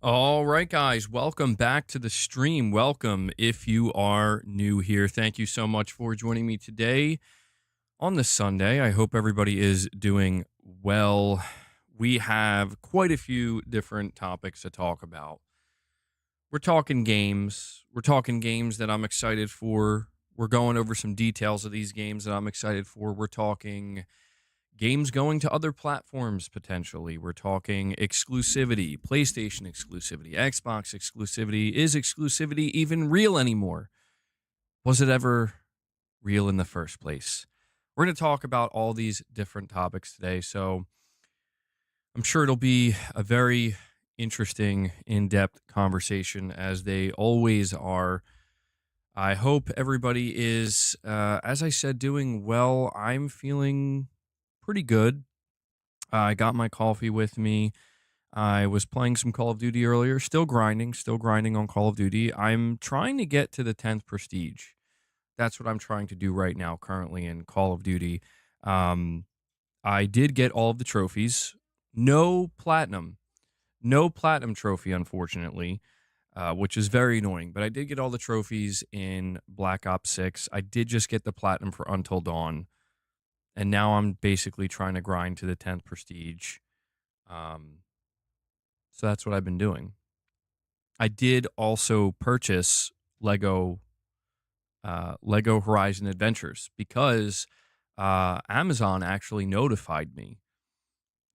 All right, guys, welcome back to the stream. Welcome if you are new here. Thank you so much for joining me today on this Sunday. I hope everybody is doing well. We have quite a few different topics to talk about. We're talking games. We're talking games that I'm excited for. We're going over some details of these games that I'm excited for. We're talking games going to other platforms potentially. We're talking exclusivity, PlayStation exclusivity, Xbox exclusivity. Is exclusivity even real anymore? Was it ever real in the first place? We're going to talk about all these different topics today. So I'm sure it'll be a very interesting, in depth conversation as they always are. I hope everybody is, as I said, doing well. I'm feeling pretty good. I got my coffee with me. I was playing some Call of Duty earlier, still grinding on Call of Duty. I'm trying to get to the 10th prestige. That's what I'm trying to do right now, currently in Call of Duty. Um, I did get all of the trophies. No platinum. No platinum trophy, unfortunately, which is very annoying. But I did get all the trophies in Black Ops 6. I did just get the platinum for Until Dawn. And now I'm basically trying to grind to the 10th prestige. Um, so that's what I've been doing. I did also purchase Lego Horizon Adventures because Amazon actually notified me.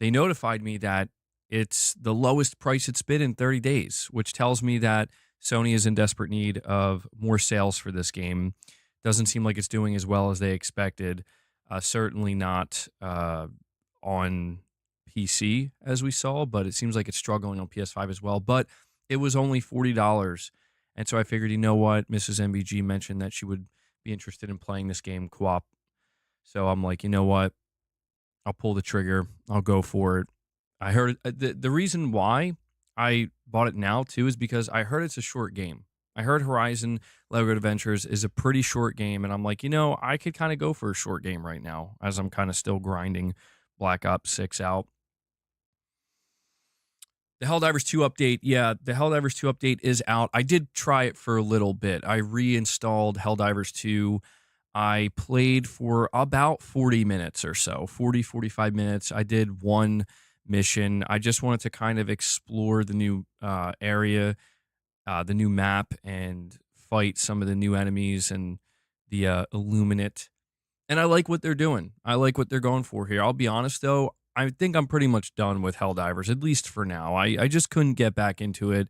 They notified me that it's the lowest price it's been in 30 days, which tells me that Sony is in desperate need of more sales for this game. Doesn't seem like it's doing as well as they expected. Certainly not on PC as we saw, but it seems like it's struggling on PS5 as well. But it was only $40. And so I figured, you know what? Mrs. MBG mentioned that she would be interested in playing this game co-op. So I'm like, you know what? I'll pull the trigger. I'll go for it. I heard the reason why I bought it now too is because I heard it's a short game. I heard Horizon Lego Adventures is a pretty short game, and I'm like, you know, I could kind of go for a short game right now as I'm kind of still grinding Black Ops 6 out. The Helldivers 2 update, yeah, the Helldivers 2 update is out. I did try it for a little bit. I reinstalled Helldivers 2. I played for about 40 minutes or so, 45 minutes. I did one mission. I just wanted to kind of explore the new area, the new map, and fight some of the new enemies and the Illuminate. And I like what they're doing. I like what they're going for here. I'll be honest, though. I think I'm pretty much done with Helldivers, at least for now. I just couldn't get back into it,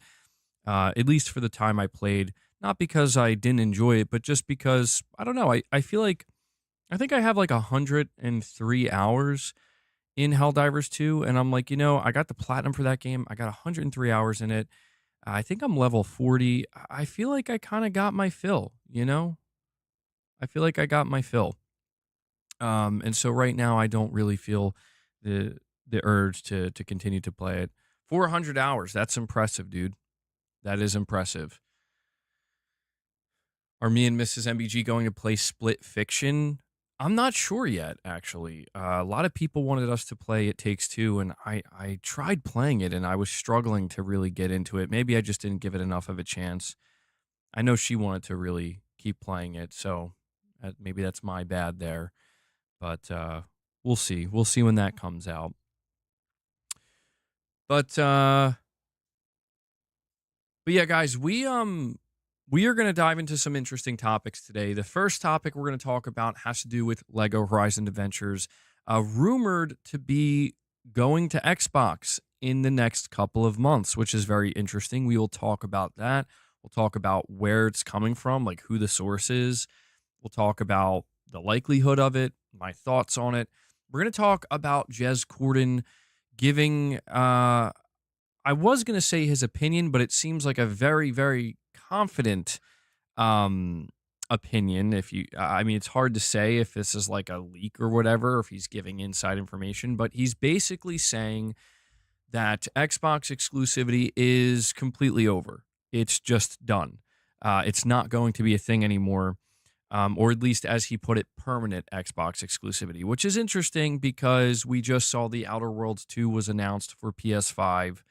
at least for the time I played. Not because I didn't enjoy it, but just because, I don't know, I feel like, I think I have like 103 hours in Helldivers 2, and I'm like, you know, I got the platinum for that game. I got 103 hours in it. I think I'm level 40. I feel like I kind of got my fill, you know? I feel like I got my fill. And so right now I don't really feel the urge to continue to play it. 400 hours. That's impressive, dude. That is impressive. Are me and Mrs. MBG going to play Split Fiction? I'm not sure yet, actually. A lot of people wanted us to play It Takes Two, and I tried playing it, and I was struggling to really get into it. Maybe I just didn't give it enough of a chance. I know she wanted to really keep playing it, so maybe that's my bad there. But we'll see. We'll see when that comes out. But yeah, guys, we are going to dive into some interesting topics today. The first topic we're going to talk about has to do with Lego Horizon Adventures, rumored to be going to Xbox in the next couple of months, which is very interesting. We will talk about that. We'll talk about where it's coming from, like who the source is. We'll talk about the likelihood of it, my thoughts on it. We're going to talk about Jez Corden giving, I was going to say his opinion, but it seems like a very, very confident opinion. I mean, it's hard to say if this is like a leak or whatever, or if he's giving inside information, but he's basically saying that Xbox exclusivity is completely over. It's just done. It's not going to be a thing anymore. Or at least, as he put it, permanent Xbox exclusivity, which is interesting because we just saw The Outer Worlds 2 was announced for PS5,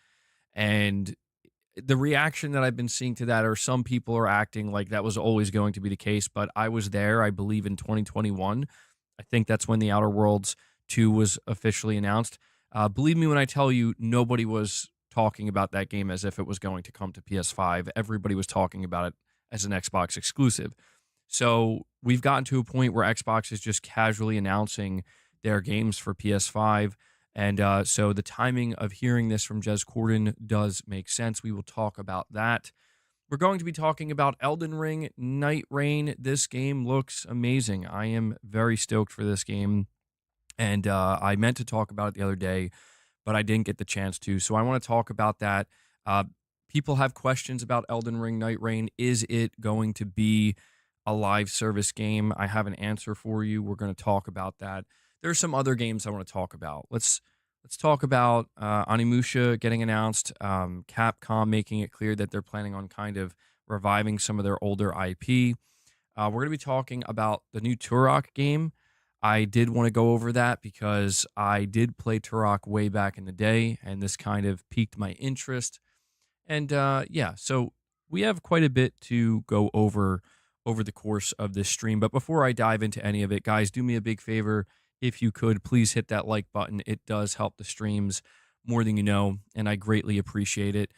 and the reaction that I've been seeing to that, or some people are acting like that was always going to be the case, but I was there, I believe, in 2021. I think that's when the Outer Worlds 2 was officially announced. Believe me when I tell you, nobody was talking about that game as if it was going to come to PS5. Everybody was talking about it as an Xbox exclusive. So we've gotten to a point where Xbox is just casually announcing their games for PS5. And so the timing of hearing this from Jez Corden does make sense. We will talk about that. We're going to be talking about Elden Ring Night Reign. This game looks amazing. I am very stoked for this game. And I meant to talk about it the other day, but I didn't get the chance to. So I want to talk about that. Uh, People have questions about Elden Ring Night Reign. Is it going to be a live service game? I have an answer for you. We're going to talk about that. There's some other games I want to talk about. Let's talk about Onimusha getting announced. Capcom making it clear that they're planning on kind of reviving some of their older IP. We're going to be talking about the new Turok game. I did want to go over that because I did play Turok way back in the day, and this kind of piqued my interest. And yeah, so we have quite a bit to go over the course of this stream. But before I dive into any of it, guys, do me a big favor. If you could, please hit that like button. It does help the streams more than you know, and I greatly appreciate it.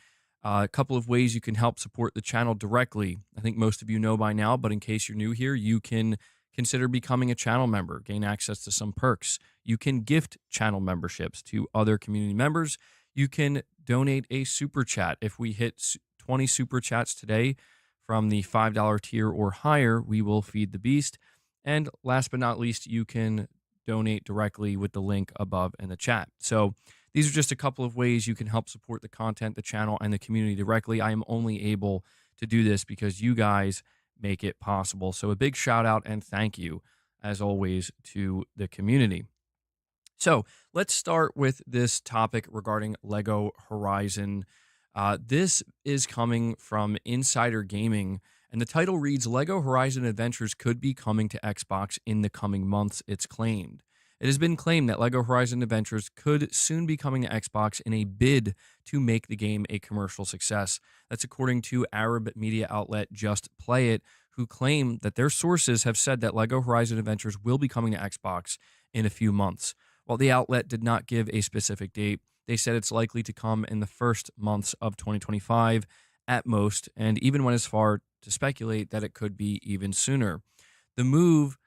A couple of ways you can help support the channel directly. I think most of you know by now, but in case you're new here, you can consider becoming a channel member, gain access to some perks. You can gift channel memberships to other community members. You can donate a super chat. If we hit 20 super chats today from the $5 tier or higher, we will feed the beast. And last but not least, you can donate directly with the link above in the chat. So these are just a couple of ways you can help support the content, the channel, and the community directly. I am only able to do this because you guys make it possible. So a big shout out and thank you, as always, to the community. So let's start with this topic regarding Lego Horizon. This is coming from Insider Gaming, and the title reads, Lego Horizon Adventures could be coming to Xbox in the coming months, it's claimed. It has been claimed that Lego Horizon Adventures could soon be coming to Xbox in a bid to make the game a commercial success. That's according to Arab media outlet Just Play It, who claim that their sources have said that Lego Horizon Adventures will be coming to Xbox in a few months. While the outlet did not give a specific date, they said it's likely to come in the first months of 2025 at most, and even went as far to speculate that it could be even sooner. The move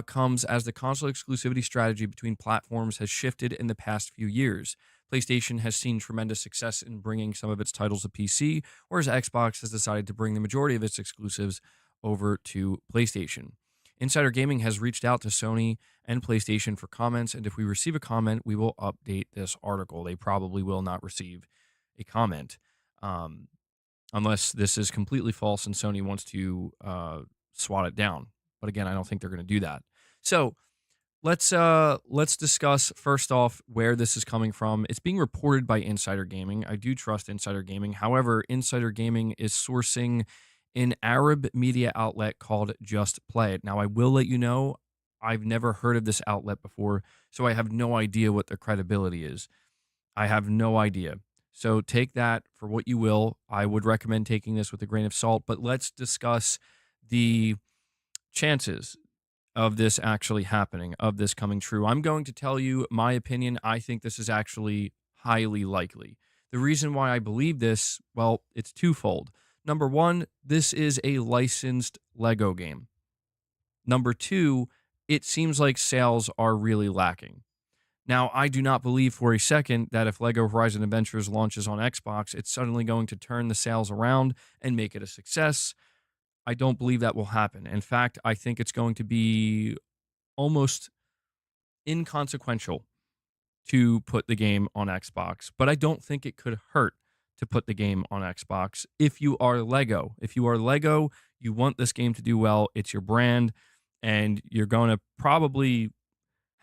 comes as the console exclusivity strategy between platforms has shifted in the past few years. PlayStation has seen tremendous success in bringing some of its titles to PC, whereas Xbox has decided to bring the majority of its exclusives over to PlayStation. Insider Gaming has reached out to Sony and PlayStation for comments, and if we receive a comment, we will update this article. They probably will not receive a comment, unless this is completely false and Sony wants to swat it down. But again, I don't think they're going to do that. So let's discuss first off where this is coming from. It's being reported by Insider Gaming. I do trust Insider Gaming. However, Insider Gaming is sourcing an Arab media outlet called Just Play It. Now, I will let you know, I've never heard of this outlet before, so I have no idea what their credibility is. I have no idea. So take that for what you will. I would recommend taking this with a grain of salt, but let's discuss the chances of this actually happening, of this coming true. I'm going to tell you my opinion. I think this is actually highly likely. The reason why I believe this, well, it's twofold. Number one, this is a licensed Lego game. Number two, it seems like sales are really lacking. Now, I do not believe for a second that if Lego Horizon Adventures launches on Xbox, it's suddenly going to turn the sales around and make it a success. I don't believe that will happen. In fact, I think it's going to be almost inconsequential to put the game on Xbox, but I don't think it could hurt to put the game on Xbox. If you are Lego, you want this game to do well. It's your brand, and you're going to probably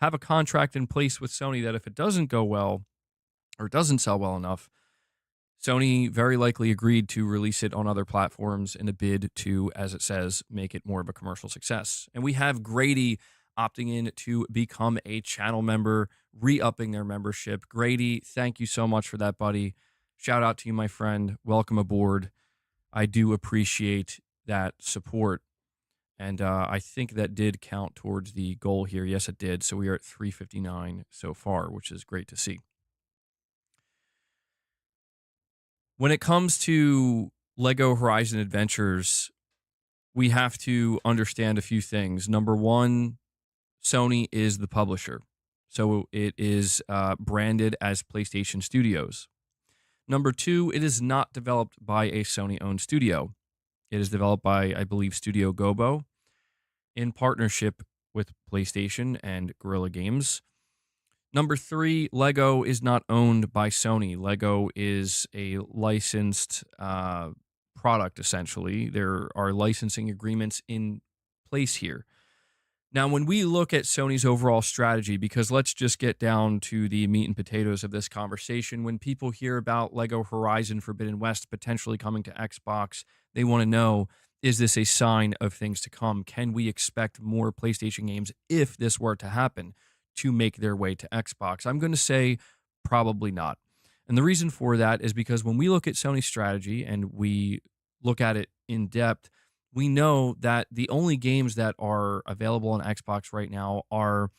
have a contract in place with Sony that if it doesn't go well or doesn't sell well enough, Sony very likely agreed to release it on other platforms in a bid to, as it says, make it more of a commercial success. And we have Grady opting in to become a channel member, re-upping their membership. Grady, thank you so much for that, buddy. Shout out to you, my friend. Welcome aboard. I do appreciate that support. And I think that did count towards the goal here. Yes, it did. So we are at 359 so far, which is great to see. When it comes to Lego Horizon Adventures, we have to understand a few things. Number one, Sony is the publisher. So it is branded as PlayStation Studios. Number two, it is not developed by a Sony owned studio. It is developed by, I believe, Studio Gobo in partnership with PlayStation and Guerrilla Games. Number three, Lego is not owned by Sony. Lego is a licensed product, essentially. There are licensing agreements in place here. Now, when we look at Sony's overall strategy, because let's just get down to the meat and potatoes of this conversation, when people hear about Lego Horizon Forbidden West potentially coming to Xbox, they want to know, is this a sign of things to come? Can we expect more PlayStation games if this were to happen to make their way to Xbox? I'm going to say probably not. And the reason for that is because when we look at Sony's strategy and we look at it in depth, we know that the only games that are available on Xbox right now are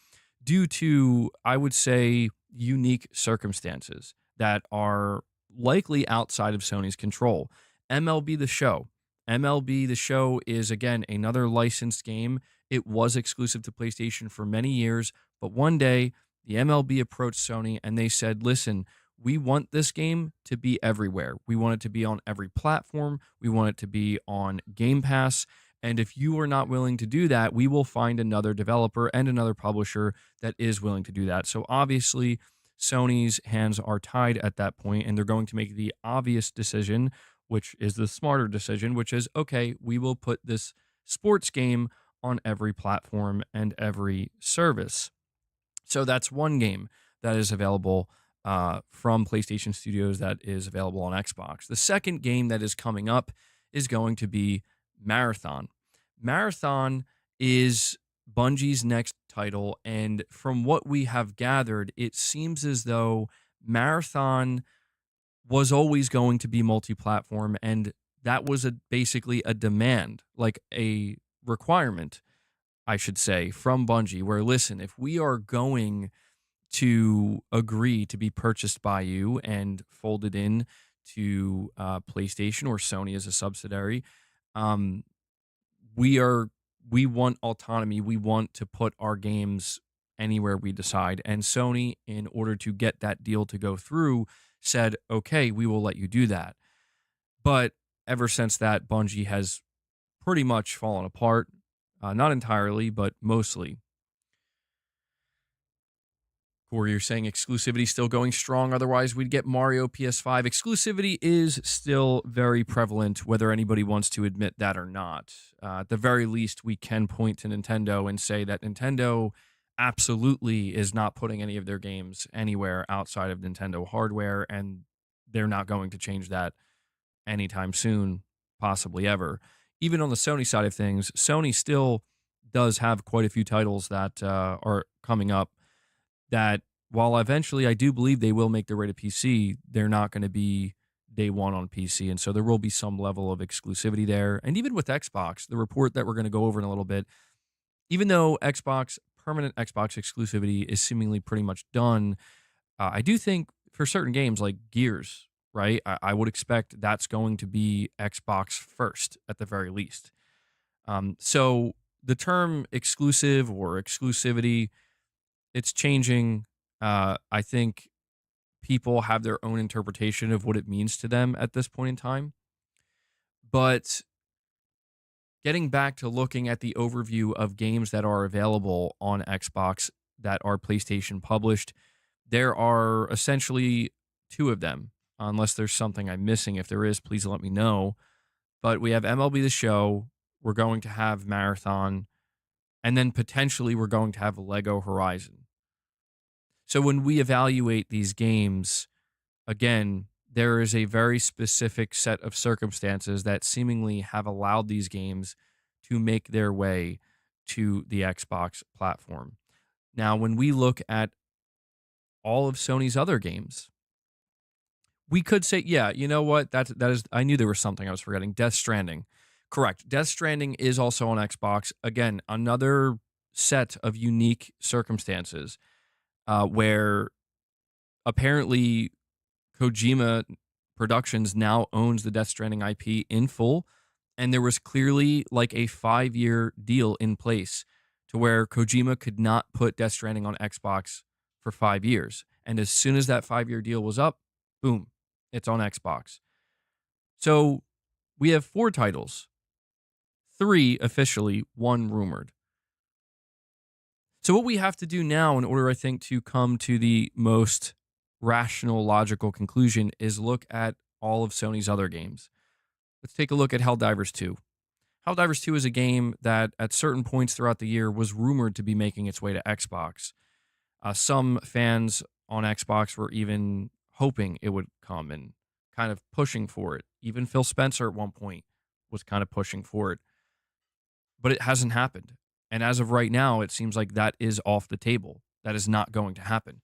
due to, I would say, unique circumstances that are likely outside of Sony's control. MLB The Show. MLB The Show is, again, another licensed game. It was exclusive to PlayStation for many years, but one day the MLB approached Sony and they said, listen, we want this game to be everywhere. We want it to be on every platform. We want it to be on Game Pass. And if you are not willing to do that, we will find another developer and another publisher that is willing to do that. So obviously, Sony's hands are tied at that point, and they're going to make the obvious decision, which is the smarter decision, which is, okay, we will put this sports game on every platform and every service. So that's one game that is available from PlayStation Studios that is available on Xbox. The second game that is coming up is going to be Marathon. Marathon is Bungie's next title, and from what we have gathered, it seems as though Marathon was always going to be multi-platform, and that was basically a demand, like a requirement, I should say, from Bungie, where, listen, if we are going to agree to be purchased by you and folded in to PlayStation or Sony as a subsidiary, um, we want autonomy. We want to put our games anywhere we decide. And Sony, in order to get that deal to go through, said, okay, we will let you do that. But ever since that, Bungie has pretty much fallen apart. Not entirely, but mostly. Corey, you're saying exclusivity still going strong. Otherwise, we'd get Mario PS5. Exclusivity is still very prevalent, whether anybody wants to admit that or not. At the very least, we can point to Nintendo and say that Nintendo absolutely is not putting any of their games anywhere outside of Nintendo hardware, and they're not going to change that anytime soon, possibly ever. Even on the Sony side of things, Sony still does have quite a few titles that are coming up that, while eventually I do believe they will make their way to PC, they're not going to be day one on PC. And so there will be some level of exclusivity there. And even with Xbox, the report that we're going to go over in a little bit, even though permanent Xbox exclusivity is seemingly pretty much done, I do think for certain games like Gears, right, I would expect that's going to be Xbox first at the very least. So the term exclusive or exclusivity, it's changing. I think people have their own interpretation of what it means to them at this point in time. But getting back to looking at the overview of games that are available on Xbox that are PlayStation published, there are essentially two of them, unless there's something I'm missing. If there is, please let me know. But we have MLB The Show. We're going to have Marathon. And then potentially we're going to have Lego Horizon. So when we evaluate these games, again, there is a very specific set of circumstances that seemingly have allowed these games to make their way to the Xbox platform. Now, when we look at all of Sony's other games, We could say, yeah, you know what? That is. I knew there was something I was forgetting. Death Stranding, correct. Death Stranding is also on Xbox. Again, another set of unique circumstances where apparently Kojima Productions now owns the Death Stranding IP in full, and there was clearly like a 5-year deal in place to where Kojima could not put Death Stranding on Xbox for 5 years. And as soon as that 5-year deal was up, boom, it's on Xbox. So we have 4 titles, 3 officially, 1 rumored. So what we have to do now in order, I think, to come to the most rational, logical conclusion is look at all of Sony's other games. Let's take a look at Helldivers 2. Helldivers 2 is a game that at certain points throughout the year was rumored to be making its way to Xbox. Some fans on Xbox were even hoping it would come and kind of pushing for it. Even Phil Spencer at one point was kind of pushing for it. But it hasn't happened. And as of right now, it seems like that is off the table. That is not going to happen.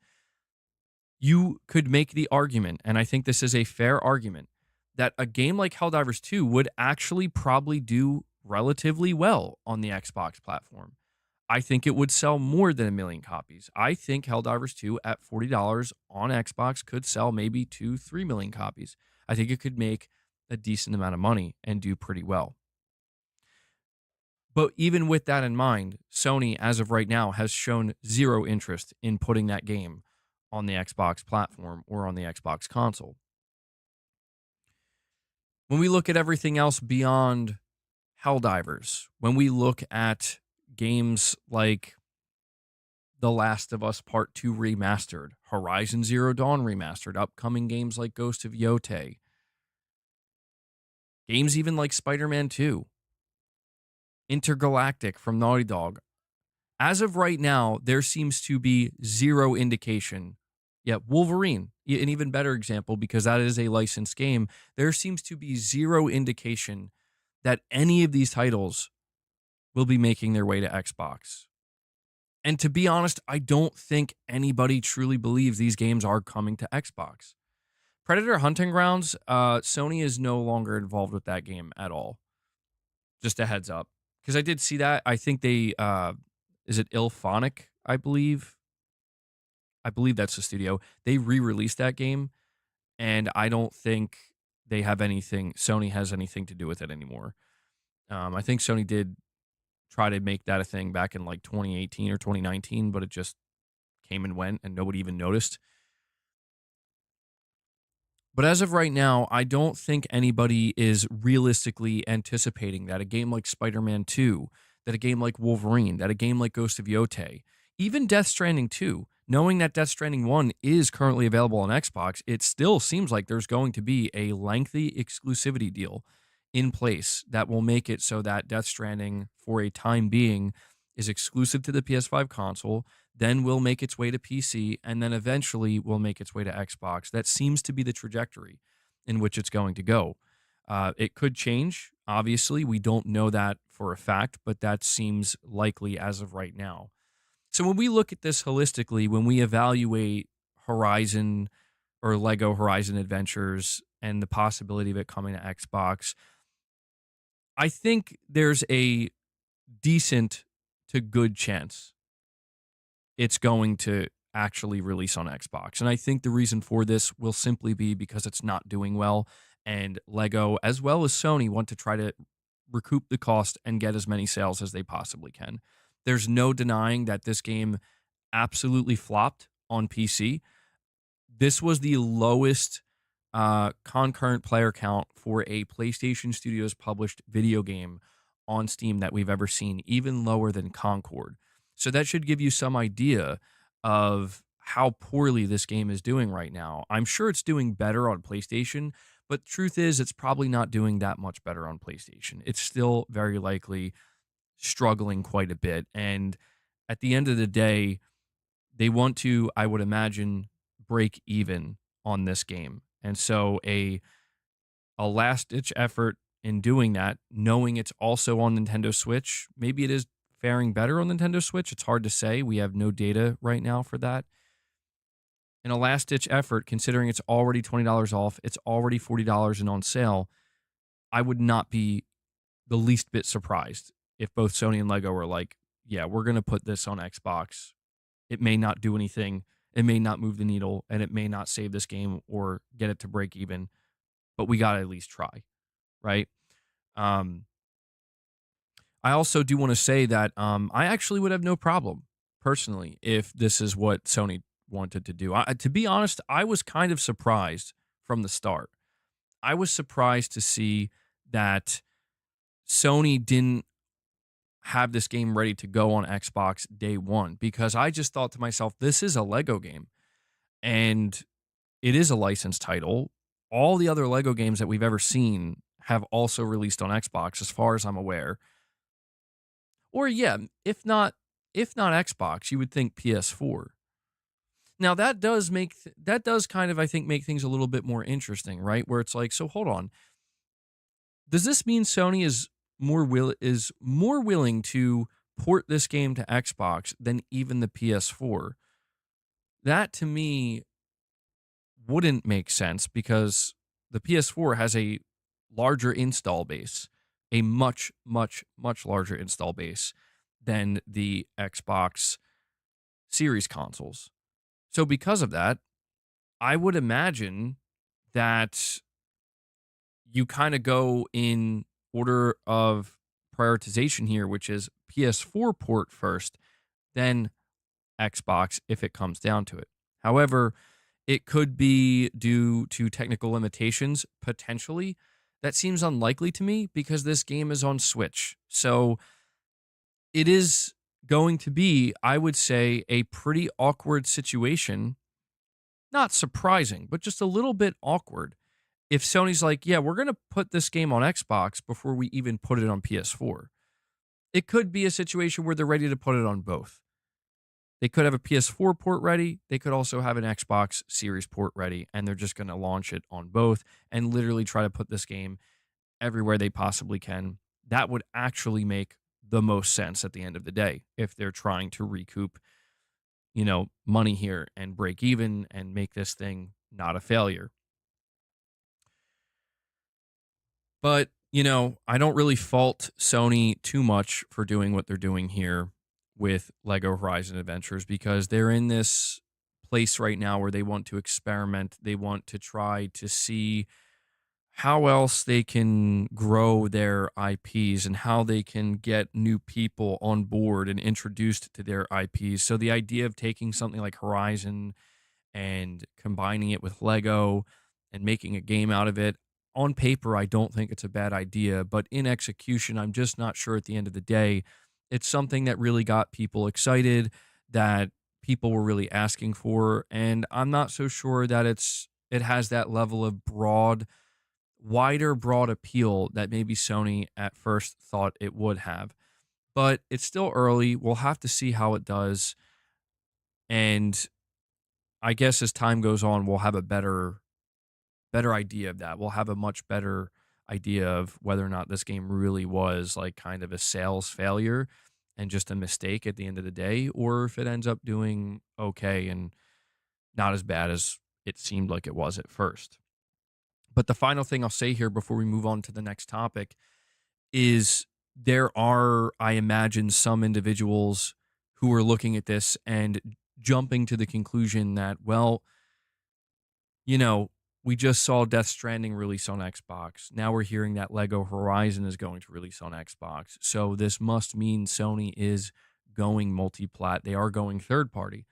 You could make the argument, and I think this is a fair argument, that a game like Helldivers 2 would actually probably do relatively well on the Xbox platform. I think it would sell more than 1 million copies. I think Helldivers 2 at $40 on Xbox could sell maybe 2-3 million copies. I think it could make a decent amount of money and do pretty well. But even with that in mind, Sony, as of right now, has shown zero interest in putting that game on the Xbox platform or on the Xbox console. When we look at everything else beyond Helldivers, when we look at games like The Last of Us Part 2 Remastered, Horizon Zero Dawn Remastered, upcoming games like Ghost of Yotei, games even like Spider-Man 2, InterGalactic from Naughty Dog. As of right now, there seems to be zero indication. Yeah, Wolverine, an even better example because that is a licensed game. There seems to be zero indication that any of these titles will be making their way to Xbox. And to be honest, I don't think anybody truly believes these games are coming to Xbox. Predator Hunting Grounds, Sony is no longer involved with that game at all. Just a heads up. Because I did see that. I think they, is it Ilphonic, I believe? I believe that's the studio. They re-released that game, and I don't think they have anything, Sony has anything to do with it anymore. I think Sony did try to make that a thing back in like 2018 or 2019, but it just came and went and nobody even noticed. But as of right now, I don't think anybody is realistically anticipating that a game like Spider-Man 2, that a game like Wolverine, that a game like Ghost of Yotei, even Death Stranding 2, knowing that Death Stranding 1 is currently available on Xbox, it still seems like there's going to be a lengthy exclusivity deal in place that will make it so that Death Stranding, for a time being, is exclusive to the PS5 console, then will make its way to PC, and then eventually will make its way to Xbox. That seems to be the trajectory in which it's going to go. It could change. Obviously, we don't know that for a fact, but that seems likely as of right now. So when we look at this holistically, when we evaluate Horizon or Lego Horizon Adventures and the possibility of it coming to Xbox, I think there's a decent to good chance it's going to actually release on Xbox. And I think the reason for this will simply be because it's not doing well, and Lego, as well as Sony, want to try to recoup the cost and get as many sales as they possibly can. There's no denying that this game absolutely flopped on PC. This was the lowest concurrent player count for a PlayStation Studios published video game on Steam that we've ever seen, even lower than Concord. So that should give you some idea of how poorly this game is doing right now. I'm sure it's doing better on PlayStation, but truth is it's probably not doing that much better on PlayStation. It's still very likely struggling quite a bit. And at the end of the day, they want to, I would imagine, break even on this game. And so a last-ditch effort in doing that, knowing it's also on Nintendo Switch, maybe it is faring better on Nintendo Switch. It's hard to say. We have no data right now for that. in a last ditch effort, considering it's already $20 off, it's already $40 and on sale, I would not be the least bit surprised if both Sony and Lego were like, yeah, we're going to put this on Xbox. It may not do anything, it may not move the needle, and it may not save this game or get it to break even, but we got to at least try, right? Um, I also do want to say that I actually would have no problem personally if this is what Sony wanted to do. To be honest, I was kind of surprised from the start. I was surprised to see that Sony didn't have this game ready to go on Xbox day one, because I just thought to myself, this is a Lego game and it is a licensed title. All the other Lego games that we've ever seen have also released on Xbox, as far as I'm aware. Or yeah, if not Xbox, you would think PS4. Now that does kind of, I think, make things a little bit more interesting, right? Where it's like, so hold on, does this mean Sony is more willing to port this game to Xbox than even the PS4? That to me wouldn't make sense, because the PS4 has a larger install base, a much, much, much larger install base than the Xbox Series consoles. So because of that, I would imagine that you kind of go in order of prioritization here, which is PS4 port first, then Xbox if it comes down to it. However, it could be due to technical limitations, potentially. That seems unlikely to me because this game is on Switch. So it is going to be, I would say, a pretty awkward situation. Not surprising, but just a little bit awkward if Sony's like, yeah, we're going to put this game on Xbox before we even put it on PS4. It could be a situation where they're ready to put it on both. They could have a PS4 port ready. They could also have an Xbox Series port ready, and they're just going to launch it on both and literally try to put this game everywhere they possibly can. That would actually make the most sense at the end of the day if they're trying to recoup, money here and break even and make this thing not a failure. But, I don't really fault Sony too much for doing what they're doing here with Lego Horizon Adventures, because they're in this place right now where they want to experiment. They want to try to see how else they can grow their IPs and how they can get new people on board and introduced to their IPs. So the idea of taking something like Horizon and combining it with Lego and making a game out of it, on paper, I don't think it's a bad idea, but in execution, I'm just not sure at the end of the day. It's something that really got people excited, that people were really asking for, and I'm not so sure that it has that level of broad appeal that maybe Sony at first thought it would have. But it's still early. We'll have to see how it does. And I guess as time goes on, we'll have a better idea of that. We'll have a much better idea of whether or not this game really was like kind of a sales failure and just a mistake at the end of the day, or if it ends up doing okay and not as bad as it seemed like it was at first. But the final thing I'll say here before we move on to the next topic is there are, I imagine, some individuals who are looking at this and jumping to the conclusion that, well, we just saw Death Stranding release on Xbox. Now we're hearing that Lego Horizon is going to release on Xbox. So this must mean Sony is going multiplat. They are going third party.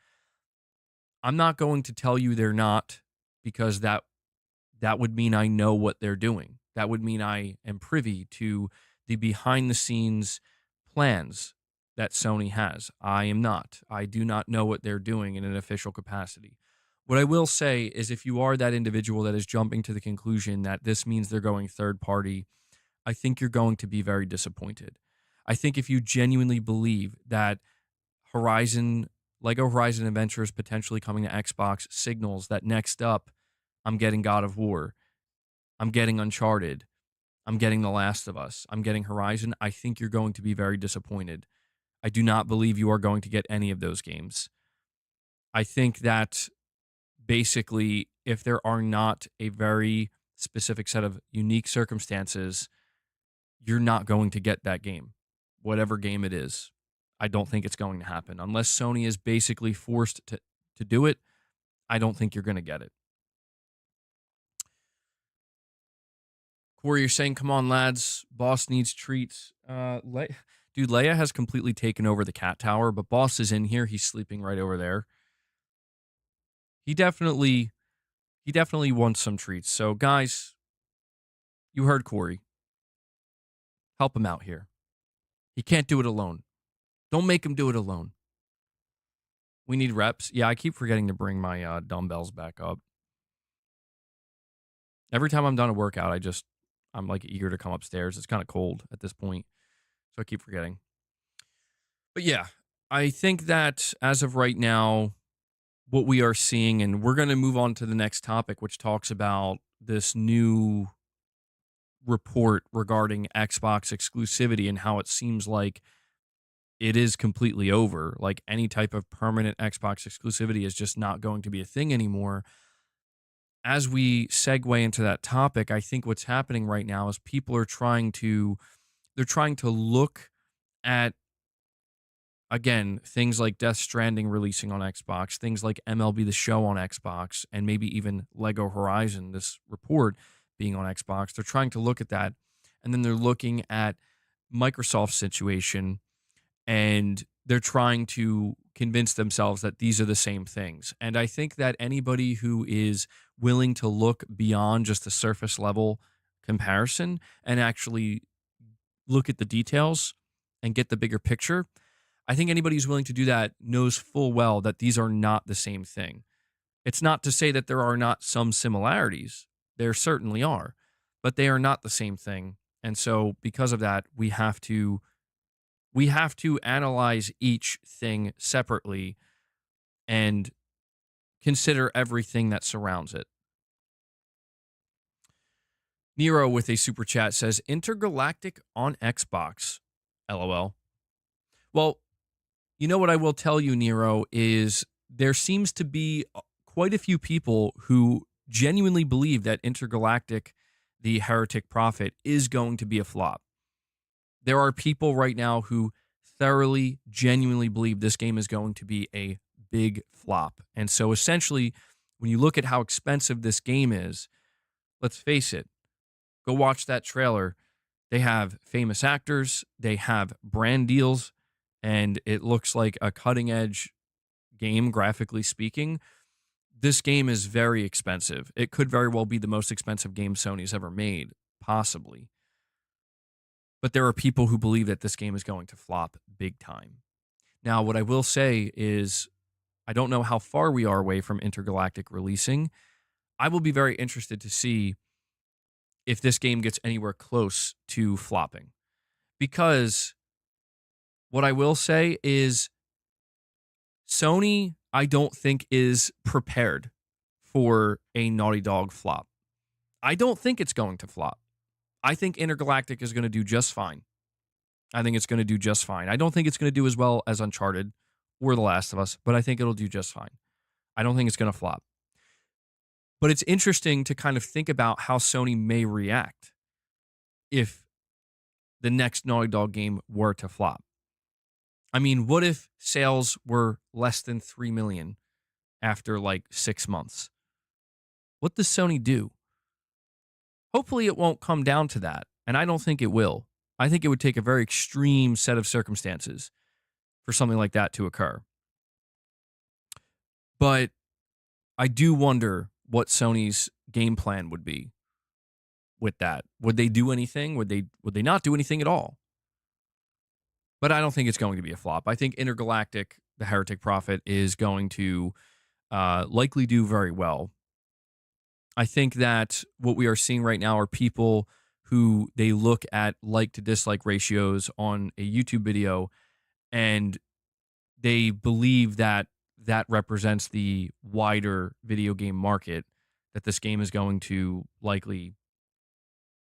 I'm not going to tell you they're not, because that would mean I know what they're doing. That would mean I am privy to the behind the scenes plans that Sony has. I am not. I do not know what they're doing in an official capacity. What I will say is, if you are that individual that is jumping to the conclusion that this means they're going third party, I think you're going to be very disappointed. I think if you genuinely believe that Lego Horizon Adventures potentially coming to Xbox signals that next up, I'm getting God of War, I'm getting Uncharted, I'm getting The Last of Us, I'm getting Horizon, I think you're going to be very disappointed. I do not believe you are going to get any of those games. I think that basically, if there are not a very specific set of unique circumstances, you're not going to get that game, whatever game it is. I don't think it's going to happen unless Sony is basically forced to do it. I don't think you're going to get it. Corey, you're saying, come on, lads. Boss needs treats. Dude, Leia has completely taken over the cat tower, but Boss is in here. He's sleeping right over there. He definitely wants some treats. So, guys, you heard Corey. Help him out here. He can't do it alone. Don't make him do it alone. We need reps. Yeah, I keep forgetting to bring my dumbbells back up. Every time I'm done a workout, I'm like eager to come upstairs. It's kind of cold at this point, so I keep forgetting. But yeah, I think that as of right now, what we are seeing, and we're going to move on to the next topic, which talks about this new report regarding Xbox exclusivity and how it seems like it is completely over. Like any type of permanent Xbox exclusivity is just not going to be a thing anymore. As we segue into that topic, I think what's happening right now is people are trying to look at, again, things like Death Stranding releasing on Xbox, things like MLB The Show on Xbox, and maybe even Lego Horizon, this report being on Xbox. They're trying to look at that, and then they're looking at Microsoft's situation, and they're trying to convince themselves that these are the same things. And I think that anybody who is willing to look beyond just the surface level comparison and actually look at the details and get the bigger picture, I think anybody who's willing to do that knows full well that these are not the same thing. It's not to say that there are not some similarities. There certainly are, but they are not the same thing. And so because of that, we have to analyze each thing separately and consider everything that surrounds it. Nero with a super chat says, InterGalactic on Xbox. LOL. Well, you know what I will tell you, Nero, is there seems to be quite a few people who genuinely believe that InterGalactic, the Heretic Prophet, is going to be a flop. There are people right now who thoroughly, genuinely believe this game is going to be a big flop. And so essentially, when you look at how expensive this game is, let's face it, go watch that trailer. They have famous actors, they have brand deals, and it looks like a cutting edge game, graphically speaking. This game is very expensive. It could very well be the most expensive game Sony's ever made, possibly. But there are people who believe that this game is going to flop big time. Now, what I will say is, I don't know how far we are away from InterGalactic releasing. I will be very interested to see if this game gets anywhere close to flopping. Because what I will say is, Sony, I don't think, is prepared for a Naughty Dog flop. I don't think it's going to flop. I think InterGalactic is going to do just fine. I think it's going to do just fine. I don't think it's going to do as well as Uncharted or The Last of Us, but I think it'll do just fine. I don't think it's going to flop. But it's interesting to kind of think about how Sony may react if the next Naughty Dog game were to flop. I mean, what if sales were less than 3 million after like 6 months? What does Sony do? Hopefully it won't come down to that, and I don't think it will. I think it would take a very extreme set of circumstances for something like that to occur. But I do wonder what Sony's game plan would be with that. Would they do anything? Would they not do anything at all? But I don't think it's going to be a flop. I think InterGalactic, the Heretic Prophet, is going to likely do very well. I think that what we are seeing right now are people who they look at like to dislike ratios on a YouTube video, and they believe that that represents the wider video game market that this game is going to likely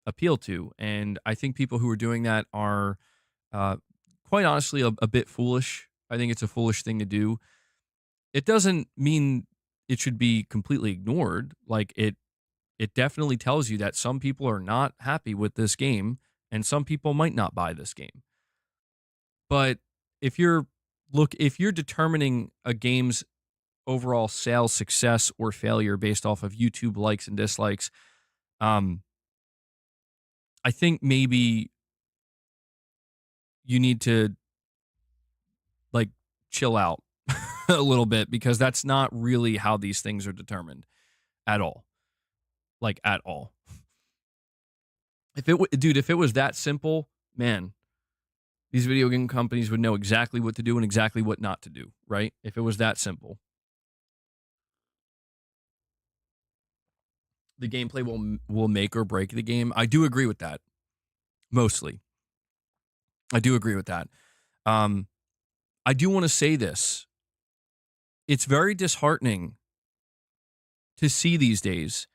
appeal to. And I think people who are doing that are quite honestly a bit foolish. I think it's a foolish thing to do. It doesn't mean it should be completely ignored. Like it definitely tells you that some people are not happy with this game and some people might not buy this game. But if you're if you're determining a game's overall sales success or failure based off of YouTube likes and dislikes, um, I think maybe you need to like chill out a little bit because that's not really how these things are determined at all. Like at all. Dude, if it was that simple, man, these video game companies would know exactly what to do and exactly what not to do, right? If it was that simple. The gameplay will make or break the game. I do agree with that. Mostly. I do agree with that. I do want to say this. It's very disheartening to see these days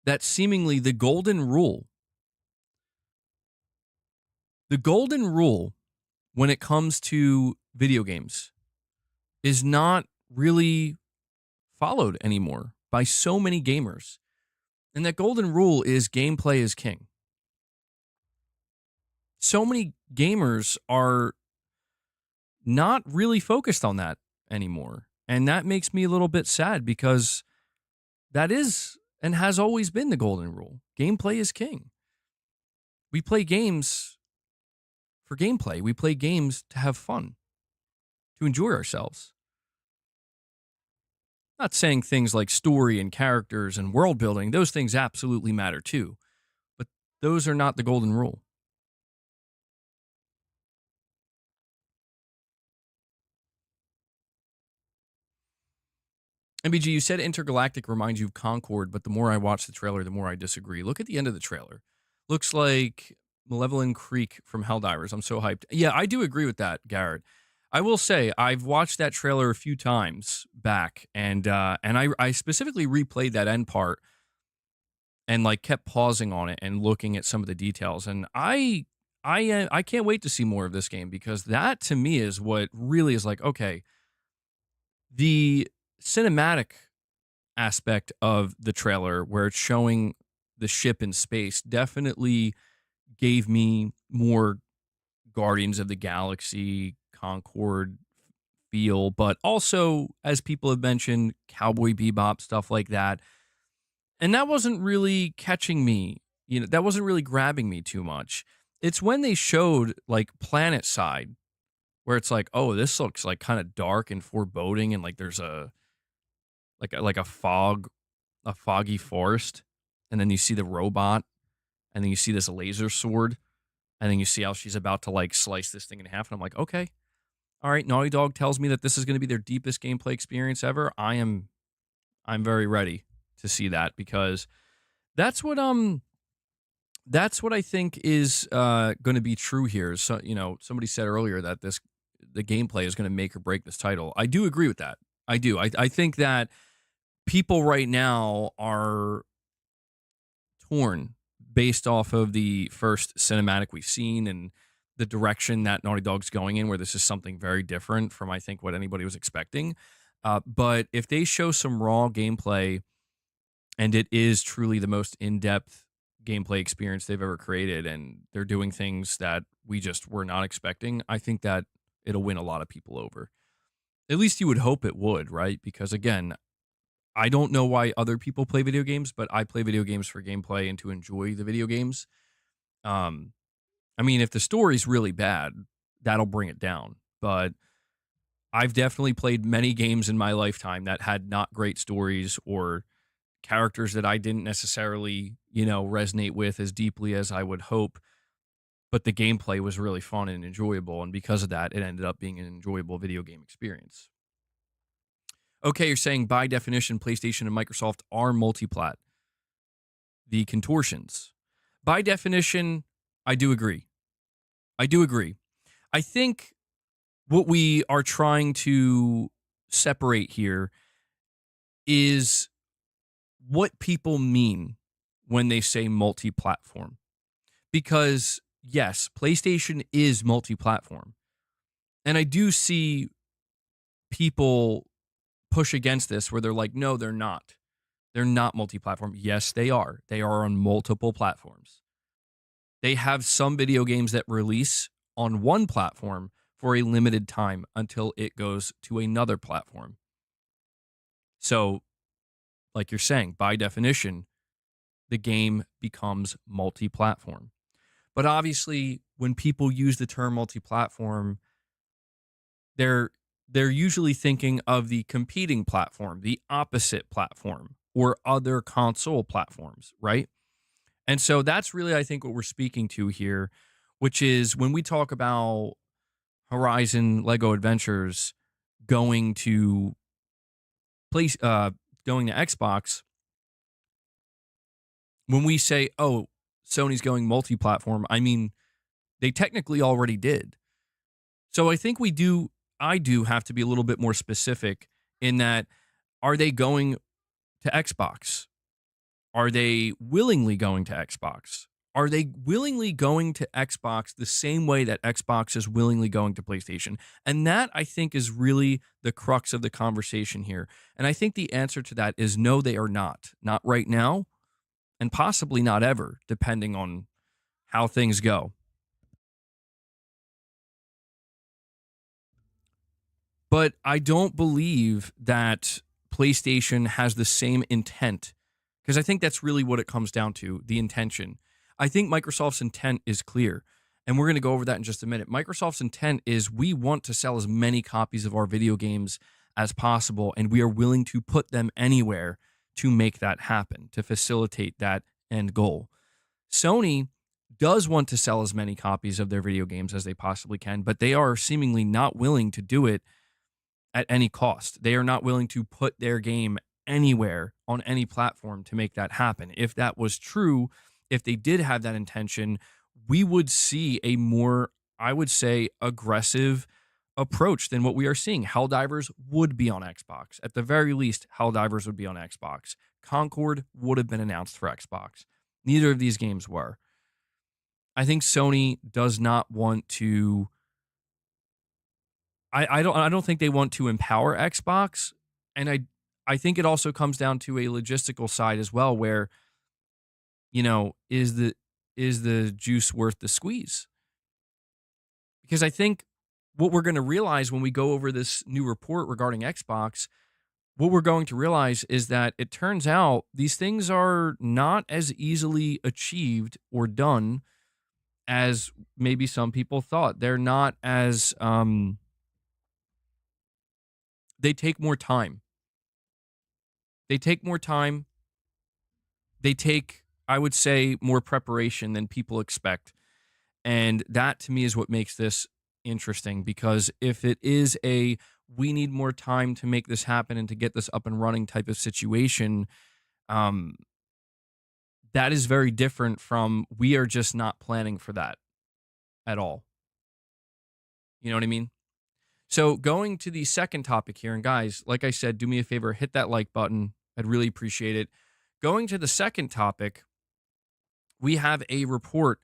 that seemingly the golden rule when it comes to video games is not really followed anymore by so many gamers. And that golden rule is gameplay is king. So many gamers are not really focused on that anymore. And that makes me a little bit sad because that is and has always been the golden rule. Gameplay is king. We play games for gameplay. We play games to have fun, to enjoy ourselves. Not saying things like story and characters and world building, those things absolutely matter too. But those are not the golden rule. MBG, you said Intergalactic reminds you of Concord, but the more I watch the trailer, the more I disagree. Look at the end of the trailer. Looks like Malevolent Creek from Helldivers. I'm so hyped. Yeah, I do agree with that, Garrett. I will say I've watched that trailer a few times back, and I specifically replayed that end part and like kept pausing on it and looking at some of the details. And I can't wait to see more of this game because that to me is what really is like, okay, the cinematic aspect of the trailer where it's showing the ship in space definitely gave me more Guardians of the Galaxy, Concord feel, but also, as people have mentioned, Cowboy Bebop, stuff like that. And that wasn't really catching me. You know, that wasn't really grabbing me too much. It's when they showed like Planet Side, where it's like, oh, this looks like kind of dark and foreboding, and like there's a a foggy forest, and then you see the robot, and then you see this laser sword, and then you see how she's about to like slice this thing in half, and I'm like, okay, all right, Naughty Dog tells me that this is going to be their deepest gameplay experience ever. I'm very ready to see that because that's what I think is going to be true here. So, you know, somebody said earlier that the gameplay is going to make or break this title. I do agree with that. I do. I think that people right now are torn based off of the first cinematic we've seen and the direction that Naughty Dog's going in, where this is something very different from, I think, what anybody was expecting. But if they show some raw gameplay and it is truly the most in-depth gameplay experience they've ever created and they're doing things that we just were not expecting, I think that it'll win a lot of people over. At least you would hope it would, right? Because again, I don't know why other people play video games, but I play video games for gameplay and to enjoy the video games. I mean, if the story's really bad, that'll bring it down. But I've definitely played many games in my lifetime that had not great stories or characters that I didn't necessarily, you know, resonate with as deeply as I would hope. But the gameplay was really fun and enjoyable. And because of that, it ended up being an enjoyable video game experience. Okay, you're saying by definition, PlayStation and Microsoft are multiplat. The contortions. By definition, I do agree. I do agree. I think what we are trying to separate here is what people mean when they say multi-platform. Because, yes, PlayStation is multi-platform. And I do see people push against this where they're like, no, they're not. They're not multi-platform. Yes, they are. They are on multiple platforms. They have some video games that release on one platform for a limited time until it goes to another platform. So, like you're saying, by definition, the game becomes multi-platform. But obviously, when people use the term multi-platform, they're usually thinking of the competing platform, the opposite platform, or other console platforms, right? And so that's really, I think, what we're speaking to here, which is when we talk about Horizon Lego Adventures going to place going to Xbox, when we say, oh, Sony's going multi-platform, I mean, they technically already did. So I think I do have to be a little bit more specific in that, are they going to Xbox? Are they willingly going to Xbox? Are they willingly going to Xbox the same way that Xbox is willingly going to PlayStation? And that, I think, is really the crux of the conversation here. And I think the answer to that is no, they are not. Not right now, and possibly not ever, depending on how things go. But I don't believe that PlayStation has the same intent, because I think that's really what it comes down to, the intention. I think Microsoft's intent is clear, and we're going to go over that in just a minute. Microsoft's intent is we want to sell as many copies of our video games as possible, and we are willing to put them anywhere to make that happen, to facilitate that end goal. Sony does want to sell as many copies of their video games as they possibly can, but they are seemingly not willing to do it at any cost. They are not willing to put their game anywhere on any platform to make that happen. If that was true, if they did have that intention, we would see a more, I would say, aggressive approach than what we are seeing. Helldivers would be on Xbox. At the very least, Helldivers would be on Xbox. Concord would have been announced for Xbox. Neither of these games were. I think Sony does not want to. I don't think they want to empower Xbox, and I think it also comes down to a logistical side as well, where, is the juice worth the squeeze? Because I think what we're going to realize when we go over this new report regarding Xbox, what we're going to realize is that it turns out these things are not as easily achieved or done as maybe some people thought. They're not as they take more time. They take more time. They take, I would say, more preparation than people expect. And that to me is what makes this interesting, because if it is we need more time to make this happen and to get this up and running type of situation, that is very different from we are just not planning for that at all. You know what I mean? So going to the second topic here, and guys, like I said, do me a favor, hit that like button. I'd really appreciate it. Going to the second topic, we have a report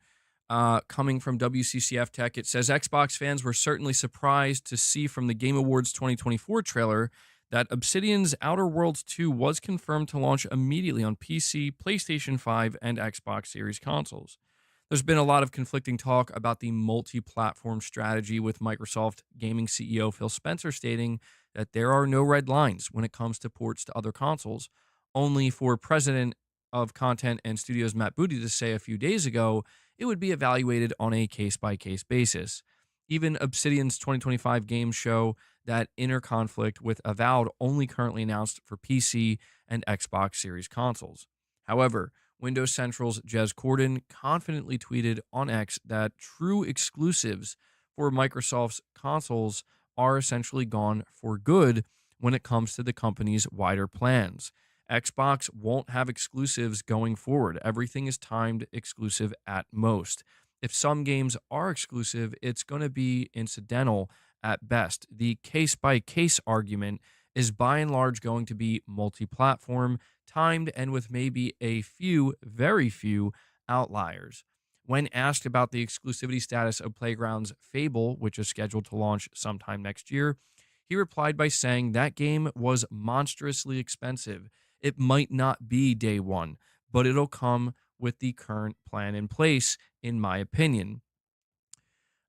coming from WCCF Tech. It says Xbox fans were certainly surprised to see from the Game Awards 2024 trailer that Obsidian's Outer Worlds 2 was confirmed to launch immediately on PC, PlayStation 5, and Xbox Series consoles. There's been a lot of conflicting talk about the multi-platform strategy, with Microsoft gaming CEO Phil Spencer stating that there are no red lines when it comes to ports to other consoles, only for President of Content and Studios Matt Booty to say a few days ago it would be evaluated on a case-by-case basis. Even Obsidian's 2025 game show that inner conflict with Avowed only currently announced for PC and Xbox Series consoles. However, Windows Central's Jez Corden confidently tweeted on X that true exclusives for Microsoft's consoles are essentially gone for good when it comes to the company's wider plans. Xbox won't have exclusives going forward. Everything is timed exclusive at most. If some games are exclusive, it's going to be incidental at best. The case-by-case argument is by and large going to be multi-platform, timed, and with maybe a few, very few, outliers. When asked about the exclusivity status of Playground's Fable, which is scheduled to launch sometime next year, He replied by saying that game was monstrously expensive. It might not be day one, but it'll come with the current plan in place, in my opinion.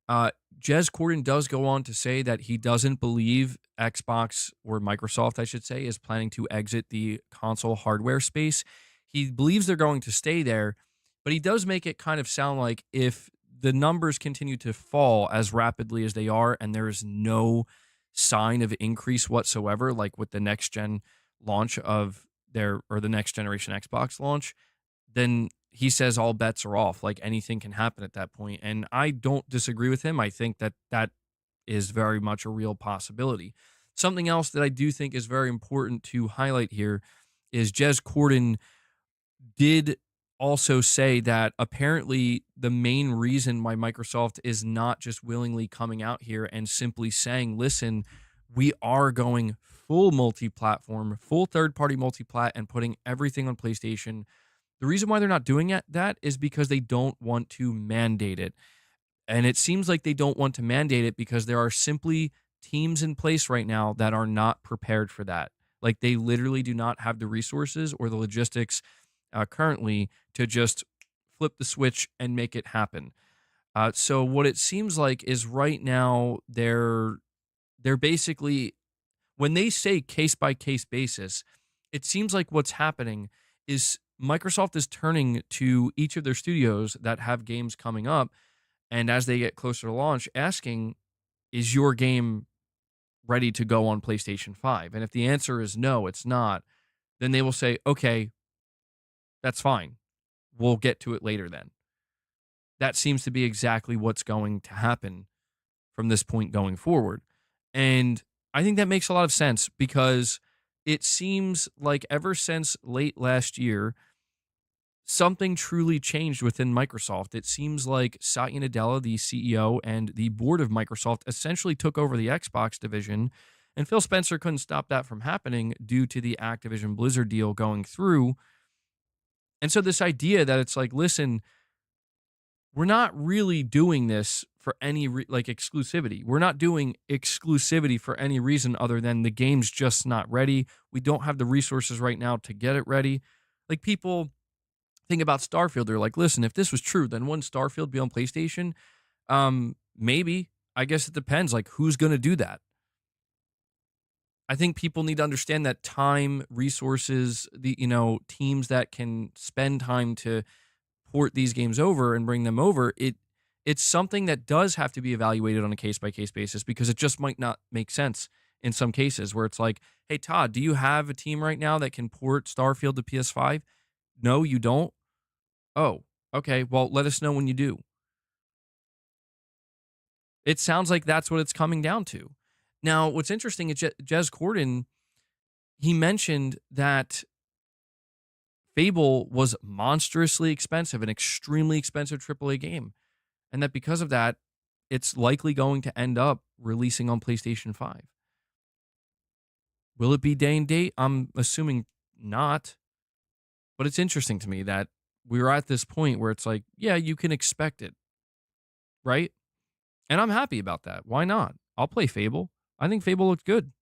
Uh, Jez Corden does go on to say that he doesn't believe Xbox, or Microsoft, I should say, is planning to exit the console hardware space. He believes they're going to stay there, but he does make it kind of sound like if the numbers continue to fall as rapidly as they are and there is no sign of increase whatsoever, like with the next gen launch of their, or the next generation Xbox launch, then he says all bets are off. Like anything can happen at that point. And I don't disagree with him. I think that that is very much a real possibility. Something else that I do think is very important to highlight here is Jez Corden did also say that apparently the main reason why Microsoft is not just willingly coming out here and simply saying, listen, we are going full multi-platform, full third-party multi-plat and putting everything on PlayStation. The reason why they're not doing that is because they don't want to mandate it. And it seems like they don't want to mandate it because there are simply teams in place right now that are not prepared for that. Like they literally do not have the resources or the logistics currently to just flip the switch and make it happen. So what it seems like is right now they're basically, when they say case by case basis, it seems like what's happening is Microsoft is turning to each of their studios that have games coming up, and as they get closer to launch, asking, is your game ready to go on PlayStation 5? And if the answer is no, it's not, then they will say, okay, that's fine. We'll get to it later then. That seems to be exactly what's going to happen from this point going forward. And I think that makes a lot of sense because it seems like ever since late last year, something truly changed within Microsoft. It seems like Satya Nadella, the CEO, and the board of Microsoft essentially took over the Xbox division, and Phil Spencer couldn't stop that from happening due to the Activision Blizzard deal going through. And so this idea that it's like, listen, we're not really doing this for any like exclusivity. We're not doing exclusivity for any reason other than the game's just not ready. We don't have the resources right now to get it ready. Like people think about Starfield, they're like, listen, if this was true, then wouldn't Starfield be on PlayStation? Maybe. I guess it depends. Like, who's going to do that? I think people need to understand that time, resources, the teams that can spend time to port these games over and bring them over, it's something that does have to be evaluated on a case by case basis because it just might not make sense in some cases where it's like, hey Todd, do you have a team right now that can port Starfield to PS5? No, you don't. Oh, okay. Well, let us know when you do. It sounds like that's what it's coming down to. Now, what's interesting is Jez Corden, he mentioned that Fable was monstrously expensive, an extremely expensive AAA game, and that because of that, it's likely going to end up releasing on PlayStation 5. Will it be day and date? I'm assuming not, but it's interesting to me that we're at this point where it's like, yeah, you can expect it, right? And I'm happy about that. Why not? I'll play Fable. I think Fable looked good.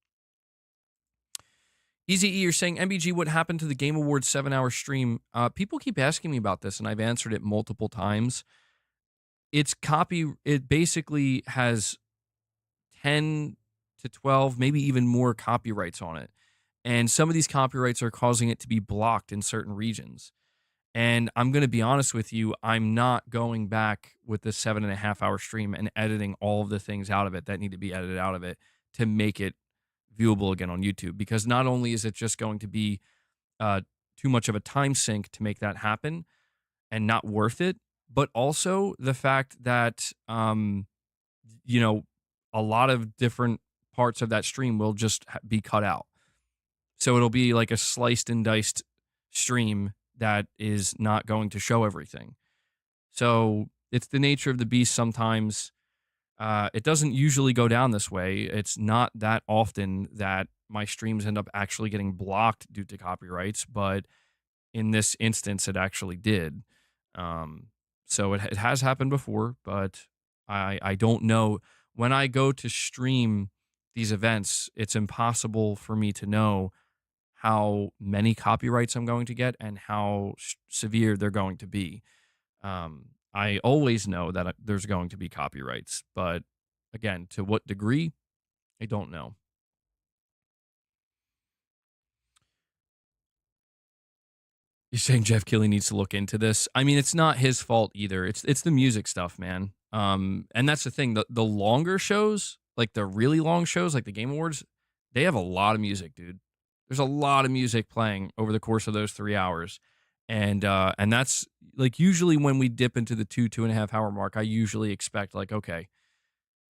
Easy E, you're saying, MBG, what happened to the Game Awards 7-hour stream? People keep asking me about this, and I've answered it multiple times. It basically has 10 to 12, maybe even more copyrights on it. And some of these copyrights are causing it to be blocked in certain regions. And I'm going to be honest with you, I'm not going back with the 7.5-hour stream and editing all of the things out of it that need to be edited out of it to make it viewable again on YouTube. Because not only is it just going to be too much of a time sink to make that happen and not worth it, but also the fact that, a lot of different parts of that stream will just be cut out. So it'll be like a sliced and diced stream that is not going to show everything. So it's the nature of the beast sometimes. It doesn't usually go down this way. It's not that often that my streams end up actually getting blocked due to copyrights, but in this instance, it actually did. So it has happened before, but I don't know. When I go to stream these events, it's impossible for me to know how many copyrights I'm going to get and how severe they're going to be. I always know that there's going to be copyrights, but again, to what degree, I don't know. You're saying Jeff Keighley needs to look into this. I mean, it's not his fault either. It's the music stuff, man. And that's the thing. The longer shows, like the really long shows, like the Game Awards, they have a lot of music, dude. There's a lot of music playing over the course of those 3 hours, and that's like usually when we dip into the 2.5 hour mark. I usually expect like, okay,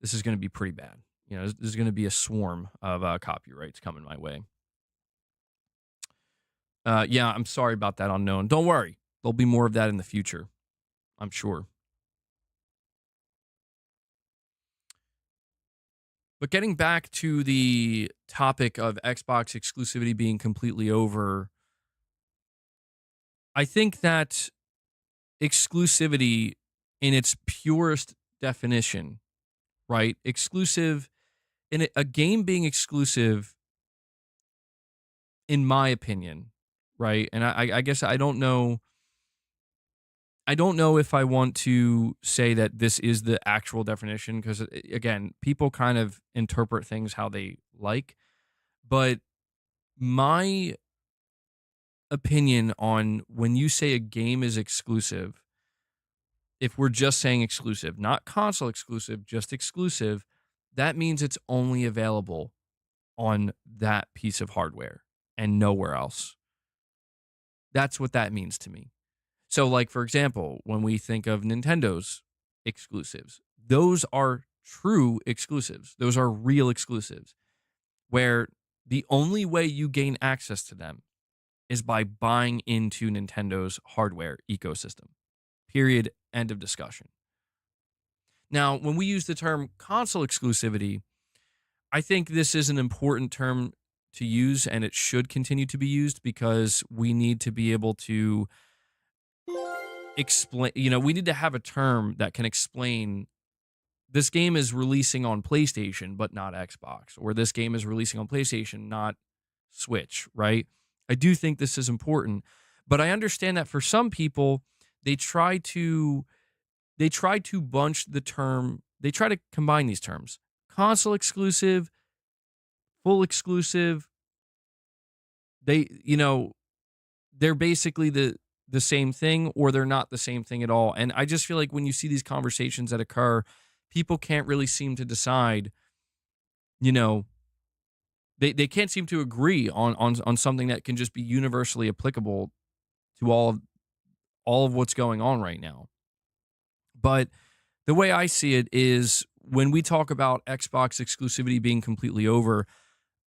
this is going to be pretty bad. You know, there's going to be a swarm of copyrights coming my way. Yeah, I'm sorry about that, Unknown. Don't worry. There'll be more of that in the future, I'm sure. But getting back to the topic of Xbox exclusivity being completely over, I think that exclusivity in its purest definition, right? Exclusive, in a game being exclusive, in my opinion, right? And I guess I don't know. I don't know if I want to say that this is the actual definition because, again, people kind of interpret things how they like. But my opinion on when you say a game is exclusive, if we're just saying exclusive, not console exclusive, just exclusive, that means it's only available on that piece of hardware and nowhere else. That's what that means to me. So, like, for example, when we think of Nintendo's exclusives, those are true exclusives. Those are real exclusives where the only way you gain access to them is by buying into Nintendo's hardware ecosystem. Period. End of discussion. Now, when we use the term console exclusivity, I think this is an important term to use and it should continue to be used because we need to be able to explain, we need to have a term that can explain this game is releasing on PlayStation, but not Xbox, or this game is releasing on PlayStation, not Switch, right? I do think this is important, but I understand that for some people, they try to bunch the term, they try to combine these terms. Console exclusive, full exclusive, they, they're basically the same thing or they're not the same thing at all. And I just feel like when you see these conversations that occur, people can't really seem to decide, they can't seem to agree on something that can just be universally applicable to all of what's going on right now. But the way I see it is when we talk about Xbox exclusivity being completely over,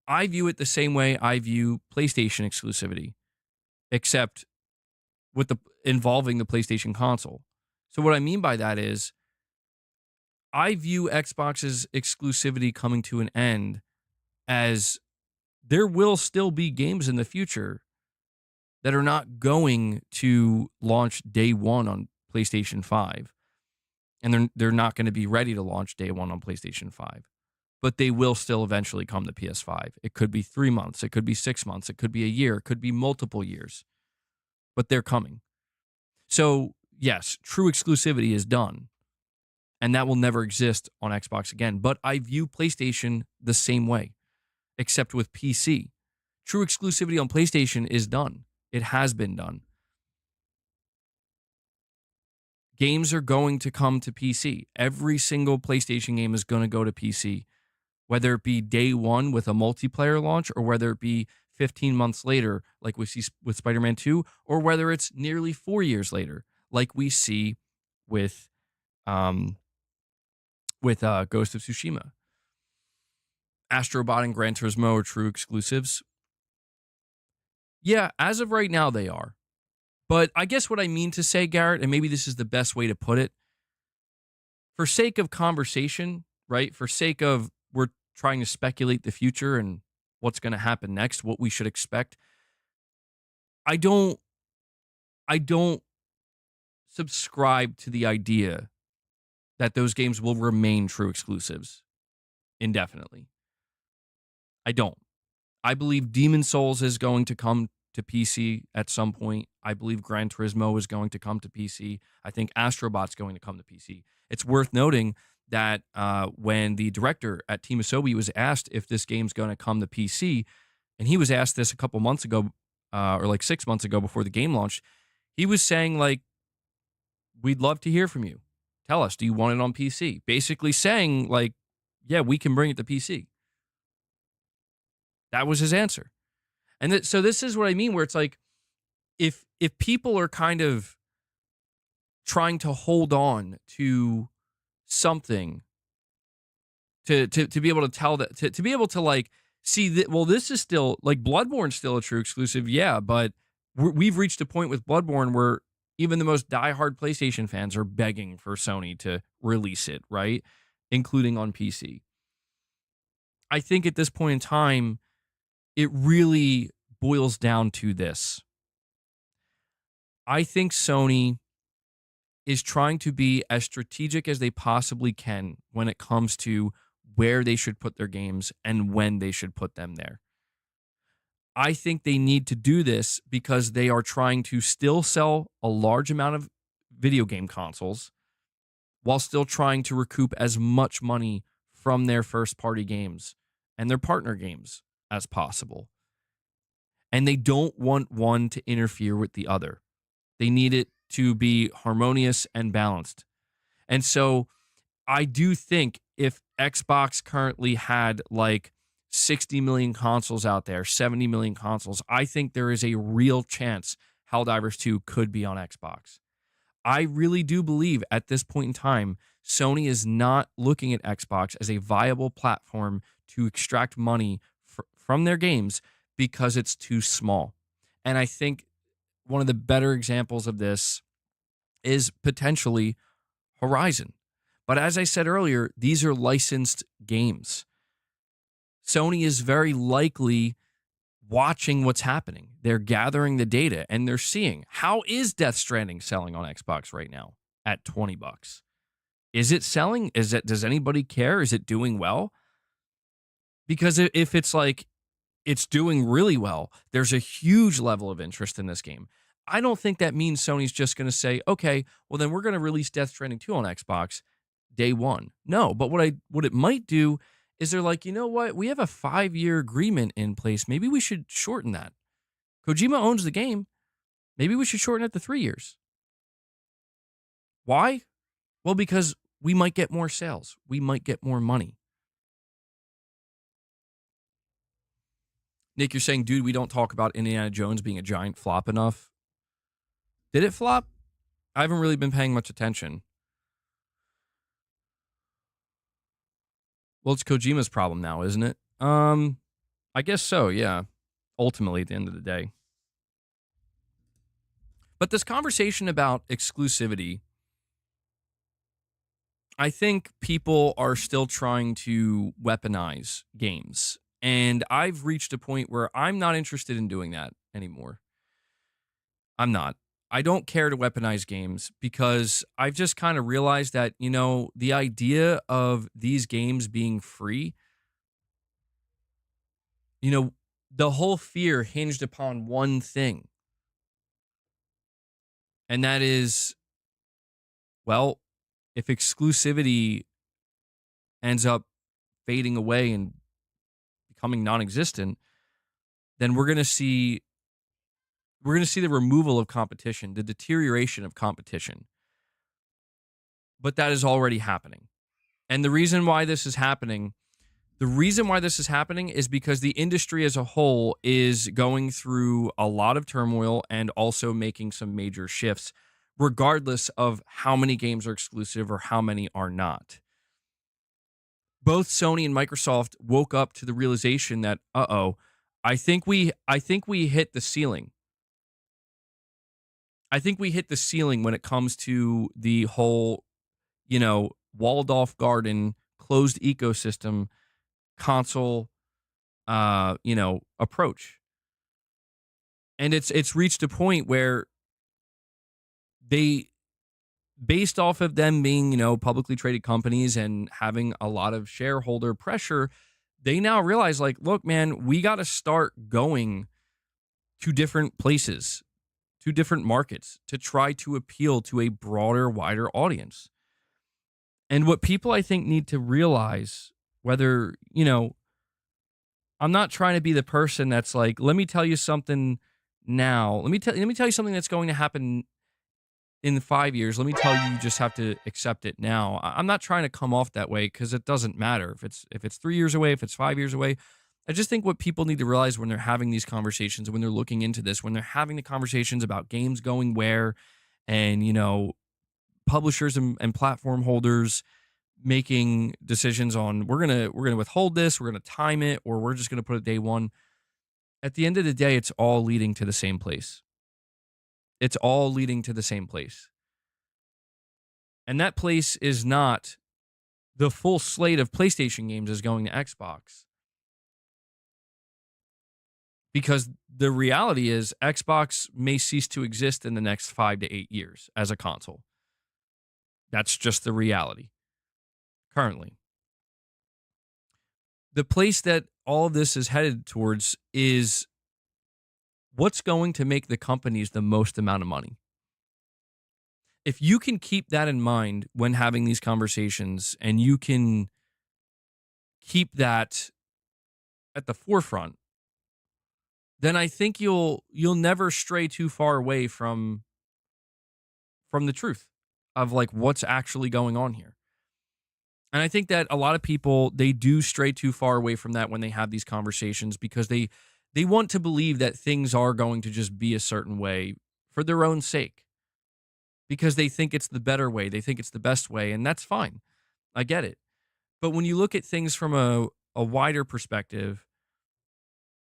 I view it the same way I view PlayStation exclusivity, except with the involving the PlayStation console. So what I mean by that is I view Xbox's exclusivity coming to an end as there will still be games in the future that are not going to launch day one on PlayStation 5. And they're not going to be ready to launch day one on PlayStation 5. But they will still eventually come to PS5. It could be 3 months. It could be 6 months. It could be a year. It could be multiple years. But they're coming. So, yes, true exclusivity is done. And that will never exist on Xbox again. But I view PlayStation the same way, except with PC. True exclusivity on PlayStation is done. It has been done. Games are going to come to PC. Every single PlayStation game is going to go to PC, whether it be day one with a multiplayer launch or whether it be 15 months later, like we see with Spider-Man 2, or whether it's nearly 4 years later, like we see with Ghost of Tsushima. AstroBot and Gran Turismo are true exclusives. Yeah, as of right now, they are. But I guess what I mean to say, Garrett, and maybe this is the best way to put it, for sake of conversation, right? For sake of we're trying to speculate the future and what's going to happen next, what we should expect. I don't subscribe to the idea that those games will remain true exclusives indefinitely. I don't. I believe Demon Souls is going to come to PC at some point. I believe Gran Turismo is going to come to PC. I think AstroBot's going to come to PC. It's worth noting that when the director at Team Asobi was asked if this game's going to come to PC, and he was asked this a couple months ago, or like 6 months ago before the game launched, he was saying, like, we'd love to hear from you. Tell us, do you want it on PC? Basically saying, like, yeah, we can bring it to PC. That was his answer. And so this is what I mean, where it's like, if people are kind of trying to hold on to something to be able to tell that, to be able to like see that, well, this is still like Bloodborne's still a true exclusive, yeah, but we've reached a point with Bloodborne where even the most diehard PlayStation fans are begging for Sony to release it, right? Including on PC. I think at this point in time, it really boils down to this. I think Sony is trying to be as strategic as they possibly can when it comes to where they should put their games and when they should put them there. I think they need to do this because they are trying to still sell a large amount of video game consoles while still trying to recoup as much money from their first party games and their partner games as possible. And they don't want one to interfere with the other. They need it to be harmonious and balanced. And so I do think if Xbox currently had like 60 million consoles out there, 70 million consoles, I think there is a real chance Helldivers 2 could be on Xbox. I really do believe at this point in time, Sony is not looking at Xbox as a viable platform to extract money from their games because it's too small. And I think one of the better examples of this is potentially Horizon. But as I said earlier, these are licensed games. Sony is very likely watching what's happening. They're gathering the data and they're seeing, how is Death Stranding selling on Xbox right now at $20? Is it selling? Does anybody care? Is it doing well? Because if it's like it's doing really well, there's a huge level of interest in this game. I don't think that means Sony's just going to say, okay, well then we're going to release Death Stranding 2 on Xbox day one. No, but what it might do is they're like, you know what? We have a 5-year agreement in place. Maybe we should shorten that. Kojima owns the game. Maybe we should shorten it to 3 years. Why? Well, because we might get more sales. We might get more money. Nick, you're saying, dude, we don't talk about Indiana Jones being a giant flop enough. Did it flop? I haven't really been paying much attention. Well, it's Kojima's problem now, isn't it? I guess so, yeah. Ultimately, at the end of the day. But this conversation about exclusivity, I think people are still trying to weaponize games. And I've reached a point where I'm not interested in doing that anymore. I'm not. I don't care to weaponize games because I've just kind of realized that, you know, the idea of these games being free, you know, the whole fear hinged upon one thing. And that is, well, if exclusivity ends up fading away and becoming non-existent, then we're going to see the removal of competition, the deterioration of competition. But that is already happening. And the reason why this is happening is because the industry as a whole is going through a lot of turmoil and also making some major shifts, regardless of how many games are exclusive or how many are not. Both Sony and Microsoft woke up to the realization that, I think we hit the ceiling. I think we hit the ceiling when it comes to the whole, you know, walled off garden, closed ecosystem console, approach. And it's reached a point where they, based off of them being, you know, publicly traded companies and having a lot of shareholder pressure, they now realize, like, look, man, we got to start going to different places, to different markets to try to appeal to a broader, wider audience. And what people, I think, need to realize, whether, I'm not trying to be the person that's like, let me tell you something now. Let me tell you something that's going to happen in 5 years. Let me tell you, you just have to accept it now. I'm not trying to come off that way, because it doesn't matter if it's 3 years away, if it's 5 years away. I just think what people need to realize when they're having these conversations, when they're looking into this, when they're having the conversations about games going where, and publishers and platform holders making decisions on, we're gonna withhold this, we're gonna time it, or we're just gonna put it day one. At the end of the day, it's all leading to the same place. It's all leading to the same place. And that place is not the full slate of PlayStation games is going to Xbox. Because the reality is Xbox may cease to exist in the next 5 to 8 years as a console. That's just the reality currently. The place that all of this is headed towards is what's going to make the companies the most amount of money. If you can keep that in mind when having these conversations, and you can keep that at the forefront, then I think you'll never stray too far away from the truth of, like, what's actually going on here. And I think that a lot of people, they do stray too far away from that when they have these conversations, because they want to believe that things are going to just be a certain way for their own sake, because they think it's the better way, they think it's the best way, and that's fine. I get it. But when you look at things from a wider perspective,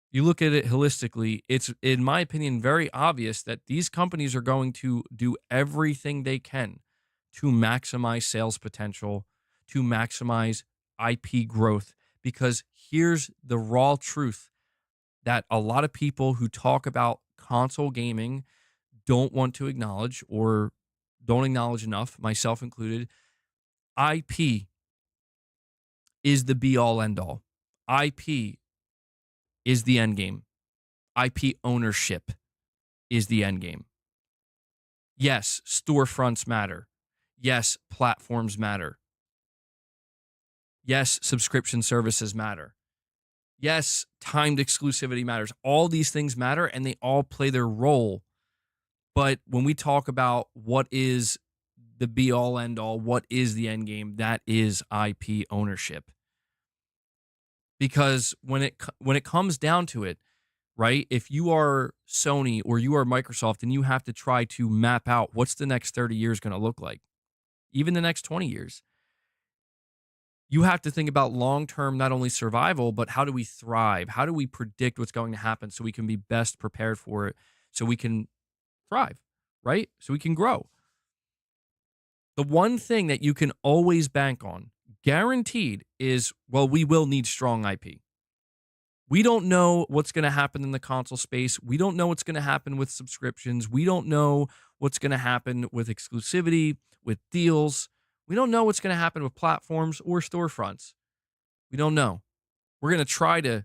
you look at it holistically, it's, in my opinion, very obvious that these companies are going to do everything they can to maximize sales potential, to maximize IP growth. Because here's the raw truth that a lot of people who talk about console gaming don't want to acknowledge, or don't acknowledge enough, myself included. IP is the be all end all. IP is the end game. IP ownership is the end game. Yes, storefronts matter. Yes, platforms matter. Yes, subscription services matter. Yes, timed exclusivity matters. All these things matter, and they all play their role. But when we talk about what is the be all end all, what is the end game, that is IP ownership. Because when it comes down to it, right? If you are Sony or you are Microsoft, and you have to try to map out what's the next 30 years going to look like, even the next 20 years, you have to think about long-term, not only survival, but how do we thrive? How do we predict what's going to happen so we can be best prepared for it, so we can thrive, right? So we can grow. The one thing that you can always bank on, guaranteed, is, well, we will need strong IP. We don't know what's going to happen in the console space. We don't know what's going to happen with subscriptions. We don't know what's going to happen with exclusivity, with deals. We don't know what's going to happen with platforms or storefronts. We don't know. We're going to try to,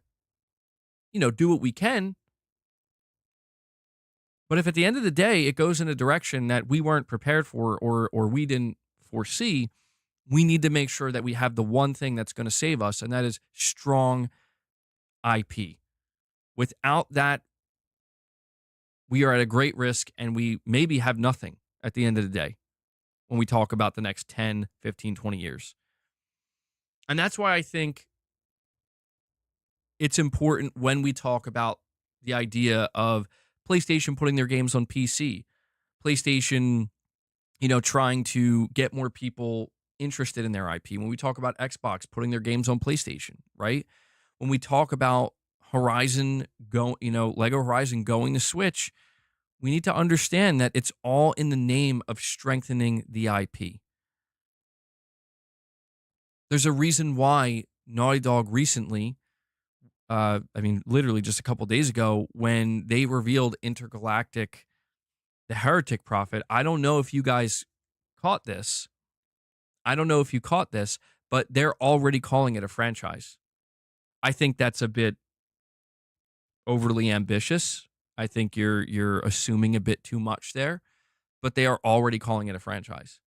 do what we can. But if at the end of the day it goes in a direction that we weren't prepared for, or we didn't foresee, we need to make sure that we have the one thing that's going to save us, and that is strong IP. Without that, we are at a great risk, and we maybe have nothing at the end of the day when we talk about the next 10, 15, 20 years. And that's why I think it's important when we talk about the idea of PlayStation putting their games on PC, PlayStation, trying to get more people interested in their IP. When we talk about Xbox putting their games on PlayStation, right? When we talk about Lego Horizon going to Switch, we need to understand that it's all in the name of strengthening the IP. There's a reason why Naughty Dog recently, literally just a couple days ago, when they revealed InterGalactic, the Heretic Prophet, I don't know if you guys caught this. I don't know if you caught this, but they're already calling it a franchise. I think that's a bit overly ambitious. I think you're assuming a bit too much there, but they are already calling it a franchise.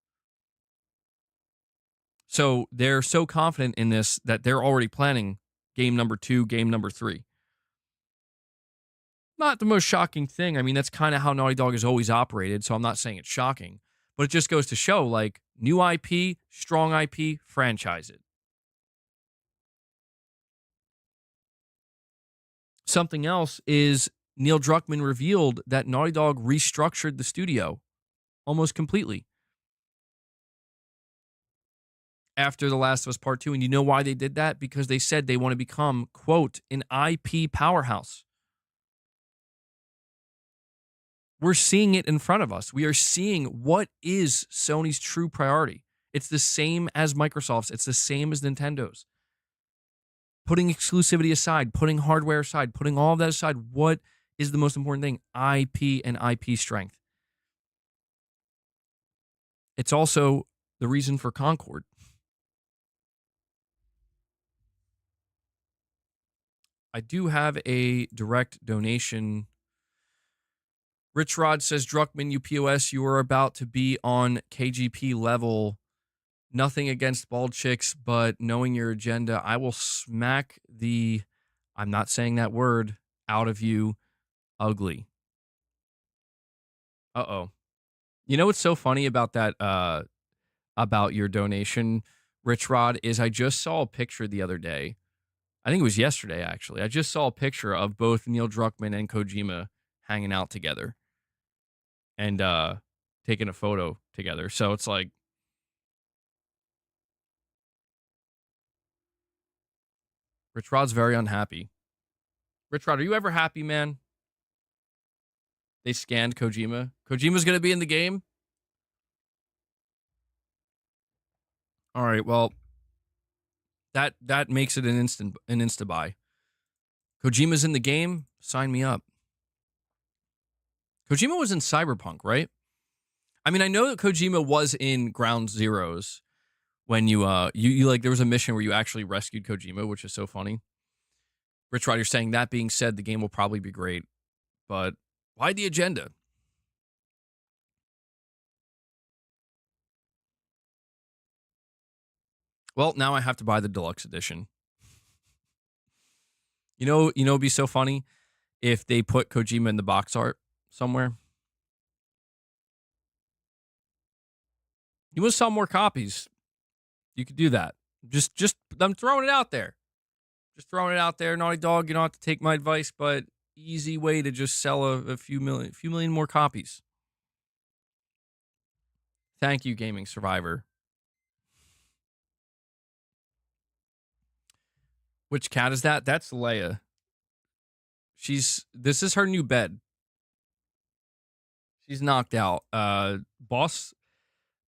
So they're so confident in this that they're already planning game number 2, game number 3. Not the most shocking thing. I mean, that's kind of how Naughty Dog has always operated, so I'm not saying it's shocking. But it just goes to show, like, new IP, strong IP, franchise it. Something else is Neil Druckmann revealed that Naughty Dog restructured the studio almost completely after The Last of Us Part 2. And you know why they did that? Because they said they want to become, quote, an IP powerhouse. We're seeing it in front of us. We are seeing what is Sony's true priority. It's the same as Microsoft's. It's the same as Nintendo's. Putting exclusivity aside, putting hardware aside, putting all of that aside, what is the most important thing? IP and IP strength. It's also the reason for Concord. I do have a direct donation. RichRod says, Druckmann, you POS, you are about to be on KGP level. Nothing against bald chicks, but knowing your agenda, I will smack the, I'm not saying that word, out of you ugly. Uh-oh. You know what's so funny about that, about your donation, RichRod, is I just saw a picture the other day. I think it was yesterday, actually. I just saw a picture of both Neil Druckmann and Kojima hanging out together and taking a photo together. So it's like, RichRod's very unhappy. RichRod, are you ever happy, man? They scanned Kojima. Kojima's going to be in the game? All right, well, that makes it an insta buy. Kojima's in the game? Sign me up. Kojima was in Cyberpunk, right? I mean, I know that Kojima was in Ground Zeroes when you like, there was a mission where you actually rescued Kojima, which is so funny. RichRod, you're saying, that being said, the game will probably be great, but why the agenda? Well, now I have to buy the deluxe edition. You know, it'd be so funny if they put Kojima in the box art somewhere. You want to sell more copies? You could do that. Just I'm throwing it out there. Just throwing it out there. Naughty Dog, you don't have to take my advice, but easy way to just sell a few million more copies. Thank you, Gaming Survivor. Which cat is that? That's Leia. This is her new bed. She's knocked out. Boss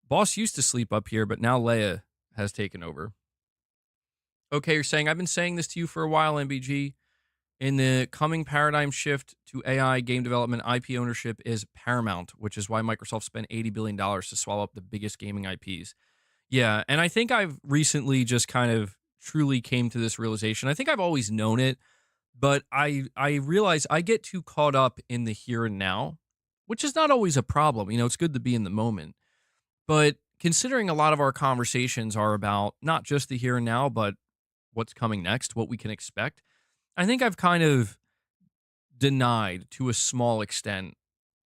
used to sleep up here, but now Leia has taken over. Okay, you're saying, I've been saying this to you for a while, MBG. In the coming paradigm shift to AI game development, IP ownership is paramount, which is why Microsoft spent $80 billion to swallow up the biggest gaming IPs. Yeah, and I think I've recently just kind of truly came to this realization. I think I've always known it, but I realize I get too caught up in the here and now, which is not always a problem. You know, it's good to be in the moment. But considering a lot of our conversations are about not just the here and now, but what's coming next, what we can expect, I think I've kind of denied to a small extent,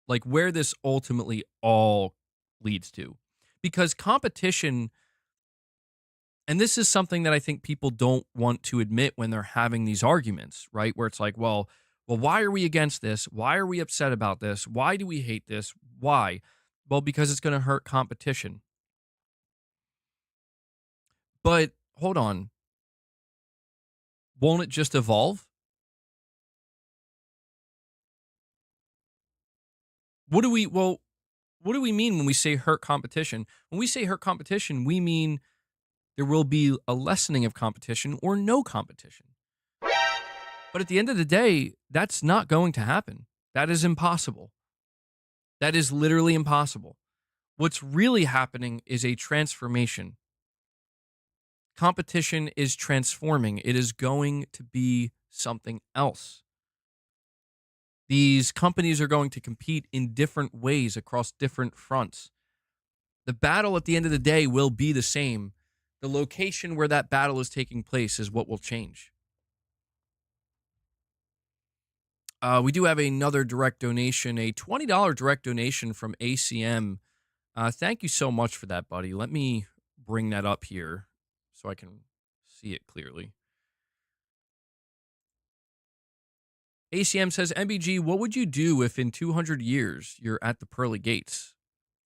like, where this ultimately all leads to. Because competition, and this is something that I think people don't want to admit when they're having these arguments, right? Where it's like, well, why are we against this? Why are we upset about this? Why do we hate this? Why? Well, because it's going to hurt competition. But hold on. Won't it just evolve? What do we mean when we say hurt competition? When we say hurt competition, we mean there will be a lessening of competition or no competition. But at the end of the day, that's not going to happen. That is impossible. That is literally impossible. What's really happening is a transformation. Competition is transforming. It is going to be something else. These companies are going to compete in different ways across different fronts. The battle at the end of the day will be the same. The location where that battle is taking place is what will change. We do have another direct donation, a $20 direct donation from ACM. Thank you so much for that, buddy. Let me bring that up here so I can see it clearly. ACM says, MBG, what would you do if in 200 years you're at the pearly gates?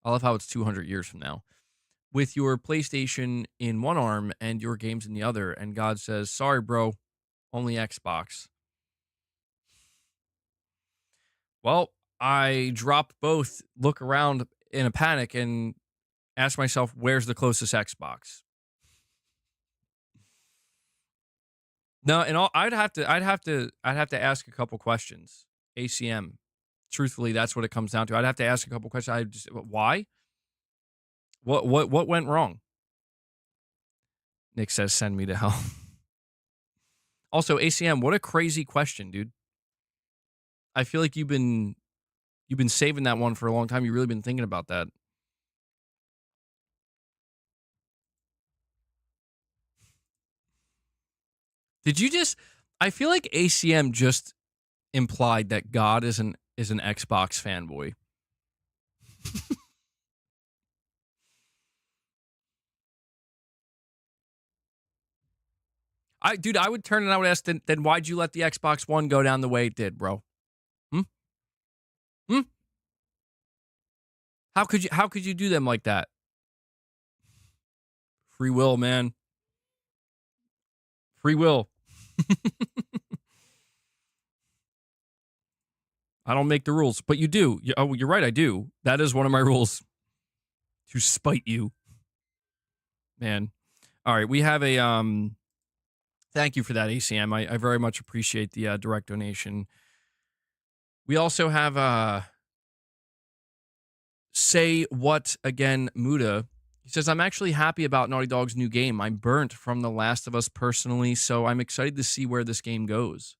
I love how it's 200 years from now. With your PlayStation in one arm and your games in the other, and God says, sorry, bro, only Xbox. Well, I drop both, look around in a panic, and ask myself, where's the closest Xbox? No, and I'd have to ask a couple questions. ACM. Truthfully, that's what it comes down to. I'd have to ask a couple questions. Why? What went wrong? Nick says, send me to hell. Also, ACM, what a crazy question, dude. I feel like you've been saving that one for a long time. You've really been thinking about that. Did you just? I feel like ACM just implied that God is an Xbox fanboy. I would turn and I would ask, then why'd you let the Xbox One go down the way it did, bro? Hmm? Hmm? How could you do them like that? Free will, man. Free will. I don't make the rules, but you do. Oh, you're right, I do. That is one of my rules. To spite you. Man. All right, we have a thank you for that, ACM. I very much appreciate the direct donation. We also have Say What Again Muda. He says, I'm actually happy about Naughty Dog's new game. I'm burnt from The Last of Us personally, so I'm excited to see where this game goes.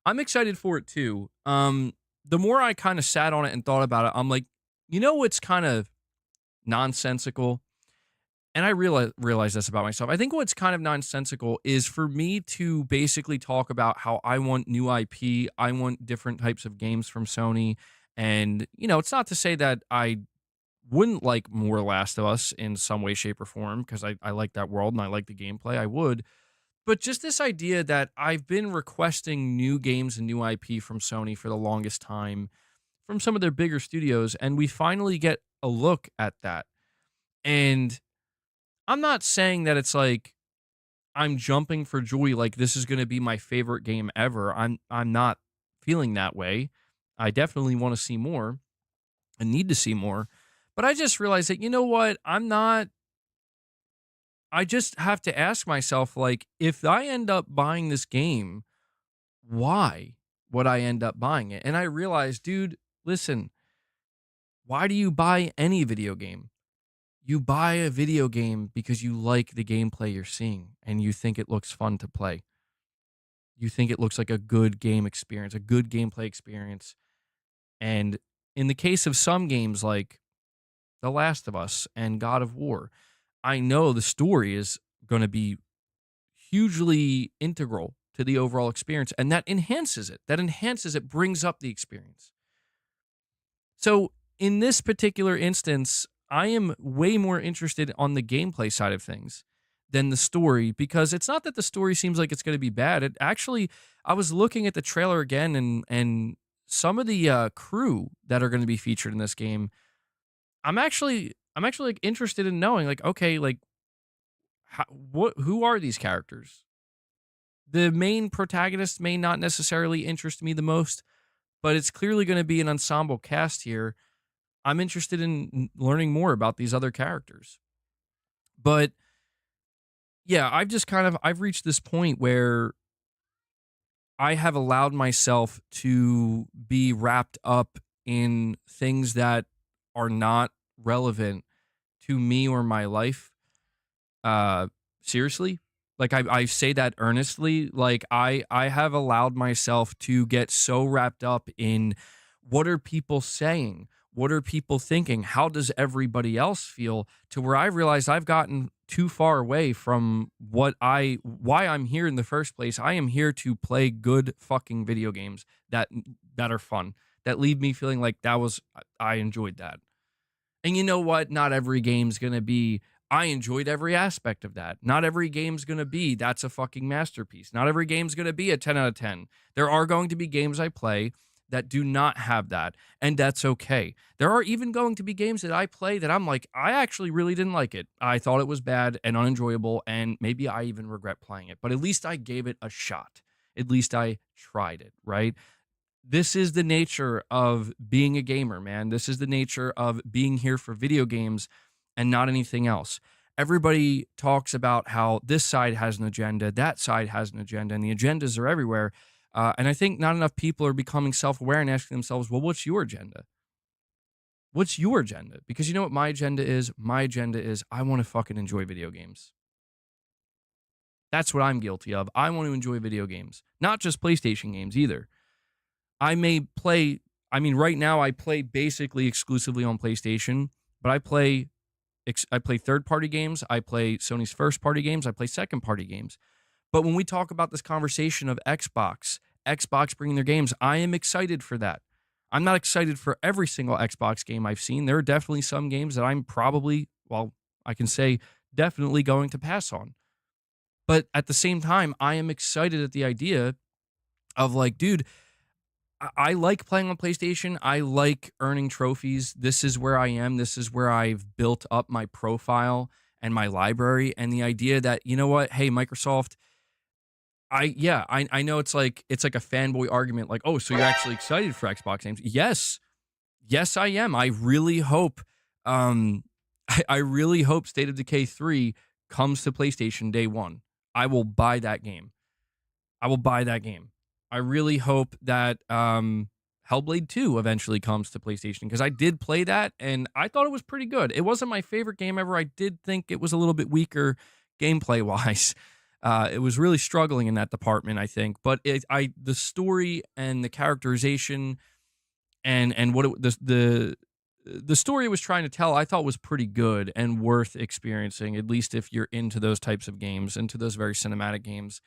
I'm excited for it too. The more I kind of sat on it and thought about it, I'm like, you know what's kind of nonsensical? And I realize this about myself. I think what's kind of nonsensical is for me to basically talk about how I want new IP, I want different types of games from Sony. And, it's not to say that I wouldn't like more Last of Us in some way, shape, or form, because I like that world and I like the gameplay. I would. But just this idea that I've been requesting new games and new IP from Sony for the longest time from some of their bigger studios, and we finally get a look at that. And I'm not saying that it's like I'm jumping for joy, like this is going to be my favorite game ever. I'm not feeling that way. I definitely want to see more and need to see more. But I just realized that, you know what? I just have to ask myself, like, if I end up buying this game, why would I end up buying it? And I realized, dude, listen, why do you buy any video game? You buy a video game because you like the gameplay you're seeing and you think it looks fun to play. You think it looks like a good game experience, a good gameplay experience. And in the case of some games like The Last of Us and God of War, I know the story is going to be hugely integral to the overall experience, and that enhances it. That enhances it, brings up the experience. So in this particular instance, I am way more interested on the gameplay side of things than the story, because it's not that the story seems like it's going to be bad. It actually, I was looking at the trailer again, and some of the crew that are going to be featured in this game, I'm actually like interested in knowing, like, okay, like who are these characters? The main protagonist may not necessarily interest me the most, but it's clearly going to be an ensemble cast here. I'm interested in learning more about these other characters. But yeah, I've reached this point where I have allowed myself to be wrapped up in things that are not relevant to me or my life. Seriously? Like I say that earnestly. Like I have allowed myself to get so wrapped up in what are people saying? What are people thinking? How does everybody else feel? To where I realized I've gotten too far away from why I'm here in the first place. I am here to play good fucking video games that are fun, that leave me feeling like I enjoyed that. And you know what? Not every game's going to be, I enjoyed every aspect of that. Not every game's going to be, that's a fucking masterpiece. Not every game's going to be a 10 out of 10. There are going to be games I play that do not have that, and that's okay. There are even going to be games that I play that I'm like, I actually really didn't like it. I thought it was bad and unenjoyable, and maybe I even regret playing it, but at least I gave it a shot. At least I tried it, right? This is the nature of being a gamer, man. This is the nature of being here for video games and not anything else. Everybody talks about how this side has an agenda, that side has an agenda, and the agendas are everywhere. And I think not enough people are becoming self aware and asking themselves, well, what's your agenda? What's your agenda? Because you know what my agenda is? My agenda is I want to fucking enjoy video games. That's what I'm guilty of. I want to enjoy video games, not just PlayStation games either. I may play, I mean, right now I play basically exclusively on PlayStation, but I play third-party games, I play Sony's first-party games, I play second-party games. But when we talk about this conversation of Xbox bringing their games, I am excited for that. I'm not excited for every single Xbox game I've seen. There are definitely some games that I'm probably, well, I can say definitely going to pass on. But at the same time, I am excited at the idea of like, dude, I like playing on PlayStation. I like earning trophies. This is where I am. This is where I've built up my profile and my library. And the idea that, you know what, hey, Microsoft, I know it's like a fanboy argument, like, oh, so you're actually excited for Xbox games? Yes. Yes, I am. I really hope I really hope State of Decay 3 comes to PlayStation day one. I will buy that game. I will buy that game. I really hope that Hellblade 2 eventually comes to PlayStation, because I did play that and I thought it was pretty good. It wasn't my favorite game ever. I did think it was a little bit weaker gameplay wise. It was really struggling in that department, I think. But the story and the characterization and what the story it was trying to tell, I thought was pretty good and worth experiencing, at least if you're into those types of games, into those very cinematic games.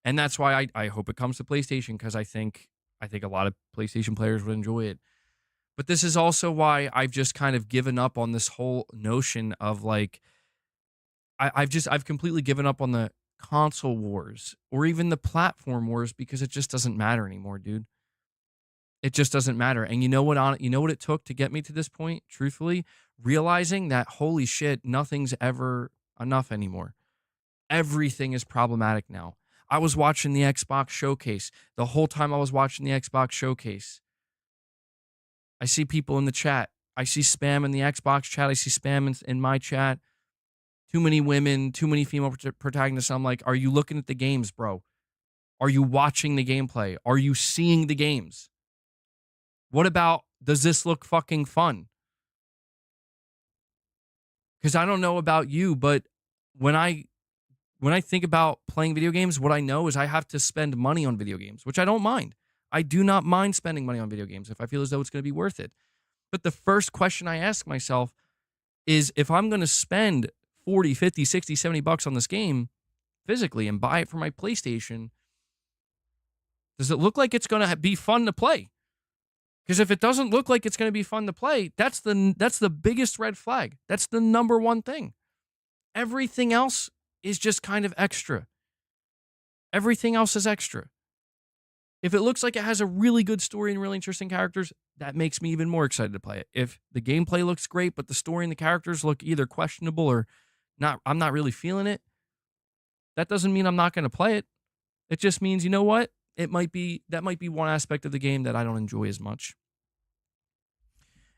And that's why I hope it comes to PlayStation, because I think a lot of PlayStation players would enjoy it. But this is also why I've just kind of given up on this whole notion of like I've completely given up on the console wars or even the platform wars, because it just doesn't matter anymore, dude. It just doesn't matter. And you know what it took to get me to this point, truthfully? Realizing that holy shit, nothing's ever enough anymore. Everything is problematic now. I was watching the Xbox showcase. The whole time I was watching the Xbox showcase, I see people in the chat. I see spam in the Xbox chat. I see spam in my chat. Too many women, too many female protagonists. I'm like, are you looking at the games, bro? Are you watching the gameplay? Are you seeing the games? What about, does this look fucking fun? Because I don't know about you, but when I think about playing video games, what I know is I have to spend money on video games, which I don't mind. I do not mind spending money on video games if I feel as though it's going to be worth it. But the first question I ask myself is, if I'm going to spend 40, 50, 60, 70 bucks on this game physically and buy it for my PlayStation, does it look like it's going to be fun to play? Because if it doesn't look like it's going to be fun to play, that's the biggest red flag. That's the number one thing. Everything else is just kind of extra. Everything else is extra. If it looks like it has a really good story and really interesting characters, that makes me even more excited to play it. If the gameplay looks great, but the story and the characters look either questionable or not, I'm not really feeling it, that doesn't mean I'm not going to play it. It just means, you know what? That might be one aspect of the game that I don't enjoy as much.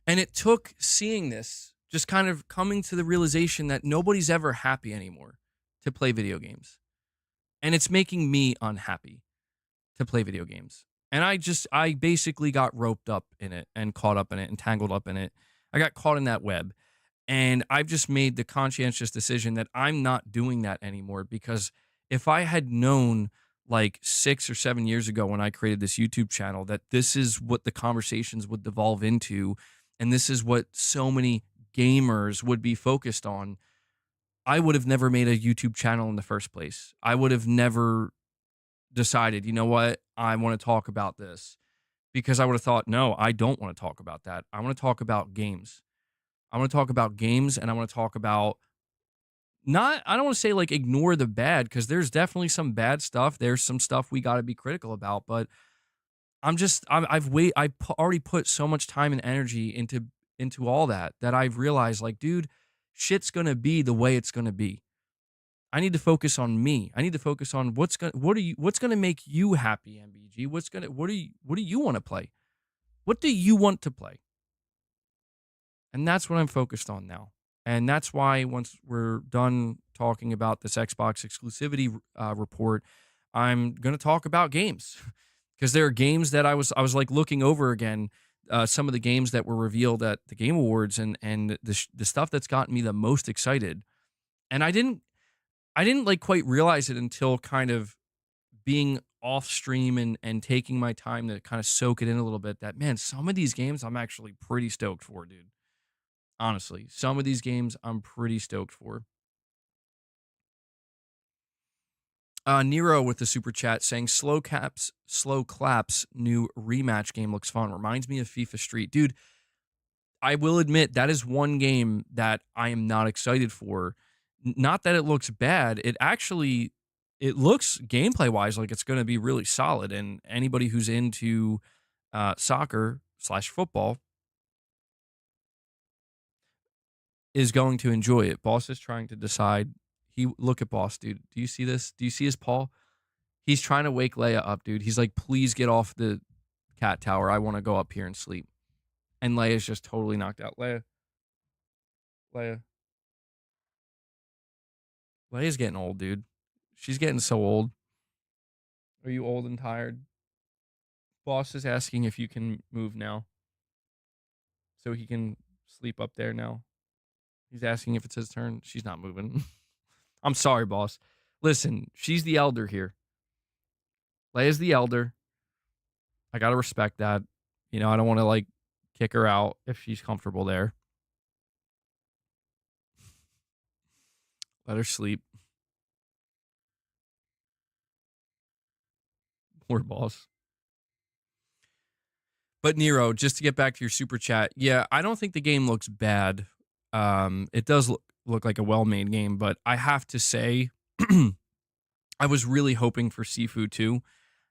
And it took seeing this, just kind of coming to the realization that nobody's ever happy anymore to play video games. And it's making me unhappy to play video games. And I basically got roped up in it and caught up in it and tangled up in it. I got caught in that web. And I've just made the conscientious decision that I'm not doing that anymore, because if I had known like 6 or 7 years ago when I created this YouTube channel that this is what the conversations would devolve into, and this is what so many gamers would be focused on, I would have never made a YouTube channel in the first place. I would have never decided, you know what, I want to talk about this, because I would have thought, no, I don't want to talk about that. I want to talk about games. I want to talk about games, and I want to talk about, not, I don't want to say like ignore the bad, because there's definitely some bad stuff. There's some stuff we got to be critical about, but already put so much time and energy into all that I've realized, like, dude, shit's gonna be the way it's gonna be. I need to focus on me. I need to focus on what's gonna make you happy, MBG. What do you want to play? What do you want to play? And that's what I'm focused on now. And that's why once we're done talking about this Xbox exclusivity report, I'm going to talk about games, because there are games that I was like looking over again, some of the games that were revealed at the Game Awards, and the stuff that's gotten me the most excited. And I didn't like quite realize it until kind of being off stream and taking my time to kind of soak it in a little bit, that, man, some of these games I'm actually pretty stoked for, dude. Honestly, some of these games I'm pretty stoked for. Nero with the super chat saying Slow Claps new rematch game looks fun. Reminds me of FIFA Street. Dude, I will admit that is one game that I am not excited for. Not that it looks bad. It looks gameplay wise like it's going to be really solid. And anybody who's into soccer/football is going to enjoy it. Boss is trying to decide. Look at Boss, dude. Do you see this? Do you see his paw? He's trying to wake Leia up, dude. He's like, please get off the cat tower. I want to go up here and sleep. And Leia's just totally knocked out. Leia. Leia's getting old, dude. She's getting so old. Are you old and tired? Boss is asking if you can move now, so he can sleep up there now. He's asking if it's his turn. She's not moving. I'm sorry, boss. Listen, she's the elder here. Leia's the elder. I gotta respect that. You know, I don't want to like kick her out if she's comfortable there. Let her sleep. Poor boss. But Nero, just to get back to your super chat, yeah, I don't think the game looks bad. It does look like a well-made game, but I have to say, I was really hoping for Sifu 2,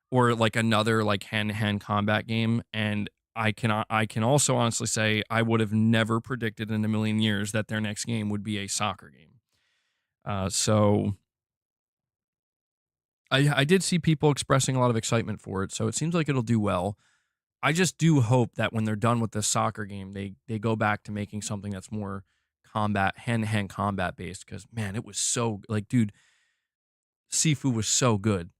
or like another like hand-to-hand combat game, and I can also honestly say I would have never predicted in a million years that their next game would be a soccer game. So I did see people expressing a lot of excitement for it, so it seems like it'll do well. I just do hope that when they're done with the soccer game, they go back to making something that's more hand-to-hand combat based, because, man, it was so, like, dude, Sifu was so good.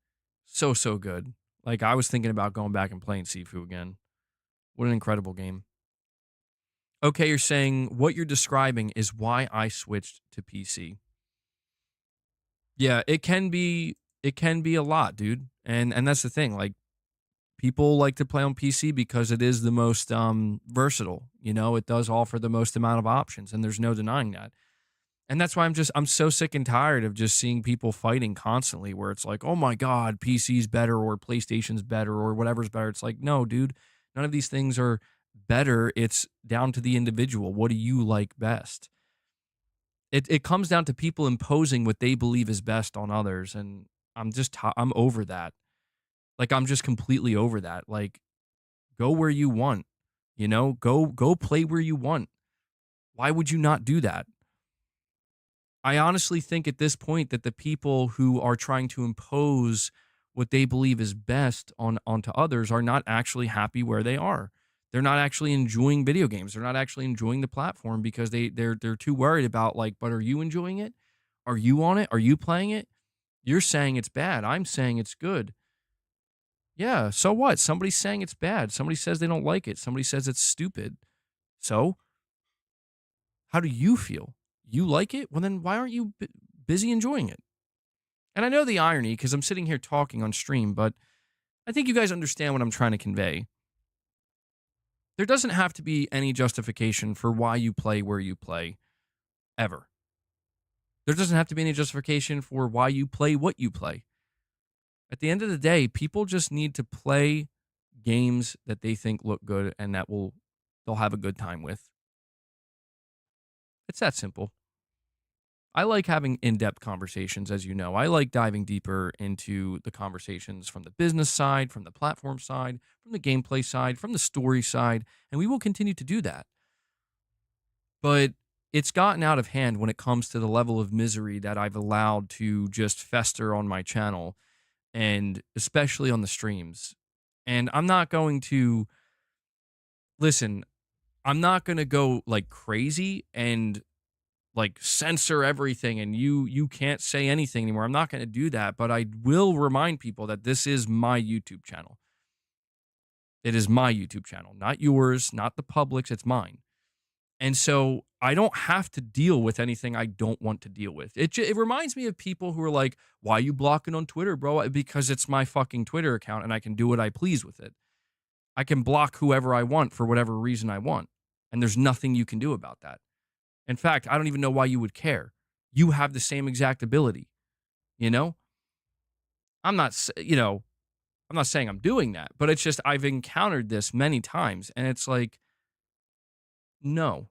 So good. Like, I was thinking about going back and playing Sifu again. What an incredible game. Okay, you're saying what you're describing is why I switched to PC. Yeah, it can be a lot, dude. And that's the thing. Like, people like to play on PC because it is the most versatile. You know, it does offer the most amount of options, and there's no denying that. And that's why I'm so sick and tired of just seeing people fighting constantly, where it's like, oh my God, PC's better or PlayStation's better or whatever's better. It's like, no, dude, none of these things are better. It's down to the individual. What do you like best? It comes down to people imposing what they believe is best on others. And I'm over that. Like, I'm just completely over that. Like, go where you want, you know, go play where you want. Why would you not do that? I honestly think at this point that the people who are trying to impose what they believe is best onto others are not actually happy where they are. They're not actually enjoying video games. They're not actually enjoying the platform because they're too worried about, like, but are you enjoying it? Are you on it? Are you playing it? You're saying it's bad. I'm saying it's good. Yeah, so what? Somebody's saying it's bad. Somebody says they don't like it. Somebody says it's stupid. So How do you feel? You like it? Well, then why aren't you busy enjoying it? And I know the irony because I'm sitting here talking on stream, but I think you guys understand what I'm trying to convey. There doesn't have to be any justification for why you play where you play, ever. There doesn't have to be any justification for why you play what you play. At the end of the day, people just need to play games that they think look good and that they'll have a good time with. It's that simple. I like having in-depth conversations, as you know. I like diving deeper into the conversations from the business side, from the platform side, from the gameplay side, from the story side, and we will continue to do that. But it's gotten out of hand when it comes to the level of misery that I've allowed to just fester on my channel, and especially on the streams. And I'm not going to listen, I'm not going to go like crazy and like censor everything and you can't say anything anymore. I'm not going to do that, but I will remind people that this is my YouTube channel. It is my YouTube channel, not yours, not the public's, it's mine. And so I don't have to deal with anything I don't want to deal with. It reminds me of people who are like, why are you blocking on Twitter, bro? Because it's my fucking Twitter account and I can do what I please with it. I can block whoever I want for whatever reason I want. And there's nothing you can do about that. In fact, I don't even know why you would care. You have the same exact ability, you know? I'm not saying I'm doing that, but it's just I've encountered this many times and it's like, no.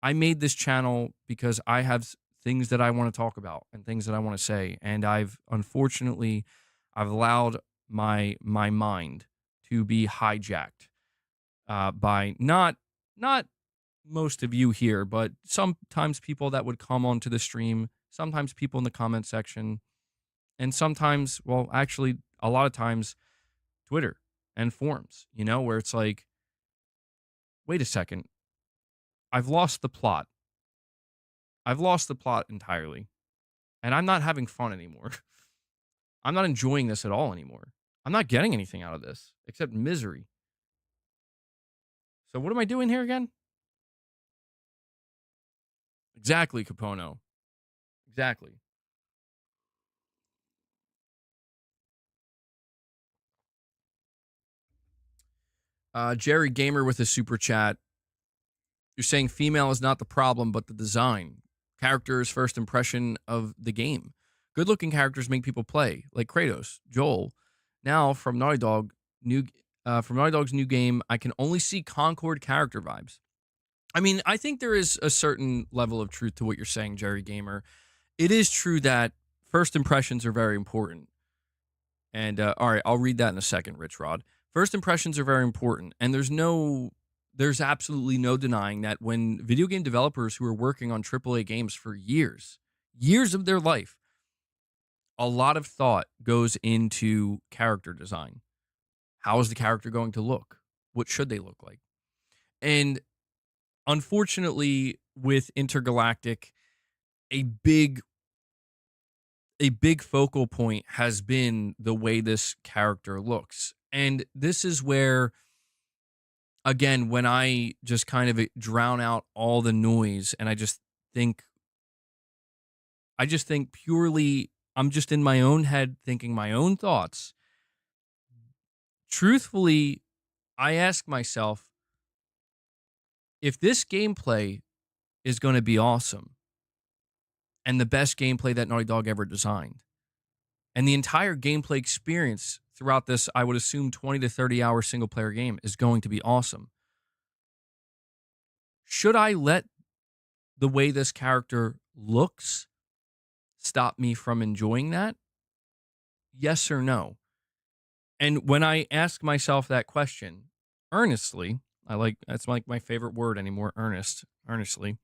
I made this channel because I have things that I want to talk about and things that I want to say. And I've allowed my mind to be hijacked by not most of you here, but sometimes people that would come onto the stream, sometimes people in the comment section, and sometimes, well, actually, a lot of times, Twitter and forums, where it's like, wait a second, I've lost the plot. I've lost the plot entirely, and I'm not having fun anymore. I'm not enjoying this at all anymore. I'm not getting anything out of this except misery. So what am I doing here again? Exactly, Capono. Exactly. Jerry Gamer with a super chat. You're saying female is not the problem, but the design. Characters' first impression of the game. Good looking characters make people play, like Kratos, Joel. Now, from Naughty Dog's new game, I can only see Concord character vibes. I mean, I think there is a certain level of truth to what you're saying, Jerry Gamer. It is true that first impressions are very important. And all right, I'll read that in a second, RichRod. First impressions are very important, and there's absolutely no denying that when video game developers who are working on AAA games for years of their life, a lot of thought goes into character design. How is the character going to look? What should they look like? And unfortunately, with InterGalactic, a big focal point has been the way this character looks. And this is where, again, when I just kind of drown out all the noise and I just think purely, I'm just in my own head thinking my own thoughts. Truthfully, I ask myself, if this gameplay is going to be awesome and the best gameplay that Naughty Dog ever designed, and the entire gameplay experience throughout this, I would assume 20 to 30 hour single player game is going to be awesome, should I let the way this character looks stop me from enjoying that? Yes or no? And when I ask myself that question earnestly, that's like my favorite word anymore, earnestly.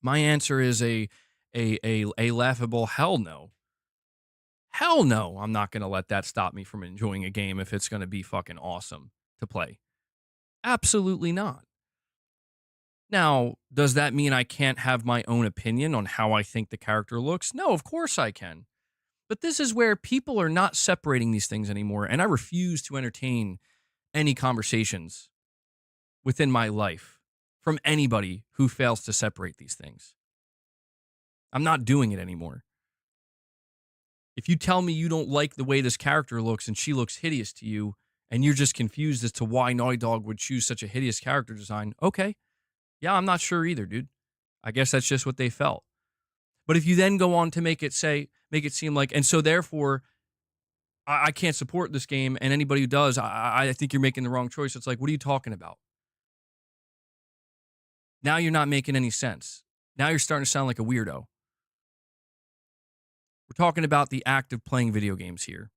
My answer is a laughable hell no. Hell no, I'm not going to let that stop me from enjoying a game if it's going to be fucking awesome to play. Absolutely not. Now, does that mean I can't have my own opinion on how I think the character looks? No, of course I can. But this is where people are not separating these things anymore, and I refuse to entertain any conversations within my life from anybody who fails to separate these things. I'm not doing it anymore. If you tell me you don't like the way this character looks and she looks hideous to you, and you're just confused as to why Naughty Dog would choose such a hideous character design, okay. Yeah, I'm not sure either, dude. I guess that's just what they felt. But if you then go on to make it seem like, and so therefore, I can't support this game, and anybody who does, I think you're making the wrong choice. It's like, what are you talking about? Now you're not making any sense. Now you're starting to sound like a weirdo. We're talking about the act of playing video games here.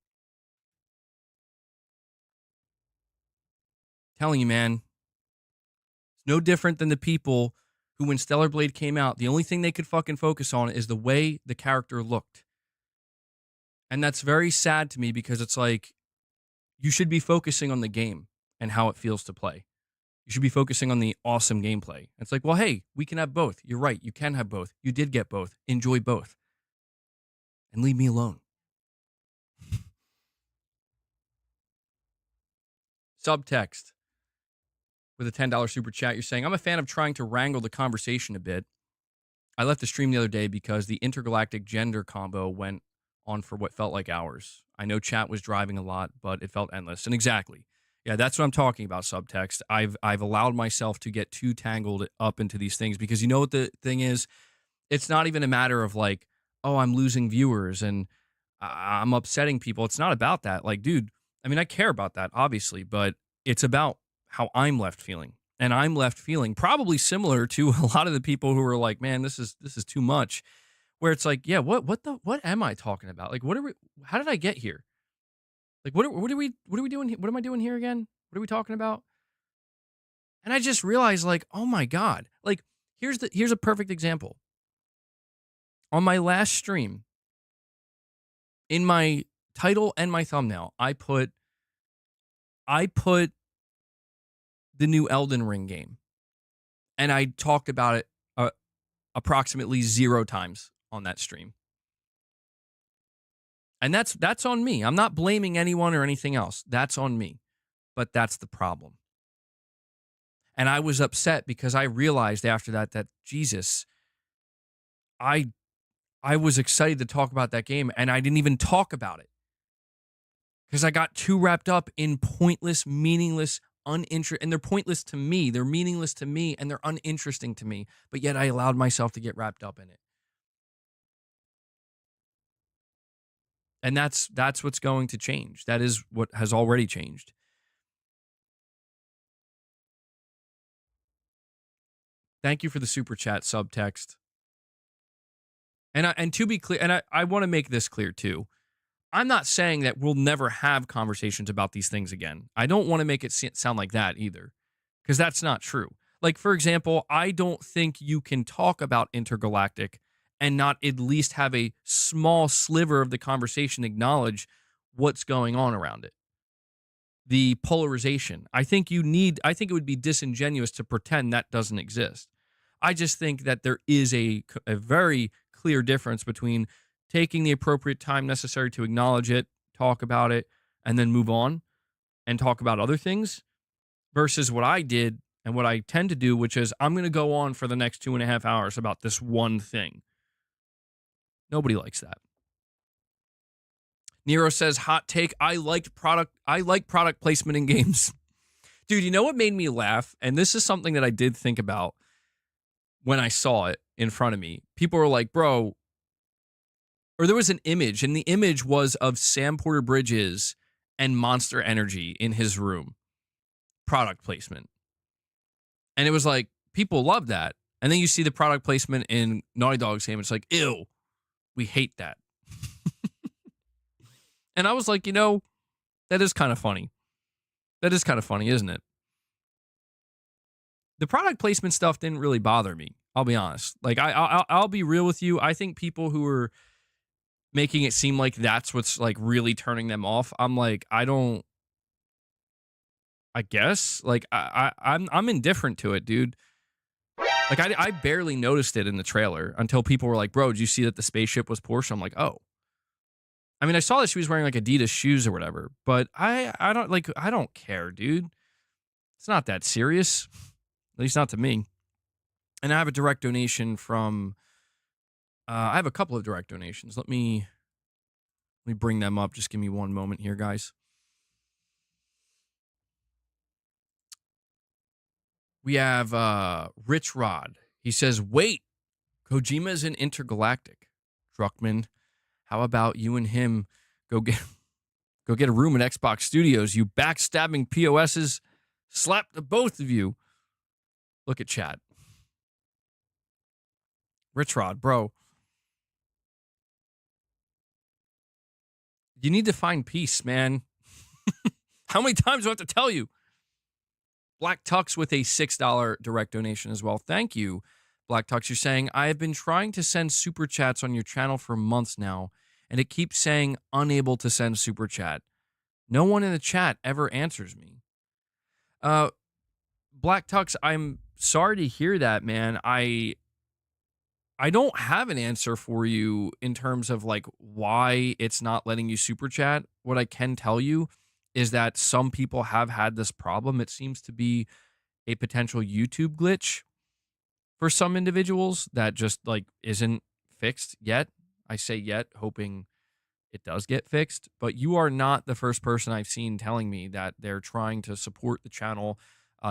Telling you, man, it's no different than the people who, when Stellar Blade came out, the only thing they could fucking focus on is the way the character looked. And that's very sad to me because it's like, you should be focusing on the game and how it feels to play. You should be focusing on the awesome gameplay. It's like, well, hey, we can have both. You're right. You can have both. You did get both. Enjoy both. And leave me alone. Subtext with a $10 super chat. You're saying, I'm a fan of trying to wrangle the conversation a bit. I left the stream the other day because the intergalactic gender combo went on for what felt like hours. I know chat was driving a lot, but it felt endless. And exactly. Yeah, that's what I'm talking about, subtext. I've allowed myself to get too tangled up into these things because you know what the thing is? It's not even a matter of like, oh, I'm losing viewers and I'm upsetting people. It's not about that. Like, dude, I mean, I care about that, obviously, but it's about how I'm left feeling. And I'm left feeling probably similar to a lot of the people who are like, man, this is too much. Where it's like, yeah, what am I talking about? Like, how did I get here? Like, what are we doing? What am I doing here again? What are we talking about? And I just realized, like, oh my God. Like, here's a perfect example. On my last stream, in my title and my thumbnail, I put the new Elden Ring game. And I talked about it approximately 0 times on that stream. And that's on me. I'm not blaming anyone or anything else. That's on me. But that's the problem. And I was upset because I realized after that Jesus, I was excited to talk about that game and I didn't even talk about it. Because I got too wrapped up in pointless, meaningless, uninteresting, and they're pointless to me. They're meaningless to me and they're uninteresting to me. But yet I allowed myself to get wrapped up in it. And that's what's going to change. That is what has already changed. Thank you for the super chat subtext. And to be clear, and I want to make this clear too. I'm not saying that we'll never have conversations about these things again. I don't want to make it sound like that either, because that's not true. Like, for example, I don't think you can talk about Intergalactic and not at least have a small sliver of the conversation acknowledge what's going on around it. The polarization. I think it would be disingenuous to pretend that doesn't exist. I just think that there is a very clear difference between taking the appropriate time necessary to acknowledge it, talk about it, and then move on and talk about other things versus what I did and what I tend to do, which is I'm going to go on for the next 2.5 hours about this one thing. Nobody likes that. Nero says, hot take, I like product placement in games. Dude, you know what made me laugh? And this is something that I did think about when I saw it in front of me. People were like, bro, or there was an image, and the image was of Sam Porter Bridges and Monster Energy in his room. Product placement. And it was like, people love that. And then you see the product placement in Naughty Dog's game. It's like, ew, we hate that. And I was like, that is kind of funny. That is kind of funny, isn't it? The product placement stuff didn't really bother me. I'll be honest. Like, I'll be real with you. I think people who are making it seem like that's what's like really turning them off, I'm like, I guess like I'm indifferent to it, dude. Like I barely noticed it in the trailer until people were like, bro, did you see that the spaceship was Porsche? I'm like, oh. I mean, I saw that she was wearing like Adidas shoes or whatever, but I don't care, dude. It's not that serious, at least not to me. And I have a direct donation from. I have a couple of direct donations. Let me bring them up. Just give me one moment here, guys. We have RichRod. He says, "Wait, Kojima's in InterGalactic. Druckmann, how about you and him go get a room at Xbox Studios? You backstabbing POSs, slap the both of you." Look at chat. RichRod, bro. You need to find peace, man. How many times do I have to tell you? Black Tux with a $6 direct donation as well. Thank you, Black Tux. You're saying, "I have been trying to send super chats on your channel for months now, and it keeps saying unable to send super chat. No one in the chat ever answers me." Black Tux, I'm sorry to hear that, man. I don't have an answer for you in terms of like why it's not letting you super chat. What I can tell you is that some people have had this problem. It seems to be a potential YouTube glitch for some individuals that just like isn't fixed yet. I say yet, hoping it does get fixed, but you are not the first person I've seen telling me that they're trying to support the channel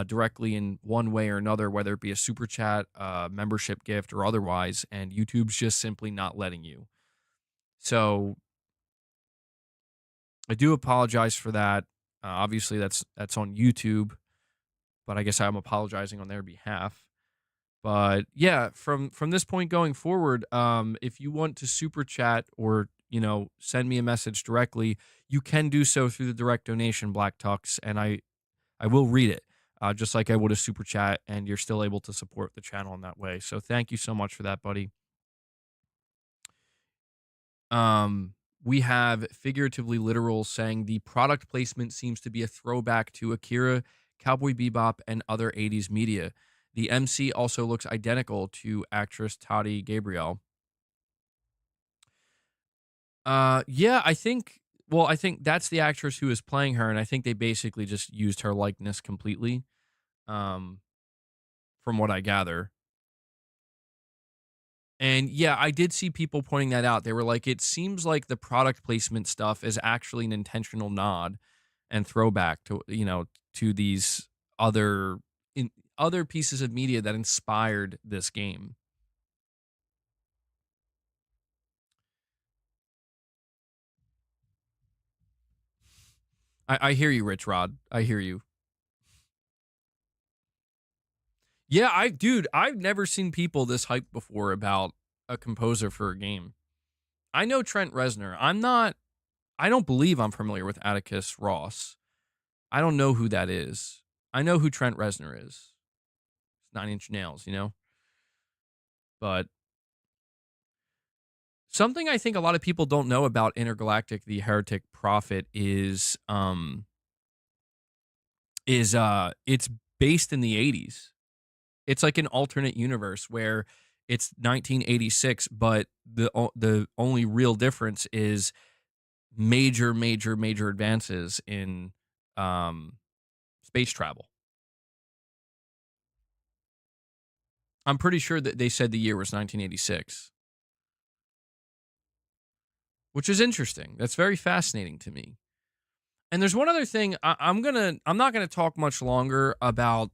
directly in one way or another, whether it be a super chat, membership gift, or otherwise, and YouTube's just simply not letting you. So I do apologize for that. Obviously, that's on YouTube, but I guess I'm apologizing on their behalf. But yeah, from this point going forward, if you want to super chat or send me a message directly, you can do so through the direct donation, Black Tux, and I will read it, just like I would a super chat, and you're still able to support the channel in that way. So thank you so much for that, buddy. We have Figuratively Literal saying the product placement seems to be a throwback to Akira, Cowboy Bebop, and other 80s media. The MC also looks identical to actress Tati Gabrielle. Yeah, I think that's the actress who is playing her, and I think they basically just used her likeness completely. From what I gather. And yeah, I did see people pointing that out. They were like, it seems like the product placement stuff is actually an intentional nod and throwback to, to these other other pieces of media that inspired this game. I hear you, RichRod. I hear you. Yeah, I've never seen people this hyped before about a composer for a game. I know Trent Reznor. I don't believe I'm familiar with Atticus Ross. I don't know who that is. I know who Trent Reznor is. It's 9 Inch Nails, But something I think a lot of people don't know about Intergalactic the Heretic Prophet is it's based in the 80s. It's like an alternate universe where it's 1986, but the only real difference is major advances in space travel. I'm pretty sure that they said the year was 1986, which is interesting. That's very fascinating to me. And there's one other thing. I'm not gonna talk much longer about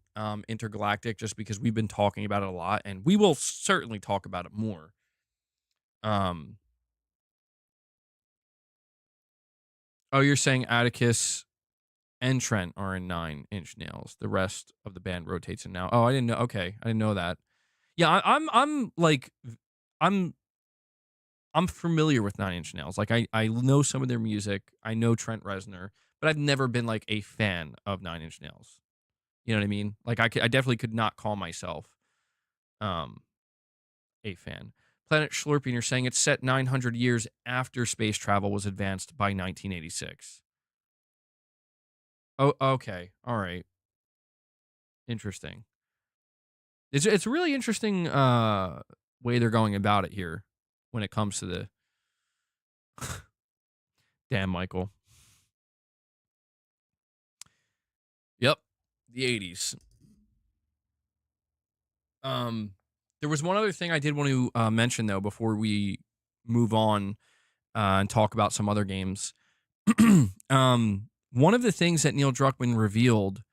Intergalactic just because we've been talking about it a lot, and we will certainly talk about it more. Um. Oh, you're saying Atticus and Trent are in 9 Inch Nails. The rest of the band rotates in now. Oh, I didn't know. Okay, I didn't know that. Yeah, I'm I'm familiar with 9 Inch Nails. Like I know some of their music. I know Trent Reznor, but I've never been like a fan of 9 Inch Nails. You know what I mean? Like I definitely could not call myself um a fan. Planet Schlorping, you're saying it's set 900 years after space travel was advanced by 1986. Oh, okay. All right. Interesting. It's a really interesting way they're going about it here when it comes to the damn Michael. Yep. the 80s. There was one other thing I did want to mention though before we move on and talk about some other games. One of the things that Neil Druckmann revealed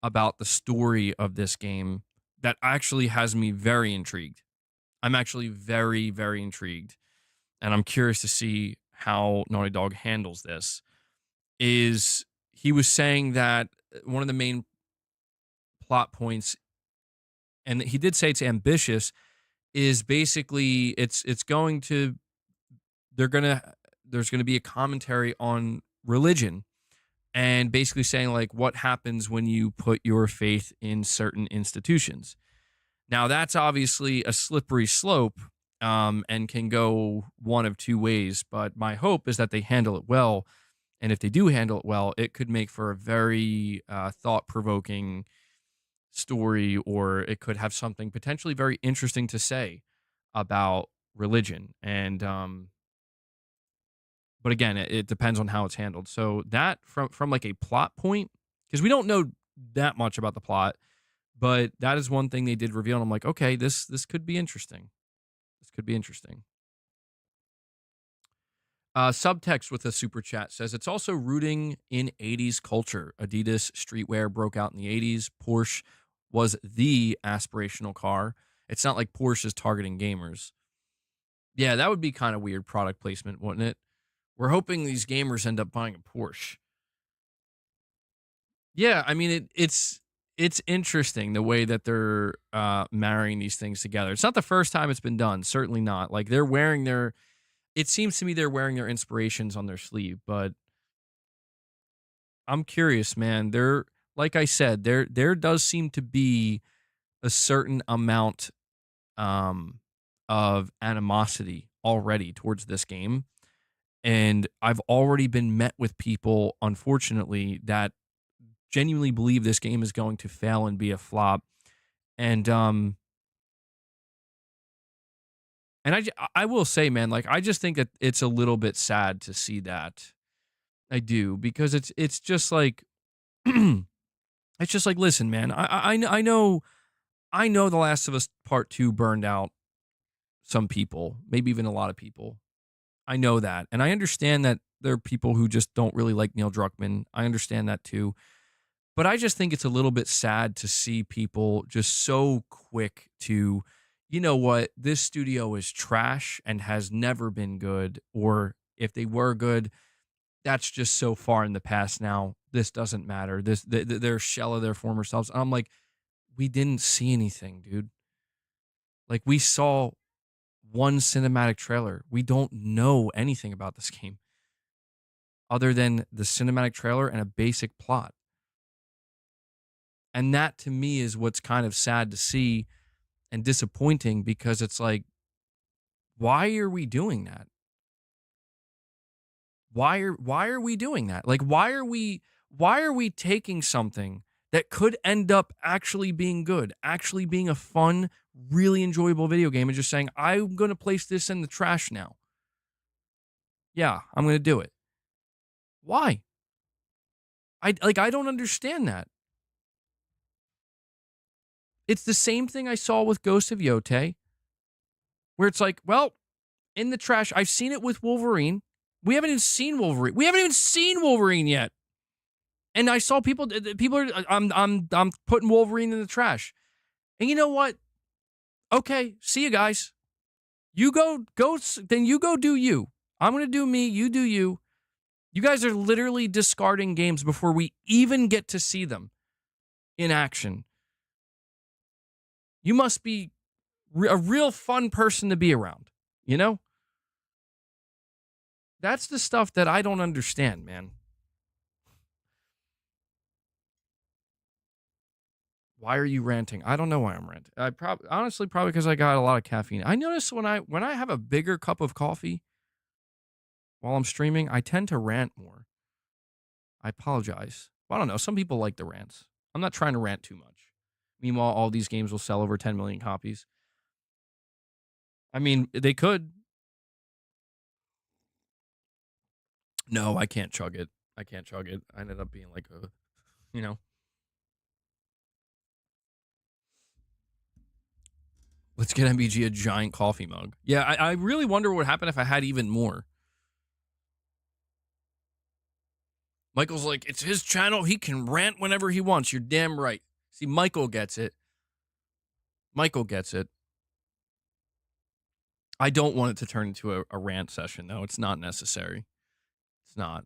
about the story of this game that actually has me very intrigued. I'm actually very, very intrigued, and I'm curious to see how Naughty Dog handles this. Is he was saying that one of the main plot points, and he did say it's ambitious, is basically it's going to they're gonna there's gonna be a commentary on religion and basically saying like what happens when you put your faith in certain institutions. Now that's obviously a slippery slope, and can go one of two ways. But my hope is that they handle it well, and if they do handle it well, it could make for a very thought-provoking story, or it could have something potentially very interesting to say about religion. And but again, it depends on how it's handled. So that from like a plot point, because we don't know that much about the plot, but that is one thing they did reveal. And I'm like, okay, this could be interesting. This could be interesting. Subtext with a super chat says it's also rooting in 80s culture. Adidas streetwear broke out in the 80s. Porsche was the aspirational car. It's not like Porsche is targeting gamers. Yeah, that would be kind of weird product placement, wouldn't it? We're hoping these gamers end up buying a Porsche. Yeah, I mean it's interesting the way that they're marrying these things together. It's not the first time it's been done, certainly not. Like they're wearing their it seems to me they're wearing their inspirations on their sleeve, but I'm curious, man. There like I said, there does seem to be a certain amount um of animosity already towards this game. And I've already been met with people, unfortunately, that genuinely believe this game is going to fail and be a flop. And I will say, man, like I just think that it's a little bit sad to see that. I do, because it's just like it's just like, listen, man, I know The Last of Us Part 2 burned out some people, maybe even a lot of people. I know that. And I understand that there are people who just don't really like Neil Druckmann. I understand that too. But I just think it's a little bit sad to see people just so quick to, you know what, this studio is trash and has never been good. Or if they were good, that's just so far in the past now. This doesn't matter. They're a shell of their former selves. And I'm like, we didn't see anything, dude. Like we saw one cinematic trailer. We don't know anything about this game other than the cinematic trailer and a basic plot. And that to me is what's kind of sad to see and disappointing, because it's like, why are we doing that? Why are we doing that? Like why are we taking something that could end up actually being good, actually being a fun, really enjoyable video game, and just saying, I'm going to place this in the trash now. Yeah, I'm going to do it. Why? I don't understand that. It's the same thing I saw with Ghost of Yotei, where it's like, well, in the trash. I've seen it with Wolverine. We haven't even seen Wolverine. We haven't even seen Wolverine yet. And I saw people are I'm putting Wolverine in the trash. And you know what? Okay, see you guys. You then you go do you. I'm going to do me, you do you. You guys are literally discarding games before we even get to see them in action. You must be a real fun person to be around, you know? That's the stuff that I don't understand, man. Why are you ranting? I don't know why I'm ranting. I probably because I got a lot of caffeine. I notice when I have a bigger cup of coffee while I'm streaming, I tend to rant more. I apologize. Well, I don't know. Some people like the rants. I'm not trying to rant too much. Meanwhile, all these games will sell over 10 million copies. I mean, they could. No, I can't chug it. I can't chug it. I ended up being like a, you know. Let's get MBG a giant coffee mug. Yeah, I really wonder what would happen if I had even more. Michael's like, it's his channel. He can rant whenever he wants. You're damn right. See, Michael gets it. Michael gets it. I don't want it to turn into a rant session, though. It's not necessary. It's not.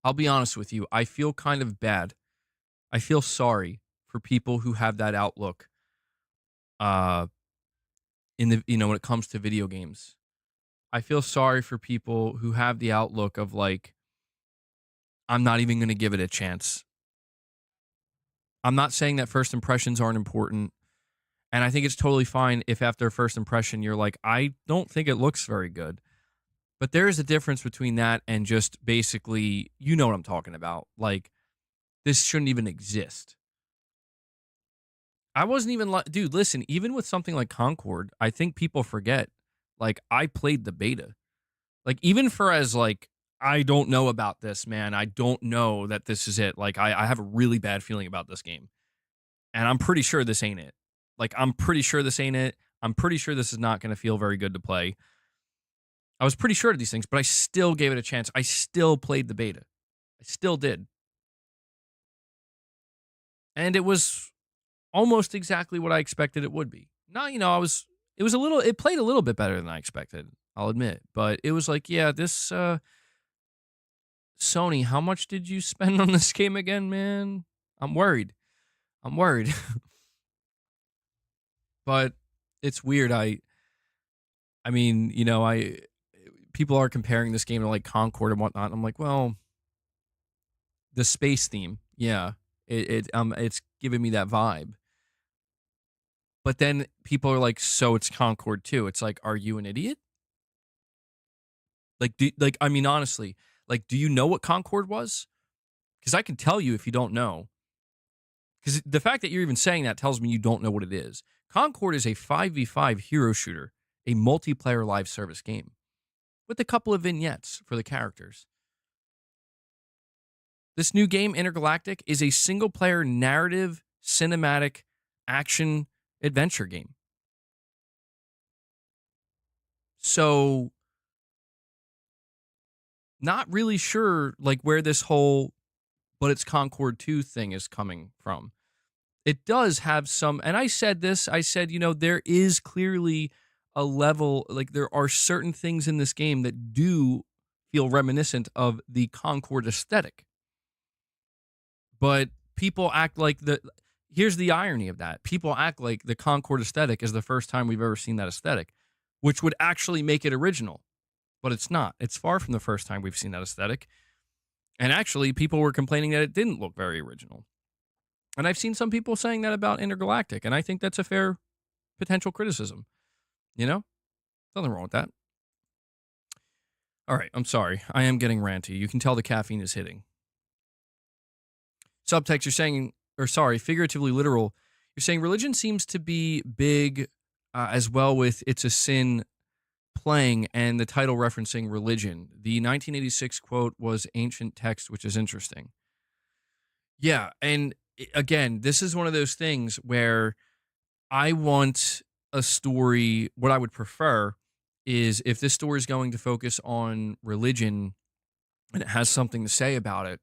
I'll be honest with you. I feel kind of bad. I feel sorry for people who have that outlook when it comes to video games. I feel sorry for people who have the outlook of like, I'm not even going to give it a chance. I'm not saying that first impressions aren't important. And I think it's totally fine if after first impression, you're like, I don't think it looks very good. But there is a difference between that and just basically, you know what I'm talking about. Like, this shouldn't even exist. I wasn't even like, dude, listen, even with something like Concord, I think people forget, like, I played the beta. Like, even for as, like, I don't know about this, man. I don't know that this is it. Like, I have a really bad feeling about this game. And I'm pretty sure this ain't it. Like, I'm pretty sure this ain't it. I'm pretty sure this is not going to feel very good to play. I was pretty sure of these things, but I still gave it a chance. I still played the beta. I still did. And it was almost exactly what I expected it would be. Now, it played a little bit better than I expected, I'll admit. But it was like, yeah, this, Sony, how much did you spend on this game again, man? I'm worried. But it's weird. People are comparing this game to like Concord and whatnot. I'm like, well, the space theme, yeah, it's giving me that vibe. But then people are like, so it's Concord too. It's like, are you an idiot? Honestly, like, do you know what Concord was? Because I can tell you if you don't know. Because the fact that you're even saying that tells me you don't know what it is. Concord is a 5v5 hero shooter, a multiplayer live service game with a couple of vignettes for the characters. This new game, InterGalactic, is a single-player narrative, cinematic, action adventure game. So, not really sure like where this whole but it's Concord 2 thing is coming from. It does have some, and I said, there is clearly a level, like there are certain things in this game that do feel reminiscent of the Concord aesthetic. But people act like here's the irony of that. People act like the Concord aesthetic is the first time we've ever seen that aesthetic, which would actually make it original. But it's not. It's far from the first time we've seen that aesthetic. And actually, people were complaining that it didn't look very original. And I've seen some people saying that about InterGalactic, and I think that's a fair potential criticism. You know? Nothing wrong with that. All right, I'm sorry. I am getting ranty. You can tell the caffeine is hitting. Subtext, you're saying, figuratively literal. You're saying religion seems to be big as well with It's a Sin playing and the title referencing religion. The 1986 quote was ancient text, which is interesting. Yeah, and again, this is one of those things where I want a story. What I would prefer is if this story is going to focus on religion and it has something to say about it,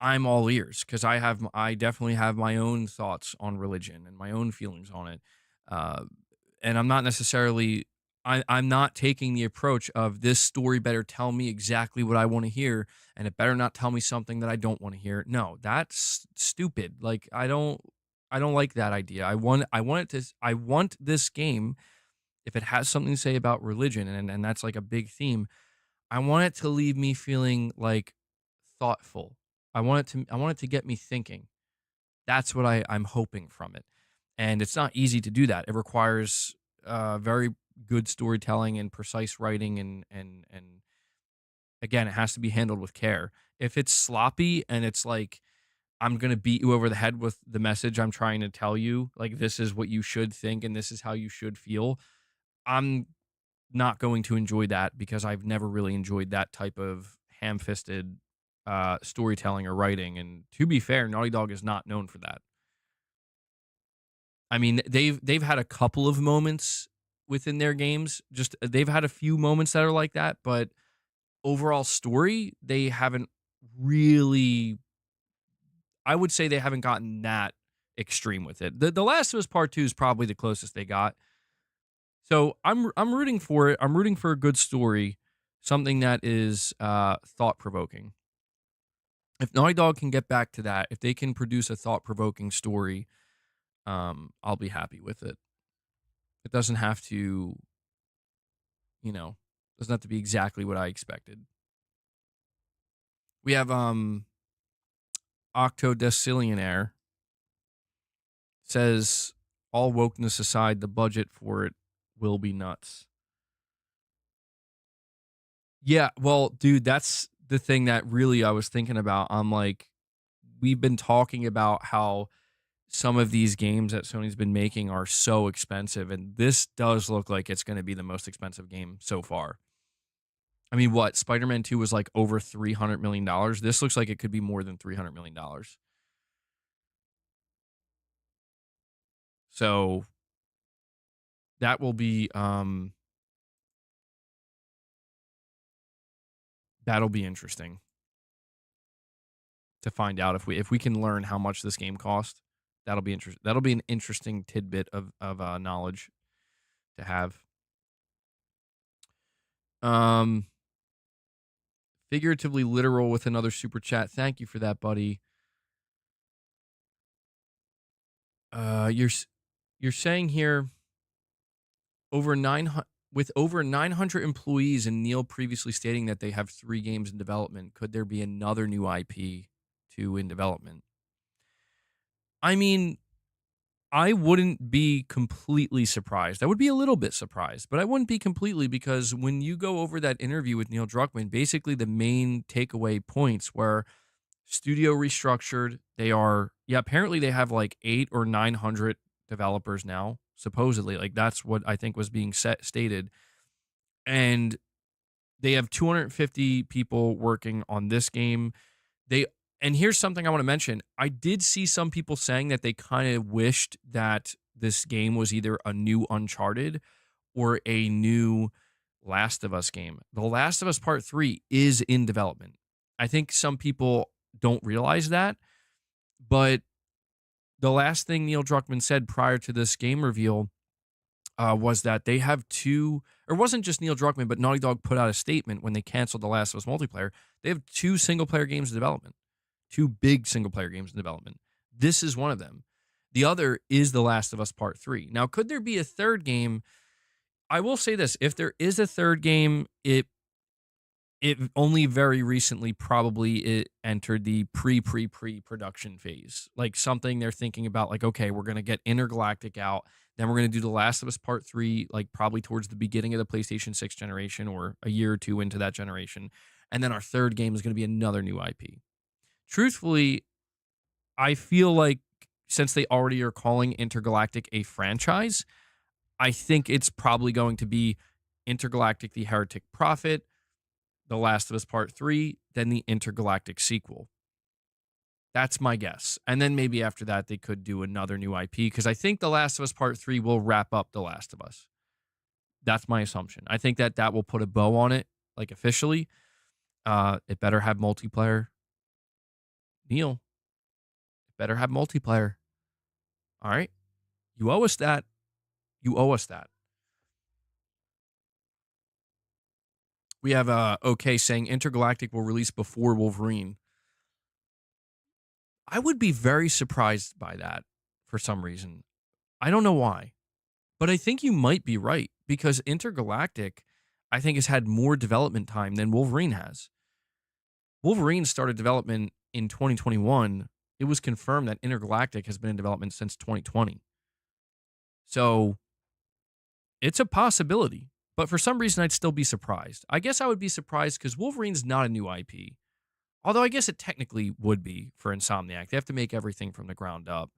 I'm all ears because I definitely have my own thoughts on religion and my own feelings on it. And I'm not necessarily, I'm not taking the approach of this story better tell me exactly what I want to hear and it better not tell me something that I don't want to hear. No, that's stupid. Like I don't like that idea. I want this game, if it has something to say about religion and that's like a big theme, I want it to leave me feeling like thoughtful. I want it to get me thinking. That's what I'm hoping from it. And it's not easy to do that. It requires very good storytelling and precise writing and again, it has to be handled with care. If it's sloppy and it's like I'm going to beat you over the head with the message I'm trying to tell you, like this is what you should think and this is how you should feel, I'm not going to enjoy that because I've never really enjoyed that type of ham-fisted storytelling or writing. And to be fair, Naughty Dog is not known for that. I mean, they've had a couple of moments within their games. Just they've had a few moments that are like that, but overall story, they haven't really. I would say they haven't gotten that extreme with it. The Last of Us Part Two is probably the closest they got. So I'm rooting for it. I'm rooting for a good story, something that is thought provoking. If Naughty Dog can get back to that, if they can produce a thought provoking story, I'll be happy with it. It doesn't have to, you know, doesn't have to be exactly what I expected. We have Octodecillionaire says, all wokeness aside, the budget for it will be nuts. Yeah, well, dude, that's the thing that really I was thinking about. I'm like, we've been talking about how some of these games that Sony's been making are so expensive, and this does look like it's going to be the most expensive game so far. I mean, what? Spider-Man 2 was like over $300 million. This looks like it could be more than $300 million. So that will be that'll be interesting to find out if we can learn how much this game cost. That'll be interesting. That'll be an interesting tidbit of knowledge to have. Um, Figuratively literal with another super chat. Thank you for that, buddy. You're saying here over 900 with over 900 employees and Neil previously stating that they have 3 games in development. Could there be another new IP in development? I mean, I wouldn't be completely surprised. I would be a little bit surprised, but I wouldn't be completely, because when you go over that interview with Neil Druckmann, basically the main takeaway points were studio restructured. They are, yeah, apparently they have like 800 or 900 developers now, supposedly. Like that's what I think was being stated. And they have 250 people working on this game. They and here's something I want to mention. I did see some people saying that they kind of wished that this game was either a new Uncharted or a new Last of Us game. The Last of Us Part 3 is in development. I think some people don't realize that, but the last thing Neil Druckmann said prior to this game reveal was that they have two, or it wasn't just Neil Druckmann, but Naughty Dog put out a statement when they canceled The Last of Us multiplayer. They have 2 single player games in development, 2 big single player games in development. This is one of them. The other is The Last of Us Part 3. Now, could there be a third game? I will say this: if there is a third game, it only very recently probably it entered the pre-production phase. Like something they're thinking about, like, okay, we're going to get InterGalactic out, then we're going to do The Last of Us Part 3, like probably towards the beginning of the PlayStation 6 generation or a year or two into that generation. And then our third game is going to be another new IP. Truthfully, I feel like since they already are calling InterGalactic a franchise, I think it's probably going to be InterGalactic the Heretic Prophet, The Last of Us Part 3, then the InterGalactic sequel. That's my guess. And then maybe after that, they could do another new IP, because I think The Last of Us Part 3 will wrap up The Last of Us. That's my assumption. I think that will put a bow on it, like officially. It better have multiplayer. Neil, it better have multiplayer. All right? You owe us that. You owe us that. We have OK saying InterGalactic will release before Wolverine. I would be very surprised by that for some reason. I don't know why, but I think you might be right, because InterGalactic, I think, has had more development time than Wolverine has. Wolverine started development in 2021. It was confirmed that InterGalactic has been in development since 2020. So it's a possibility, but for some reason, I'd still be surprised. I guess I would be surprised because Wolverine's not a new IP. Although I guess it technically would be for Insomniac. They have to make everything from the ground up.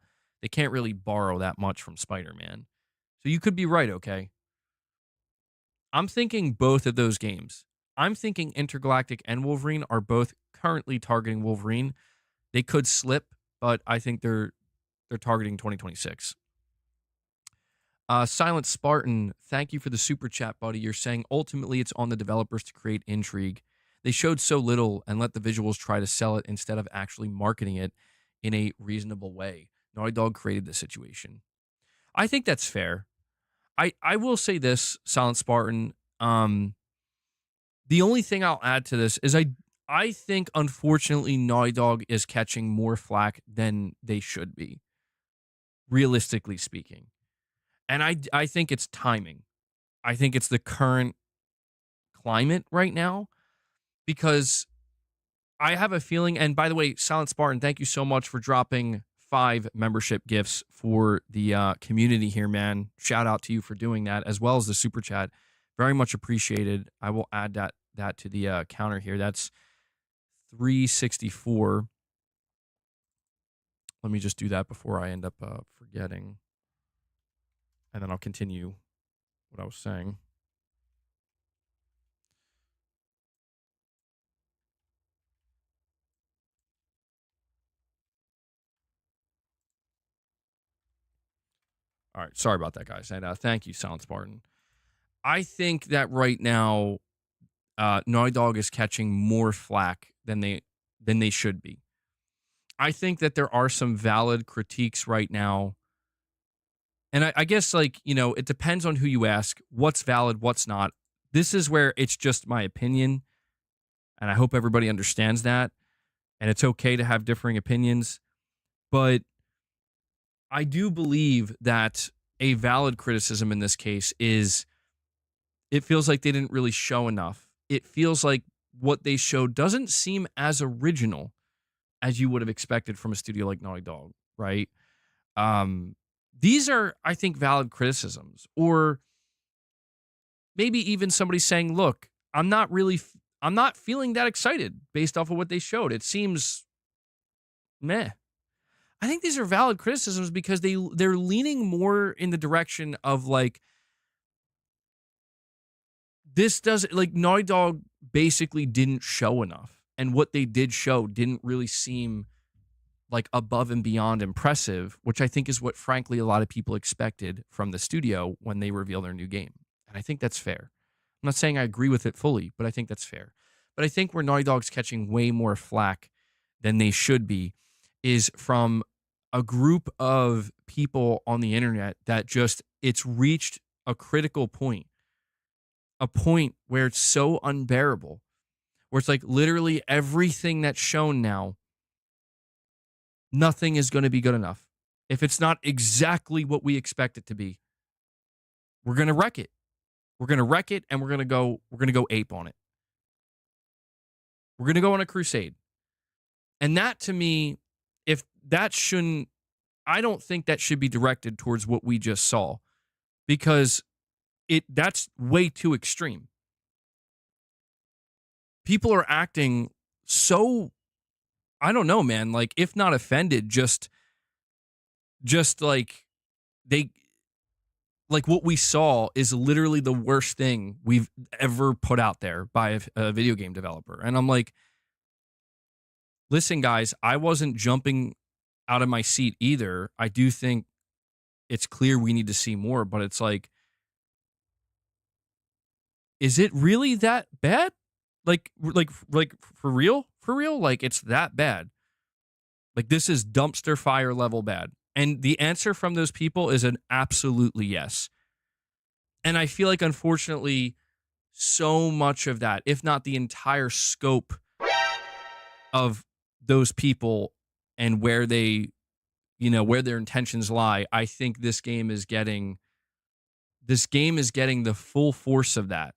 They can't really borrow that much from Spider-Man. So you could be right, okay? I'm thinking both of those games. I'm thinking InterGalactic and Wolverine are both currently targeting Wolverine. They could slip, but I think they're targeting 2026. Silent Spartan, thank you for the super chat, buddy. You're saying ultimately it's on the developers to create intrigue. They showed so little and let the visuals try to sell it instead of actually marketing it in a reasonable way. Naughty Dog created the situation. I think that's fair. I will say this, Silent Spartan. The only thing I'll add to this is I think unfortunately Naughty Dog is catching more flack than they should be, realistically speaking. And I think it's timing. I think it's the current climate right now because I have a feeling, and by the way, Silent Spartan, thank you so much for dropping 5 membership gifts for the community here, man. Shout out to you for doing that, as well as the super chat. Very much appreciated. I will add that to the counter here. That's 364. Let me just do that before I end up forgetting. And then I'll continue what I was saying. All right. Sorry about that, guys. And thank you, Silent Spartan. I think that right now, Naughty Dog is catching more flack than they should be. I think that there are some valid critiques right now. And I guess, like, you know, it depends on who you ask. What's valid, what's not. This is where it's just my opinion. And I hope everybody understands that. And it's okay to have differing opinions. But I do believe that a valid criticism in this case is it feels like they didn't really show enough. It feels like what they showed doesn't seem as original as you would have expected from a studio like Naughty Dog, right? These are, I think, valid criticisms. Or maybe even somebody saying, look, I'm not feeling that excited based off of what they showed. It seems meh. I think these are valid criticisms because they're leaning more in the direction of like, this doesn't, like, Naughty Dog basically didn't show enough. And what they did show didn't really seem like above and beyond impressive, which I think is what, frankly, a lot of people expected from the studio when they reveal their new game. And I think that's fair. I'm not saying I agree with it fully, but I think that's fair. But I think where Naughty Dog's catching way more flack than they should be is from a group of people on the internet that just, it's reached a critical point, a point where it's so unbearable, where it's like literally everything that's shown now, nothing is going to be good enough. If it's not exactly what we expect it to be, we're going to wreck it. We're going to wreck it, and we're going to go ape on it. We're going to go on a crusade. And that, to me, if that shouldn't, I don't think that should be directed towards what we just saw, because that's way too extreme. People are acting so, I don't know, man, like, if not offended, just like like what we saw is literally the worst thing we've ever put out there by a video game developer. And I'm like, listen, guys, I wasn't jumping out of my seat either. I do think it's clear we need to see more, but it's like, is it really that bad? Like for real? For real? Like, it's that bad? Like, this is dumpster fire level bad? And the answer from those people is an absolutely yes. And I feel like, unfortunately, so much of that, if not the entire scope of those people and where they, where their intentions lie, I think this game is getting the full force of that.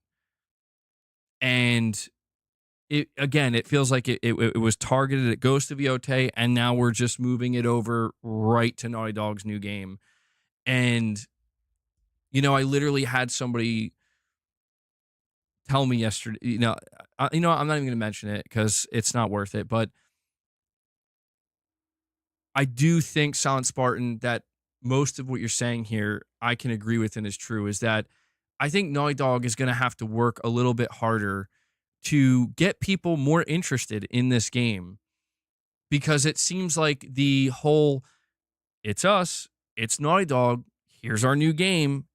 And it feels like it was targeted at Ghost of Yotei, and now we're just moving it over right to Naughty Dog's new game. And, I literally had somebody tell me yesterday, I'm not even going to mention it because it's not worth it, but I do think, Silent Spartan, that most of what you're saying here, I can agree with and is true, is that I think Naughty Dog is going to have to work a little bit harder to get people more interested in this game, because it seems like the whole, it's us, it's Naughty Dog, here's our new game.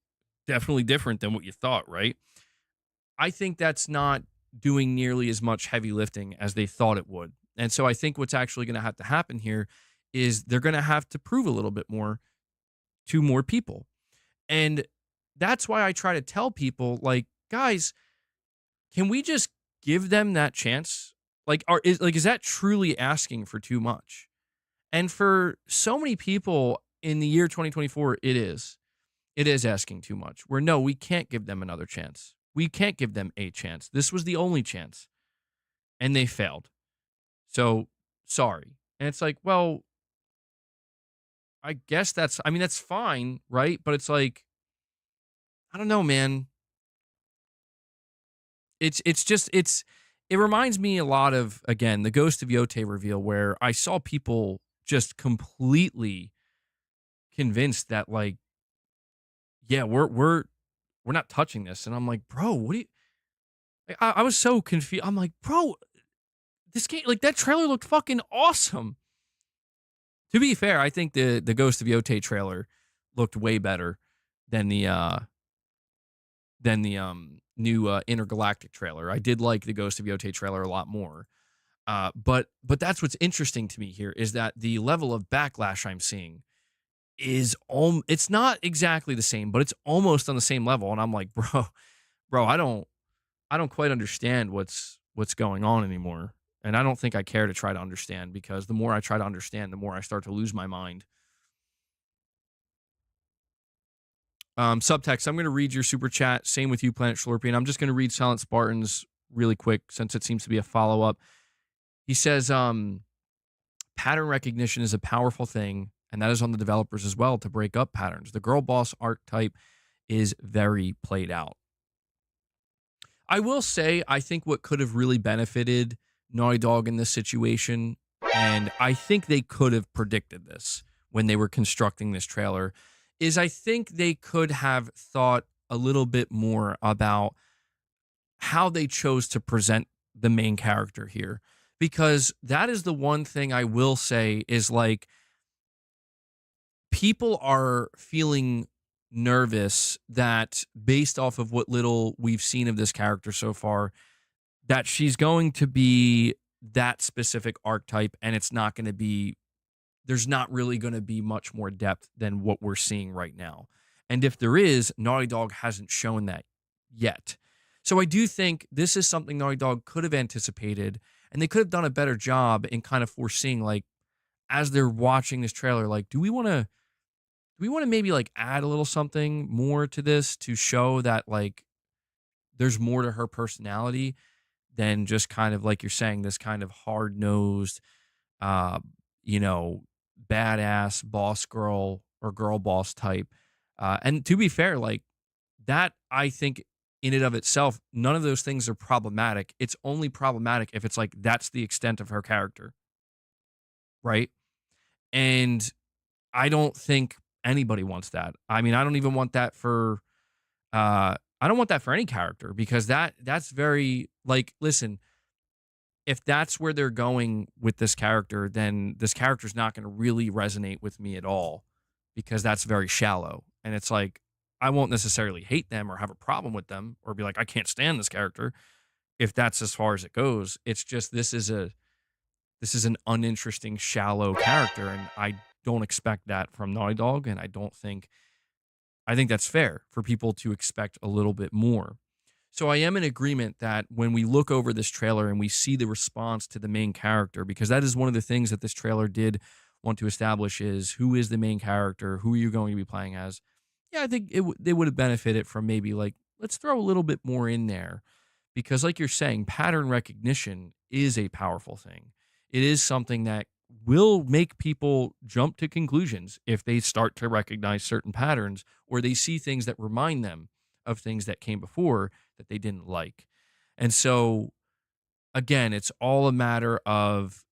Definitely different than what you thought, right? I think that's not doing nearly as much heavy lifting as they thought it would. And so I think what's actually going to have to happen here is they're going to have to prove a little bit more to more people. And that's why I try to tell people, like, guys, can we just give them that chance? Is that truly asking for too much? And for so many people in the year 2024, it is. It is asking too much. Where no, we can't give them another chance. We can't give them a chance. This was the only chance, and they failed. So sorry. And it's like, well, I guess that's fine, right? But it's like, I don't know, man. It reminds me a lot of, again, the Ghost of Yote reveal, where I saw people just completely convinced that, like, yeah, we're not touching this. And I'm like, bro, what do you I was so confused. I'm like, bro, this game, like, that trailer looked fucking awesome. To be fair, I think the Ghost of Yote trailer looked way better than the new Intergalactic trailer. I did like the Ghost of Yote trailer a lot more. But that's what's interesting to me here is that the level of backlash I'm seeing is it's not exactly the same, but it's almost on the same level. And I'm like, bro, I don't quite understand what's going on anymore. And I don't think I care to try to understand, because the more I try to understand, the more I start to lose my mind. Subtext, I'm going to read your super chat. Same with you, Planet Schlorpian. I'm just going to read Silent Spartans really quick since it seems to be a follow up. He says, pattern recognition is a powerful thing, and that is on the developers as well to break up patterns. The girl boss archetype is very played out. I will say, I think what could have really benefited Naughty Dog in this situation, and I think they could have predicted this when they were constructing this trailer, is I think they could have thought a little bit more about how they chose to present the main character here. Because that is the one thing I will say is, like, people are feeling nervous that, based off of what little we've seen of this character so far, that she's going to be that specific archetype, and there's not really going to be much more depth than what we're seeing right now. And if there is, Naughty Dog hasn't shown that yet. So I do think this is something Naughty Dog could have anticipated, and they could have done a better job in kind of foreseeing, like, as they're watching this trailer, like, do we want to maybe, like, add a little something more to this to show that, like, there's more to her personality than just kind of, like you're saying, this kind of hard-nosed, uh, you know, badass boss girl or girl boss type. And to be fair, like, that, I think, in and of itself, none of those things are problematic. It's only problematic if it's like that's the extent of her character, right? And I don't think anybody wants that. I mean, I don't even want that for I don't want that for any character, because that's very, like, listen, if that's where they're going with this character, then this character's not going to really resonate with me at all, because that's very shallow. And it's like, I won't necessarily hate them or have a problem with them or be like, I can't stand this character if that's as far as it goes. It's just, this is an uninteresting, shallow character, and I don't expect that from Naughty Dog, and I think that's fair for people to expect a little bit more. So I am in agreement that when we look over this trailer and we see the response to the main character, because that is one of the things that this trailer did want to establish, is who is the main character, who are you going to be playing as? Yeah, I think they would have benefited from maybe, like, let's throw a little bit more in there, because, like you're saying, pattern recognition is a powerful thing. It is something that will make people jump to conclusions if they start to recognize certain patterns, or they see things that remind them of things that came before that they didn't like. And so, again, it's all a matter of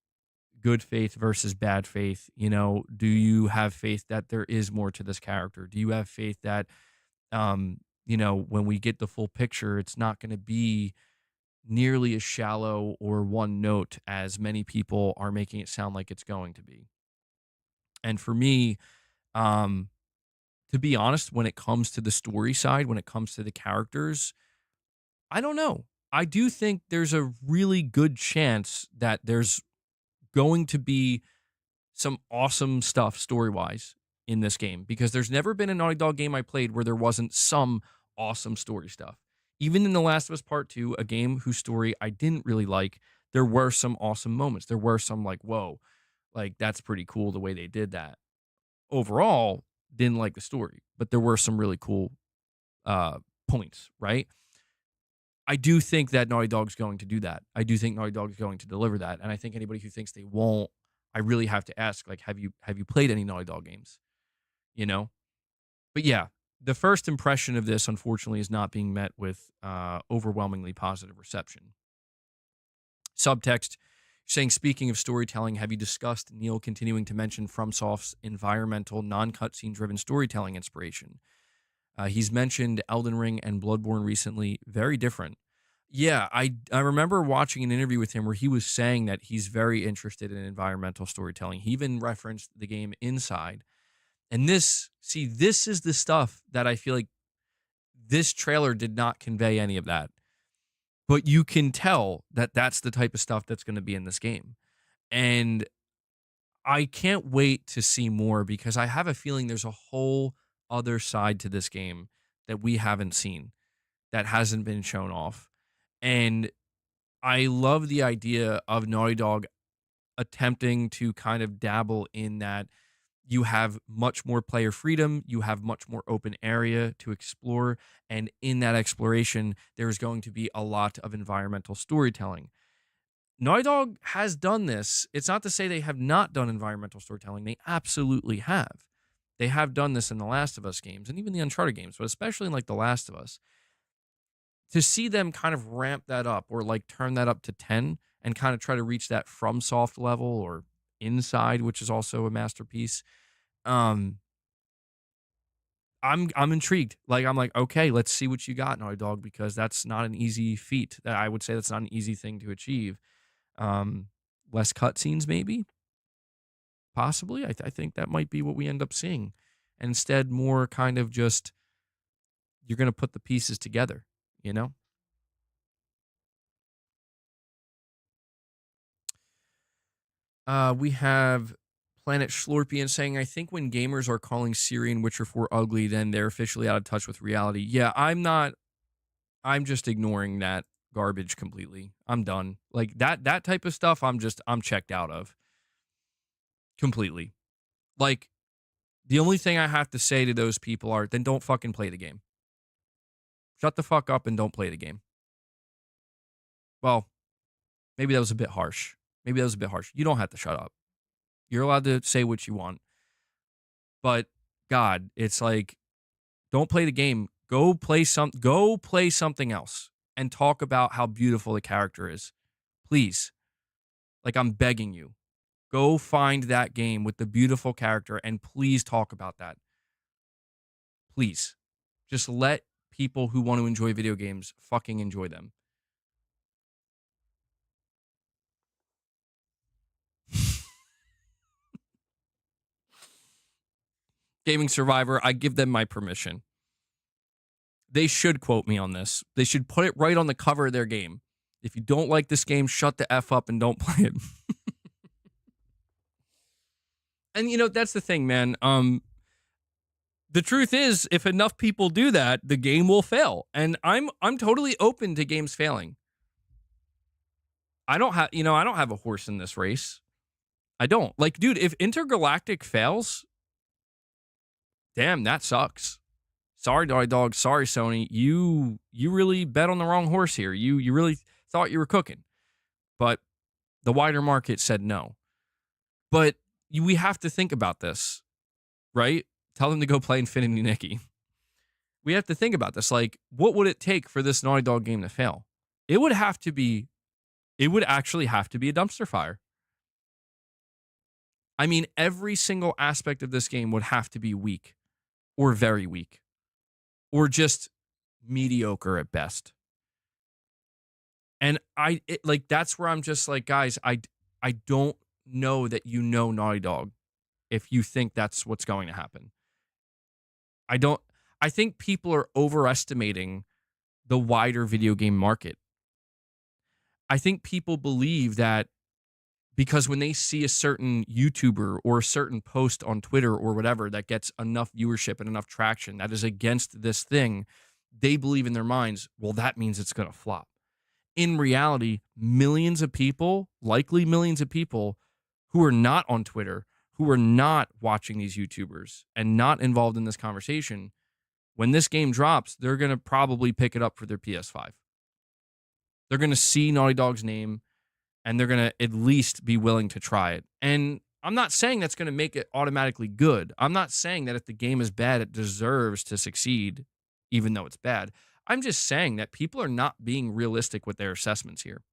good faith versus bad faith. Do you have faith that there is more to this character? Do you have faith that, when we get the full picture, it's not going to be nearly as shallow or one note as many people are making it sound like it's going to be? And for me, um, to be honest, when it comes to the story side, when it comes to the characters, I don't know. I do think there's a really good chance that there's going to be some awesome stuff story wise in this game because there's never been a Naughty Dog game I played where there wasn't some awesome story stuff. Even in The Last of Us Part 2, a game whose story I didn't really like, there were some awesome moments. There were some like, whoa, like that's pretty cool the way they did that. Overall, didn't like the story, but there were some really cool points, right? I do think that Naughty Dog's going to do that. I do think Naughty Dog's going to deliver that. And I think anybody who thinks they won't, I really have to ask, like, have you played any Naughty Dog games? You know? But yeah, the first impression of this, unfortunately, is not being met with overwhelmingly positive reception. Subtext saying, speaking of storytelling, have you discussed Neil continuing to mention FromSoft's environmental, non-cutscene driven storytelling inspiration? He's mentioned Elden Ring and Bloodborne recently. Very different. Yeah, I remember watching an interview with him where he was saying that he's very interested in environmental storytelling. He even referenced the game Inside. And this is the stuff that I feel like this trailer did not convey any of that. But you can tell that that's the type of stuff that's going to be in this game. And I can't wait to see more because I have a feeling there's a whole other side to this game that we haven't seen, that hasn't been shown off. And I love the idea of Naughty Dog attempting to kind of dabble in that. You have much more player freedom, you have much more open area to explore, and in that exploration, there's going to be a lot of environmental storytelling. Naughty Dog has done this. It's not to say they have not done environmental storytelling. They absolutely have. They have done this in the Last of Us games and even the Uncharted games, but especially in like the Last of Us. To see them kind of ramp that up or like turn that up to 10 and kind of try to reach that FromSoft level or Inside, which is also a masterpiece. I'm intrigued. Like I'm like, okay, let's see what you got, Naughty Dog, because that's not an easy feat. That I would say that's not an easy thing to achieve. Less cutscenes, maybe, possibly. I think that might be what we end up seeing. And instead, more kind of just you're gonna put the pieces together, you know? We have Planet Schlorpian saying, I think when gamers are calling Siri and Witcher 4 ugly, then they're officially out of touch with reality. Yeah, I'm just ignoring that garbage completely. I'm done. Like that type of stuff, I'm checked out of completely. Like the only thing I have to say to those people are then don't fucking play the game. Shut the fuck up and don't play the game. Well, maybe that was a bit harsh. You don't have to shut up. You're allowed to say what you want. But God, it's like don't play the game. Go play something else and talk about how beautiful the character is. Please. Like I'm begging you. Go find that game with the beautiful character and please talk about that. Please. Just let people who want to enjoy video games fucking enjoy them. Gaming Survivor, I give them my permission. They should quote me on this. They should put it right on the cover of their game. If you don't like this game, shut the F up and don't play it. And you know, that's the thing, man. The truth is, if enough people do that, the game will fail. And I'm totally open to games failing. I don't have a horse in this race. I don't. Like, dude, if InterGalactic fails, damn, that sucks. Sorry, Naughty Dog. Sorry, Sony. You really bet on the wrong horse here. You really thought you were cooking. But the wider market said no. But we have to think about this, right? Tell them to go play Infinity Nikki. We have to think about this. Like, what would it take for this Naughty Dog game to fail? It would actually have to be a dumpster fire. I mean, every single aspect of this game would have to be weak or very weak or just mediocre at best. And that's where I'm just like, guys, I don't know that you know Naughty Dog if you think that's what's going to happen. I don't. I think people are overestimating the wider video game market. I think people believe that because when they see a certain YouTuber or a certain post on Twitter or whatever that gets enough viewership and enough traction that is against this thing, they believe in their minds, well, that means it's going to flop. In reality, millions of people, likely millions of people who are not on Twitter, who are not watching these YouTubers and not involved in this conversation, when this game drops, they're going to probably pick it up for their PS5. They're going to see Naughty Dog's name and they're going to at least be willing to try it. And I'm not saying that's going to make it automatically good. I'm not saying that if the game is bad, it deserves to succeed, even though it's bad. I'm just saying that people are not being realistic with their assessments here.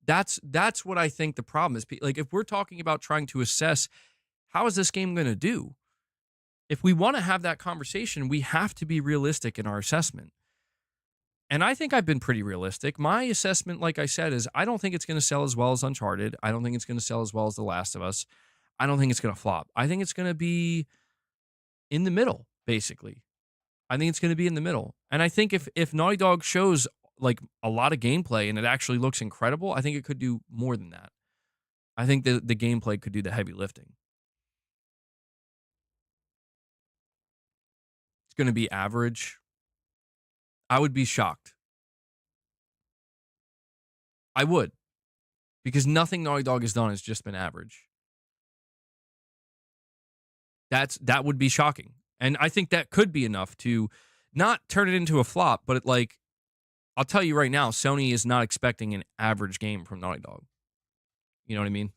That's what I think the problem is. Like, if we're talking about trying to assess how is this game going to do, if we want to have that conversation, we have to be realistic in our assessment. And I think I've been pretty realistic. My assessment, like I said, is I don't think it's going to sell as well as Uncharted. I don't think it's going to sell as well as The Last of Us. I don't think it's going to flop. I think it's going to be in the middle, basically. I think it's going to be in the middle. And I think if Naughty Dog shows like a lot of gameplay and it actually looks incredible, I think it could do more than that. I think the gameplay could do the heavy lifting. It's going to be average. I would be shocked. I would. Because nothing Naughty Dog has done has just been average. That would be shocking. And I think that could be enough to not turn it into a flop, but I'll tell you right now, Sony is not expecting an average game from Naughty Dog. You know what I mean?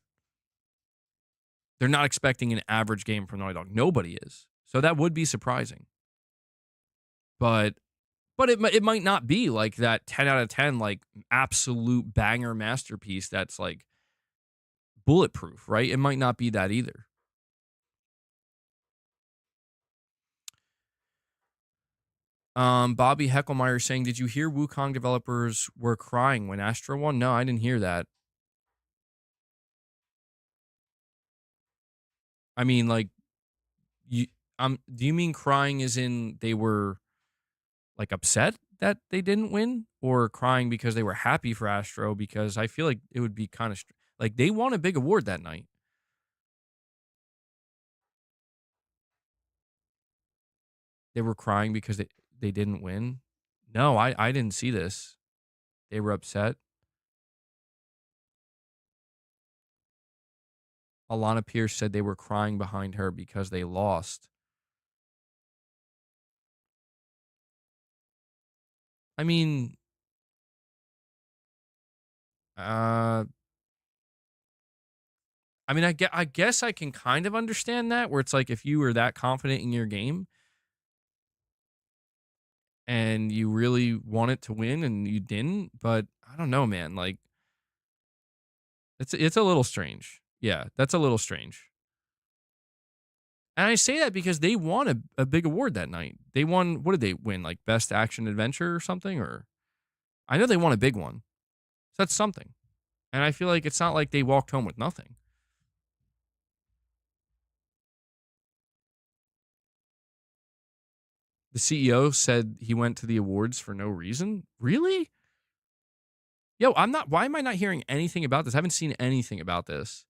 They're not expecting an average game from Naughty Dog. Nobody is. So that would be surprising. But it might not be like that 10 out of 10 like absolute banger masterpiece that's like bulletproof, right? It might not be that either. Bobby Heckelmeyer saying, did you hear Wukong developers were crying when Astro won? No, I didn't hear that. I mean, like, do you mean crying as in they were like upset that they didn't win, or crying because they were happy for Astro? Because I feel like it would be kind of like they won a big award that night. They were crying because they didn't win. No, I didn't see this. They were upset. Alana Pierce said they were crying behind her because they lost. I mean, I mean, I guess I can kind of understand that, where it's like if you were that confident in your game and you really wanted to win and you didn't, but I don't know, man. Like, it's a little strange. Yeah, that's a little strange. And I say that because they won a big award that night. They won, what did they win? Like Best Action Adventure or something? Or I know they won a big one. So that's something. And I feel like it's not like they walked home with nothing. The CEO said he went to the awards for no reason. Really? Yo, why am I not hearing anything about this? I haven't seen anything about this.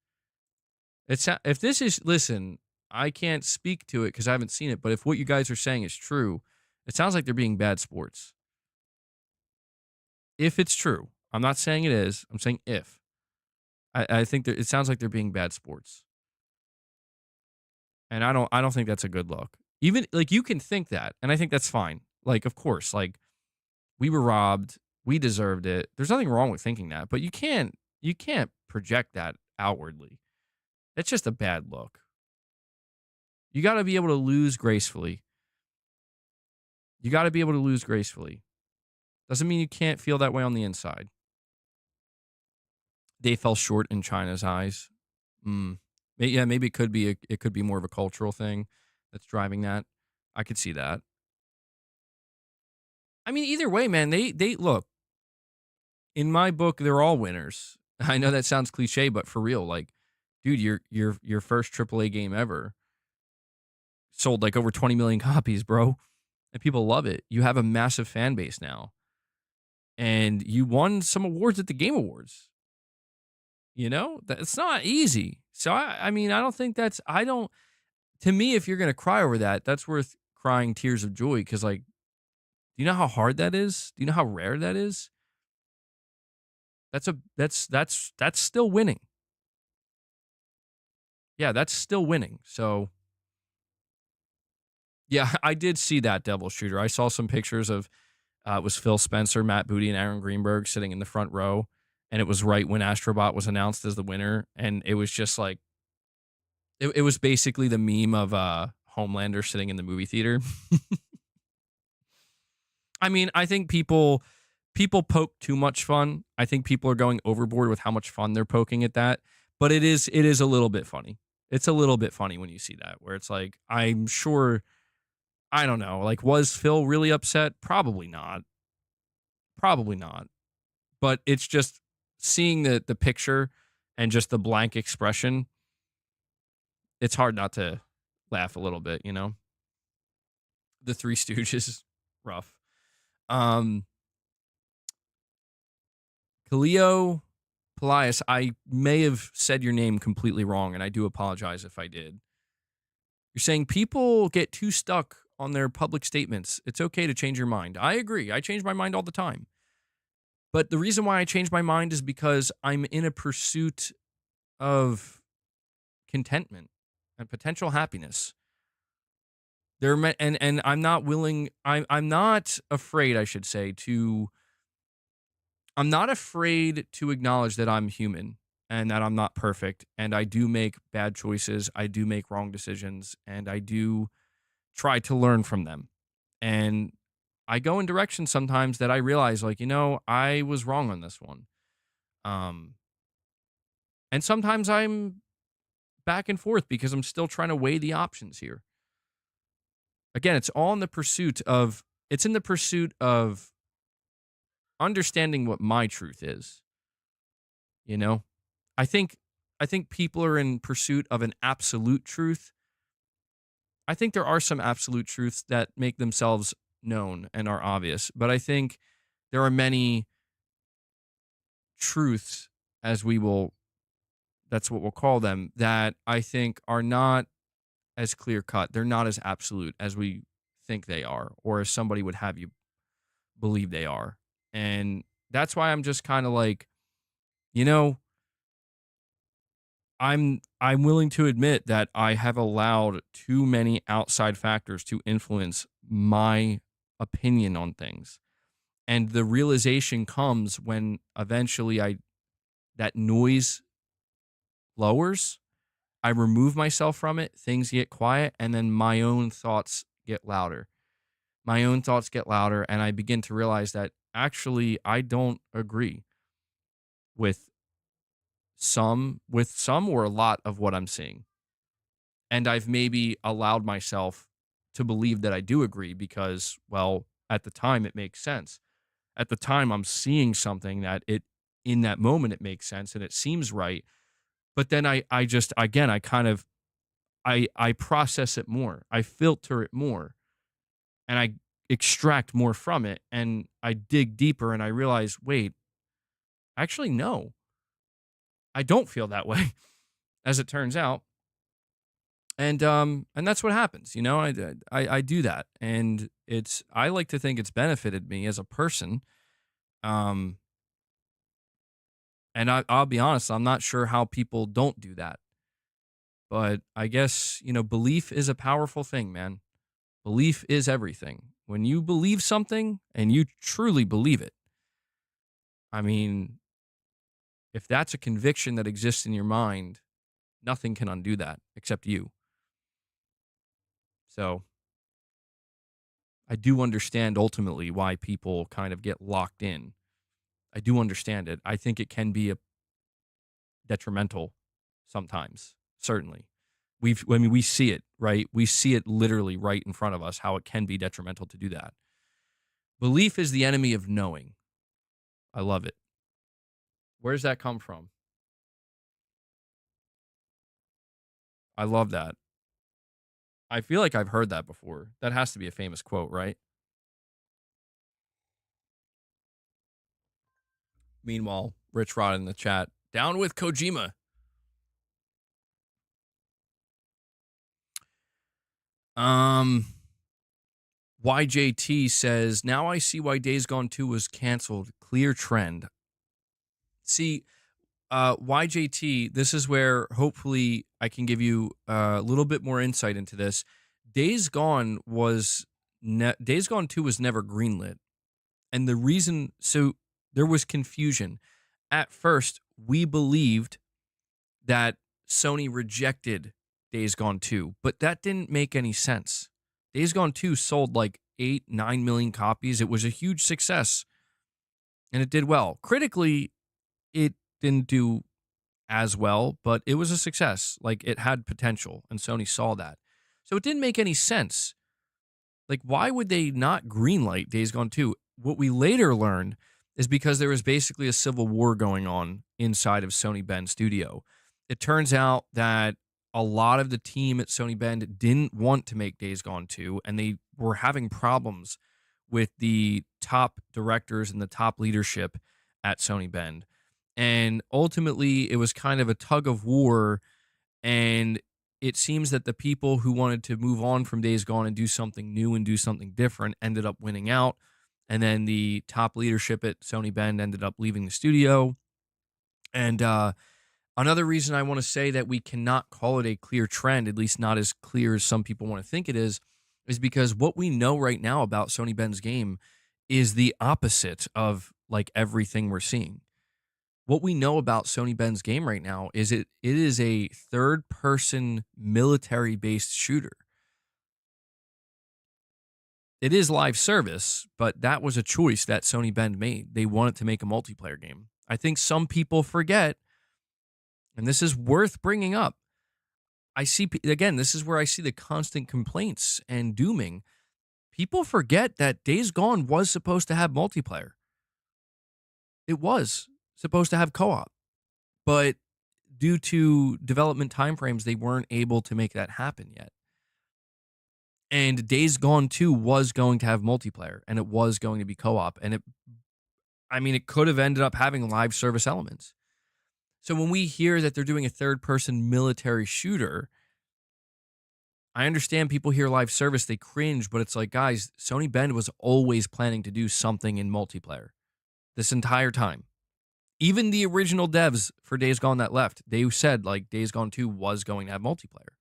If this is, listen, I can't speak to it because I haven't seen it, but if what you guys are saying is true, it sounds like they're being bad sports. If it's true, I'm not saying it is, I'm saying if. I think that it sounds like they're being bad sports. And I don't think that's a good look. Even like you can think that, and I think that's fine. Like, of course, like we were robbed, we deserved it. There's nothing wrong with thinking that, but you can't project that outwardly. It's just a bad look. You got to be able to lose gracefully. You got to be able to lose gracefully. Doesn't mean you can't feel that way on the inside. They fell short in China's eyes. Yeah, maybe it could be more of a cultural thing that's driving that. I could see that. I mean, either way, man, they look. In my book, they're all winners. I know that sounds cliche, but for real, like, dude, your first AAA game ever. sold like over 20 million copies, bro. And people love it. You have a massive fan base now. And you won some awards at the Game Awards. You know, that's not easy. So I mean, I don't think that's I don't to me, if you're gonna cry over that, that's worth crying tears of joy. Cause like, do you know how hard that is? Do you know how rare that is? That's still winning. Yeah, that's still winning. So yeah, I did see that Devil Shooter. I saw some pictures of it was Phil Spencer, Matt Booty, and Aaron Greenberg sitting in the front row. And it was right when AstroBot was announced as the winner. And it was just like it was basically the meme of Homelander sitting in the movie theater. I mean, I think people poke too much fun. I think people are going overboard with how much fun they're poking at that. But it is a little bit funny. It's a little bit funny when you see that, where it's like, I'm sure, I don't know, like, was Phil really upset? Probably not. Probably not. But it's just seeing the picture and just the blank expression, it's hard not to laugh a little bit, you know? The Three Stooges, rough. Um, Kaleo Pelias, I may have said your name completely wrong, and I do apologize if I did. You're saying people get too stuck on their public statements. It's okay to change your mind. I agree. I change my mind all the time. But the reason why I change my mind is because I'm in a pursuit of contentment and potential happiness. And I'm not willing. I'm not afraid. I should say to. I'm not afraid to acknowledge that I'm human and that I'm not perfect, and I do make bad choices. I do make wrong decisions, and I do try to learn from them. And I go in directions sometimes that I realize, like, I was wrong on this one. Um, and sometimes I'm back and forth because I'm still trying to weigh the options here. Again, it's in the pursuit of understanding what my truth is, you know? I think I think people are in pursuit of an absolute truth. I think there are some absolute truths that make themselves known and are obvious, but I think there are many truths, as we will that's what we'll call them, that I think are not as clear cut. They're not as absolute as we think they are, or as somebody would have you believe they are. And that's why I'm just kind of like, you know, I'm willing to admit that I have allowed too many outside factors to influence my opinion on things. And the realization comes when eventually I that noise lowers, I remove myself from it, things get quiet, and then my own thoughts get louder. My own thoughts get louder, and I begin to realize that actually I don't agree with some or a lot of what I'm seeing. And I've maybe allowed myself to believe that I do agree because, well, at the time it makes sense. At the time I'm seeing something that it in that moment it makes sense and it seems right. But then I just again I kind of I process it more. I filter it more and I extract more from it and I dig deeper and I realize, wait, actually no. I don't feel that way as it turns out. And that's what happens, I do that, and I like to think it's benefited me as a person. Um, and I'll be honest, I'm not sure how people don't do that, but I guess belief is a powerful thing, man. Belief is everything. When you believe something and you truly believe it, I mean, if that's a conviction that exists in your mind, nothing can undo that except you. So I do understand ultimately why people kind of get locked in. I do understand it. I think it can be a detrimental sometimes, certainly. We see it, right? We see it literally right in front of us how it can be detrimental to do that. Belief is the enemy of knowing. I love it. Where's that come from? I love that. I feel like I've heard that before. That has to be a famous quote, right? Meanwhile, RichRod in the chat, down with Kojima. YJT says, now I see why Days Gone 2 was canceled. Clear trend. See, YJT, this is where hopefully I can give you a little bit more insight into this. Days Gone 2 was never greenlit. And the reason, so there was confusion. At first, we believed that Sony rejected Days Gone 2, but that didn't make any sense. Days Gone 2 sold like 8-9 million copies. It was a huge success, and it did well. Critically, it didn't do as well, but it was a success. Like, it had potential, and Sony saw that. So it didn't make any sense. Like, why would they not greenlight Days Gone 2? What we later learned is because there was basically a civil war going on inside of Sony Bend Studio. It turns out that a lot of the team at Sony Bend didn't want to make Days Gone 2, and they were having problems with the top directors and the top leadership at Sony Bend. And ultimately, it was kind of a tug of war, and it seems that the people who wanted to move on from Days Gone and do something new and do something different ended up winning out. And then the top leadership at Sony Bend ended up leaving the studio. And another reason I want to say that we cannot call it a clear trend, at least not as clear as some people want to think it is because what we know right now about Sony Bend's game is the opposite of like everything we're seeing. What we know about Sony Bend's game right now is it is a third-person military-based shooter. It is live service, but that was a choice that Sony Bend made. They wanted to make a multiplayer game. I think some people forget, and this is worth bringing up. I see, again, this is where I see the constant complaints and dooming. People forget that Days Gone was supposed to have multiplayer. It was supposed to have co-op, but due to development timeframes, they weren't able to make that happen yet. And Days Gone 2 was going to have multiplayer, and it was going to be co-op, and it could have ended up having live service elements. So when we hear that they're doing a third-person military shooter, I understand people hear live service, they cringe, but it's like, guys, Sony Bend was always planning to do something in multiplayer this entire time. Even the original devs for Days Gone that left, they said like Days Gone 2 was going to have multiplayer.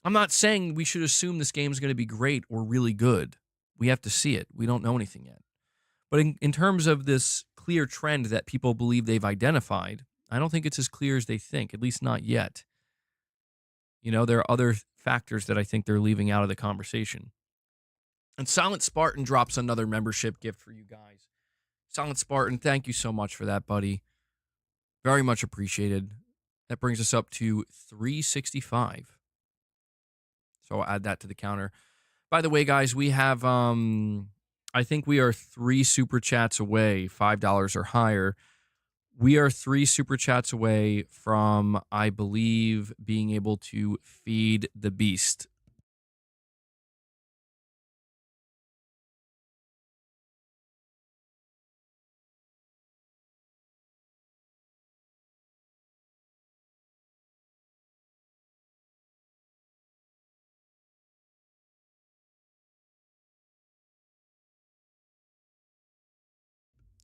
I'm not saying we should assume this game is going to be great or really good. We have to see it. We don't know anything yet. But in terms of this clear trend that people believe they've identified, I don't think it's as clear as they think, at least not yet. You know, there are other factors that I think they're leaving out of the conversation. And Silent Spartan drops another membership gift for you guys. Silent Spartan, thank you so much for that, buddy. Very much appreciated. That brings us up to 365. So I'll add that to the counter. By the way, guys, we have, I think we are 3 super chats away, $5 or higher. We are 3 super chats away from, I believe, being able to feed the beast.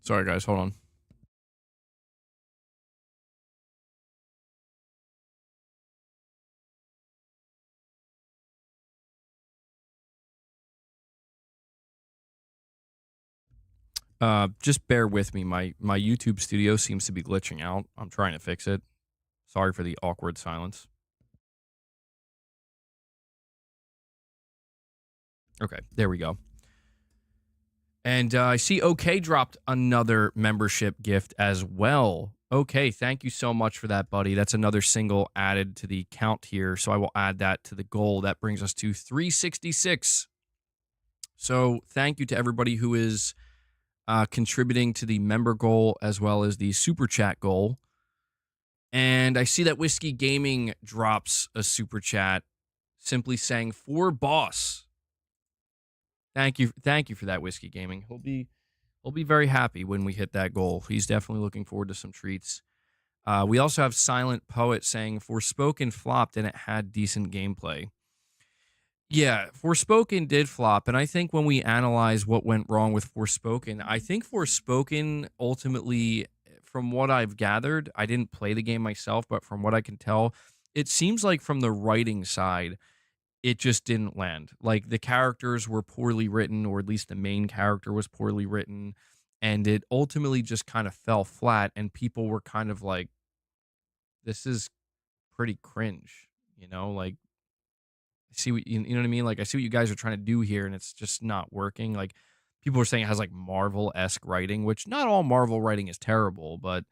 Sorry, guys, hold on. Just bear with me. My YouTube studio seems to be glitching out. I'm trying to fix it. Sorry for the awkward silence. Okay, there we go. And I see OK dropped another membership gift as well. OK, thank you so much for that, buddy. That's another single added to the count here. So I will add that to the goal. That brings us to 366. So thank you to everybody who is contributing to the member goal as well as the super chat goal. And I see that Whiskey Gaming drops a super chat simply saying, "For boss." Thank you for that, Whiskey Gaming. He'll be very happy when we hit that goal. He's definitely looking forward to some treats. We also have Silent Poet saying, "Forspoken flopped and it had decent gameplay." Yeah, Forspoken did flop, and I think when we analyze what went wrong with Forspoken, I think Forspoken ultimately, from what I've gathered, I didn't play the game myself, but from what I can tell, it seems like from the writing side, it just didn't land. Like the characters were poorly written, or at least the main character was poorly written, and it ultimately just kind of fell flat, and people were kind of like, this is pretty cringe, like I see what you know what I mean? Like I see what you guys are trying to do here and it's just not working. Like people are saying it has like Marvel-esque writing, which not all Marvel writing is terrible, but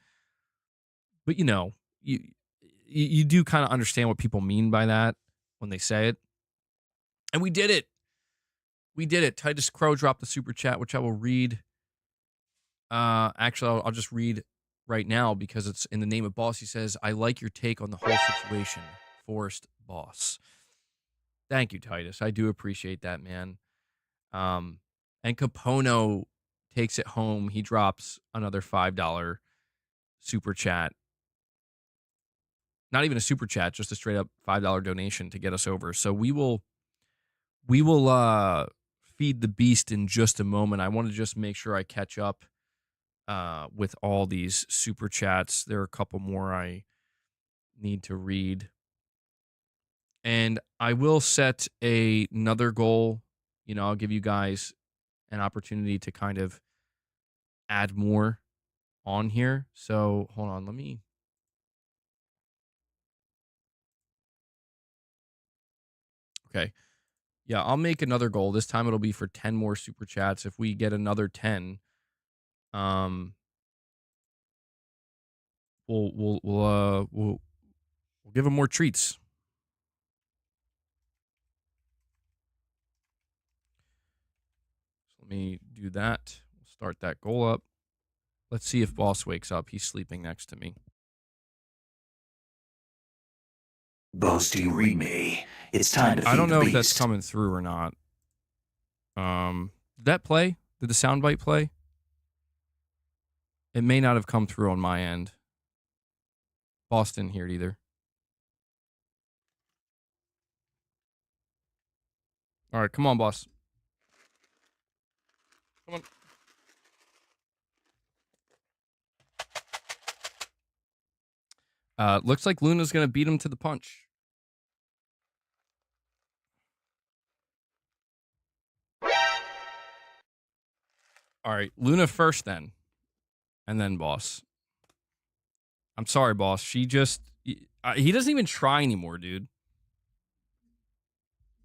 you do kind of understand what people mean by that when they say it. And we did it. We did it. Titus Crow dropped the super chat, which I will read. Actually, I'll just read right now because it's in the name of Boss. He says, "I like your take on the whole situation, Forced Boss." Thank you, Titus. I do appreciate that, man. And Capono takes it home. He drops another $5 super chat. Not even a super chat, just a straight up $5 donation to get us over. So we will feed the beast in just a moment. I want to just make sure I catch up with all these super chats. There are a couple more I need to read. And I will set another goal. I'll give you guys an opportunity to kind of add more on here. So hold on, let me. Okay. Yeah, I'll make another goal. This time it'll be for 10 more super chats. If we get another 10, we'll give them more treats. So let me do that. We'll start that goal up. Let's see if Boss wakes up. He's sleeping next to me. Boss, do you read me? It's time to feed the beast. I don't know if that's coming through or not. Did that play? Did the soundbite play? It may not have come through on my end. Boss didn't hear it either. All right, come on, Boss. Come on. Looks like Luna's going to beat him to the punch. All right, Luna first then. And then Boss. I'm sorry, Boss. He doesn't even try anymore, dude.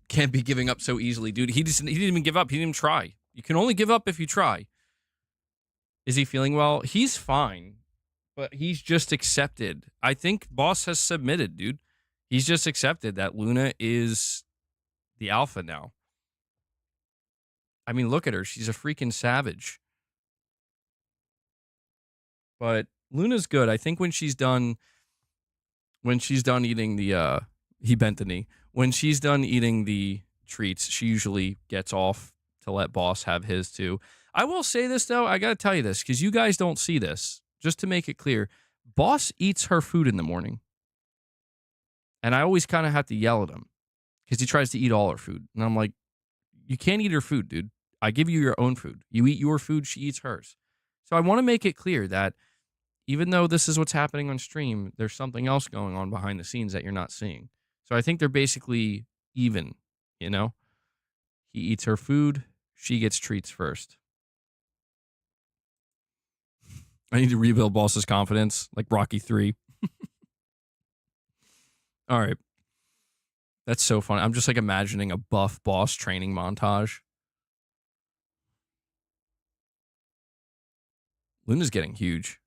Can't be giving up so easily, dude. He didn't even give up. He didn't even try. You can only give up if you try. Is he feeling well? He's fine, but he's just accepted. I think Boss has submitted, dude. He's just accepted that Luna is the alpha now. I mean, look at her. She's a freaking savage. But Luna's good. I think when she's done eating the he bent the knee. When she's done eating the treats, she usually gets off to let Boss have his too. I will say this though, I gotta tell you this, because you guys don't see this. Just to make it clear, Boss eats her food in the morning. And I always kind of have to yell at him because he tries to eat all her food. And I'm like, you can't eat her food, dude. I give you your own food. You eat your food, she eats hers. So I want to make it clear that even though this is what's happening on stream, there's something else going on behind the scenes that you're not seeing. So I think they're basically even, He eats her food, she gets treats first. I need to rebuild Boss's confidence, like Rocky 3. All right. That's so funny. I'm just like imagining a buff Boss training montage. Luna's getting huge.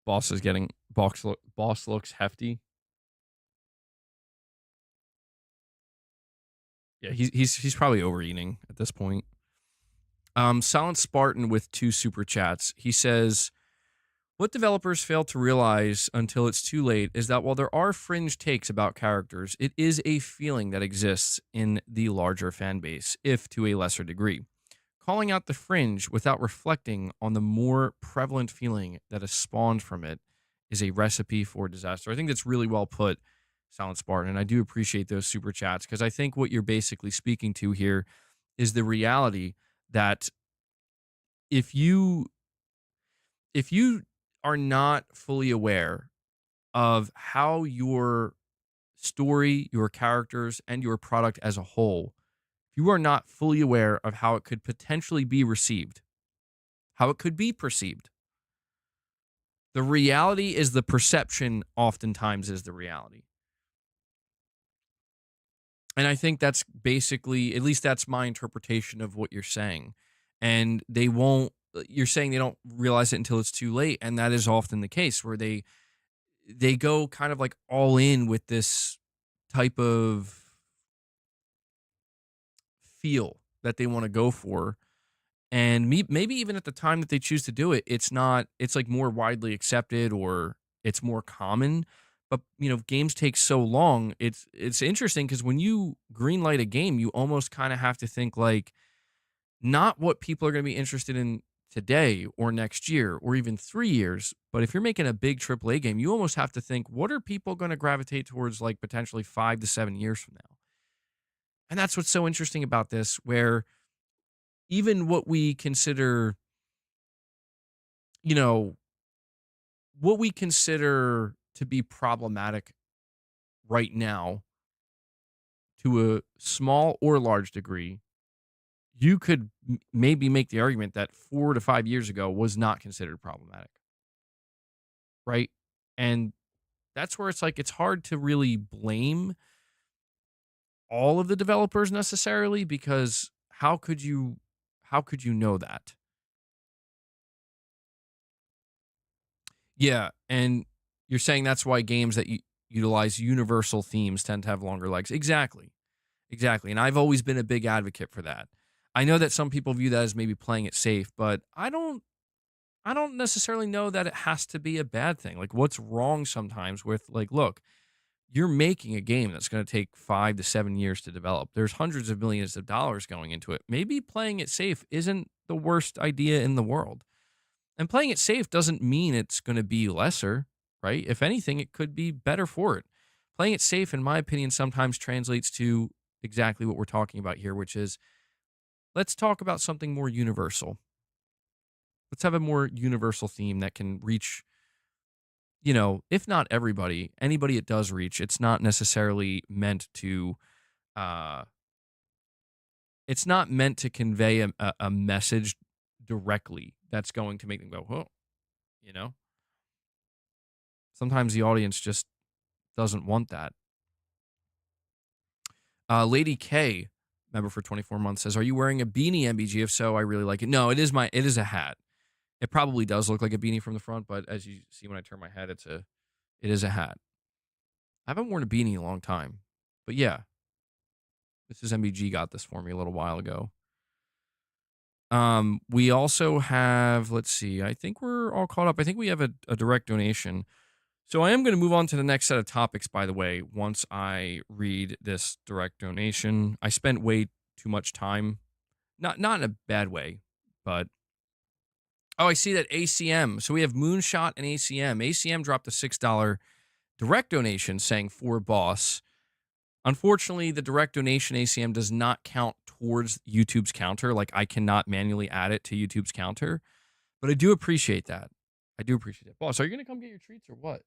Boss looks hefty. Yeah, he's probably overeating at this point. Silent Spartan with 2 super chats. He says, What developers fail to realize until it's too late is that while there are fringe takes about characters, it is a feeling that exists in the larger fan base, if to a lesser degree. Calling out the fringe without reflecting on the more prevalent feeling that is spawned from it is a recipe for disaster. I think that's really well put, Silent Spartan, and I do appreciate those super chats because I think what you're basically speaking to here is the reality that if you if you are not fully aware of how your story, your characters, and your product as a whole, if you are not fully aware of how it could potentially be received, how it could be perceived, the reality is the perception oftentimes is the reality. And I think that's basically, at least that's my interpretation of what you're saying. And you're saying they don't realize it until it's too late. And that is often the case where they go kind of like all in with this type of feel that they want to go for. And maybe even at the time that they choose to do it, it's like more widely accepted or it's more common. But games take so long. It's interesting because when you greenlight a game, you almost kind of have to think like not what people are going to be interested in today or next year or even 3 years. But if you're making a big AAA game, you almost have to think, what are people going to gravitate towards like potentially 5 to 7 years from now? And that's what's so interesting about this, where even what we consider, you know, what we consider to be problematic right now to a small or large degree, you could maybe make the argument that 4 to 5 years ago was not considered problematic, right? And that's where it's like it's hard to really blame all of the developers necessarily because how could you know that? Yeah, and you're saying that's why games that utilize universal themes tend to have longer legs. Exactly. Exactly. And I've always been a big advocate for that. I know that some people view that as maybe playing it safe, but I don't necessarily know that it has to be a bad thing. Like what's wrong sometimes with like look, you're making a game that's going to take 5 to 7 years to develop. There's hundreds of millions of dollars going into it. Maybe playing it safe isn't the worst idea in the world. And playing it safe doesn't mean it's going to be lesser, right? If anything, it could be better for it. Playing it safe, in my opinion, sometimes translates to exactly what we're talking about here, which is let's talk about something more universal. Let's have a more universal theme that can reach, if not everybody, anybody it does reach. It's not necessarily meant to, uh, it's not meant to convey a message directly that's going to make them go, oh, you know? Sometimes the audience just doesn't want that. Lady K, member for 24 months, says, "Are you wearing a beanie, MBG? If so, I really like it." No, it is a hat. It probably does look like a beanie from the front, but as you see when I turn my head, it is a hat. I haven't worn a beanie in a long time, but yeah, this is MBG got this for me a little while ago. We also have, let's see, I think we're all caught up. I think we have a direct donation. So I am going to move on to the next set of topics, by the way, once I read this direct donation. I spent way too much time, not in a bad way, but oh, I see that ACM. So we have Moonshot and ACM. ACM dropped a $6 direct donation saying for boss. Unfortunately, the direct donation ACM does not count towards YouTube's counter. Like I cannot manually add it to YouTube's counter, but I do appreciate that. I do appreciate it. Boss, are you going to come get your treats or what?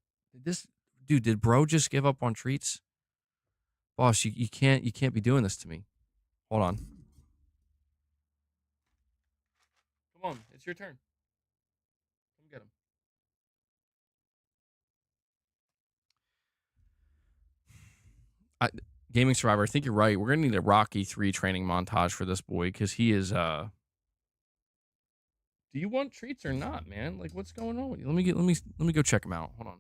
Did bro just give up on treats? Boss, you can't be doing this to me. Hold on. Come on, it's your turn. Come get him. I, Gaming Survivor, I think you're right. We're gonna need a Rocky 3 training montage for this boy because he is do you want treats or not, man? Like what's going on with you? Let me go check him out. Hold on.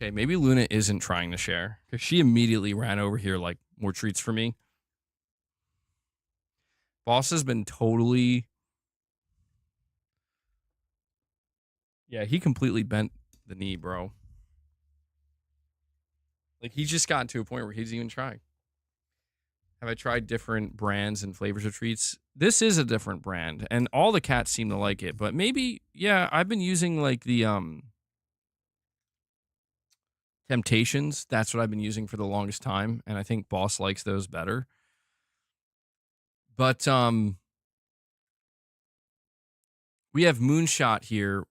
Okay, maybe Luna isn't trying to share because she immediately ran over here like more treats for me. Boss has been totally. Yeah, he completely bent the knee, bro. Like, he's just gotten to a point where he's even trying. Have I tried different brands and flavors of treats? This is a different brand, and all the cats seem to like it. But maybe, yeah, I've been using like the Temptations. That's what I've been using for the longest time, and I think Boss likes those better. But we have Moonshot here.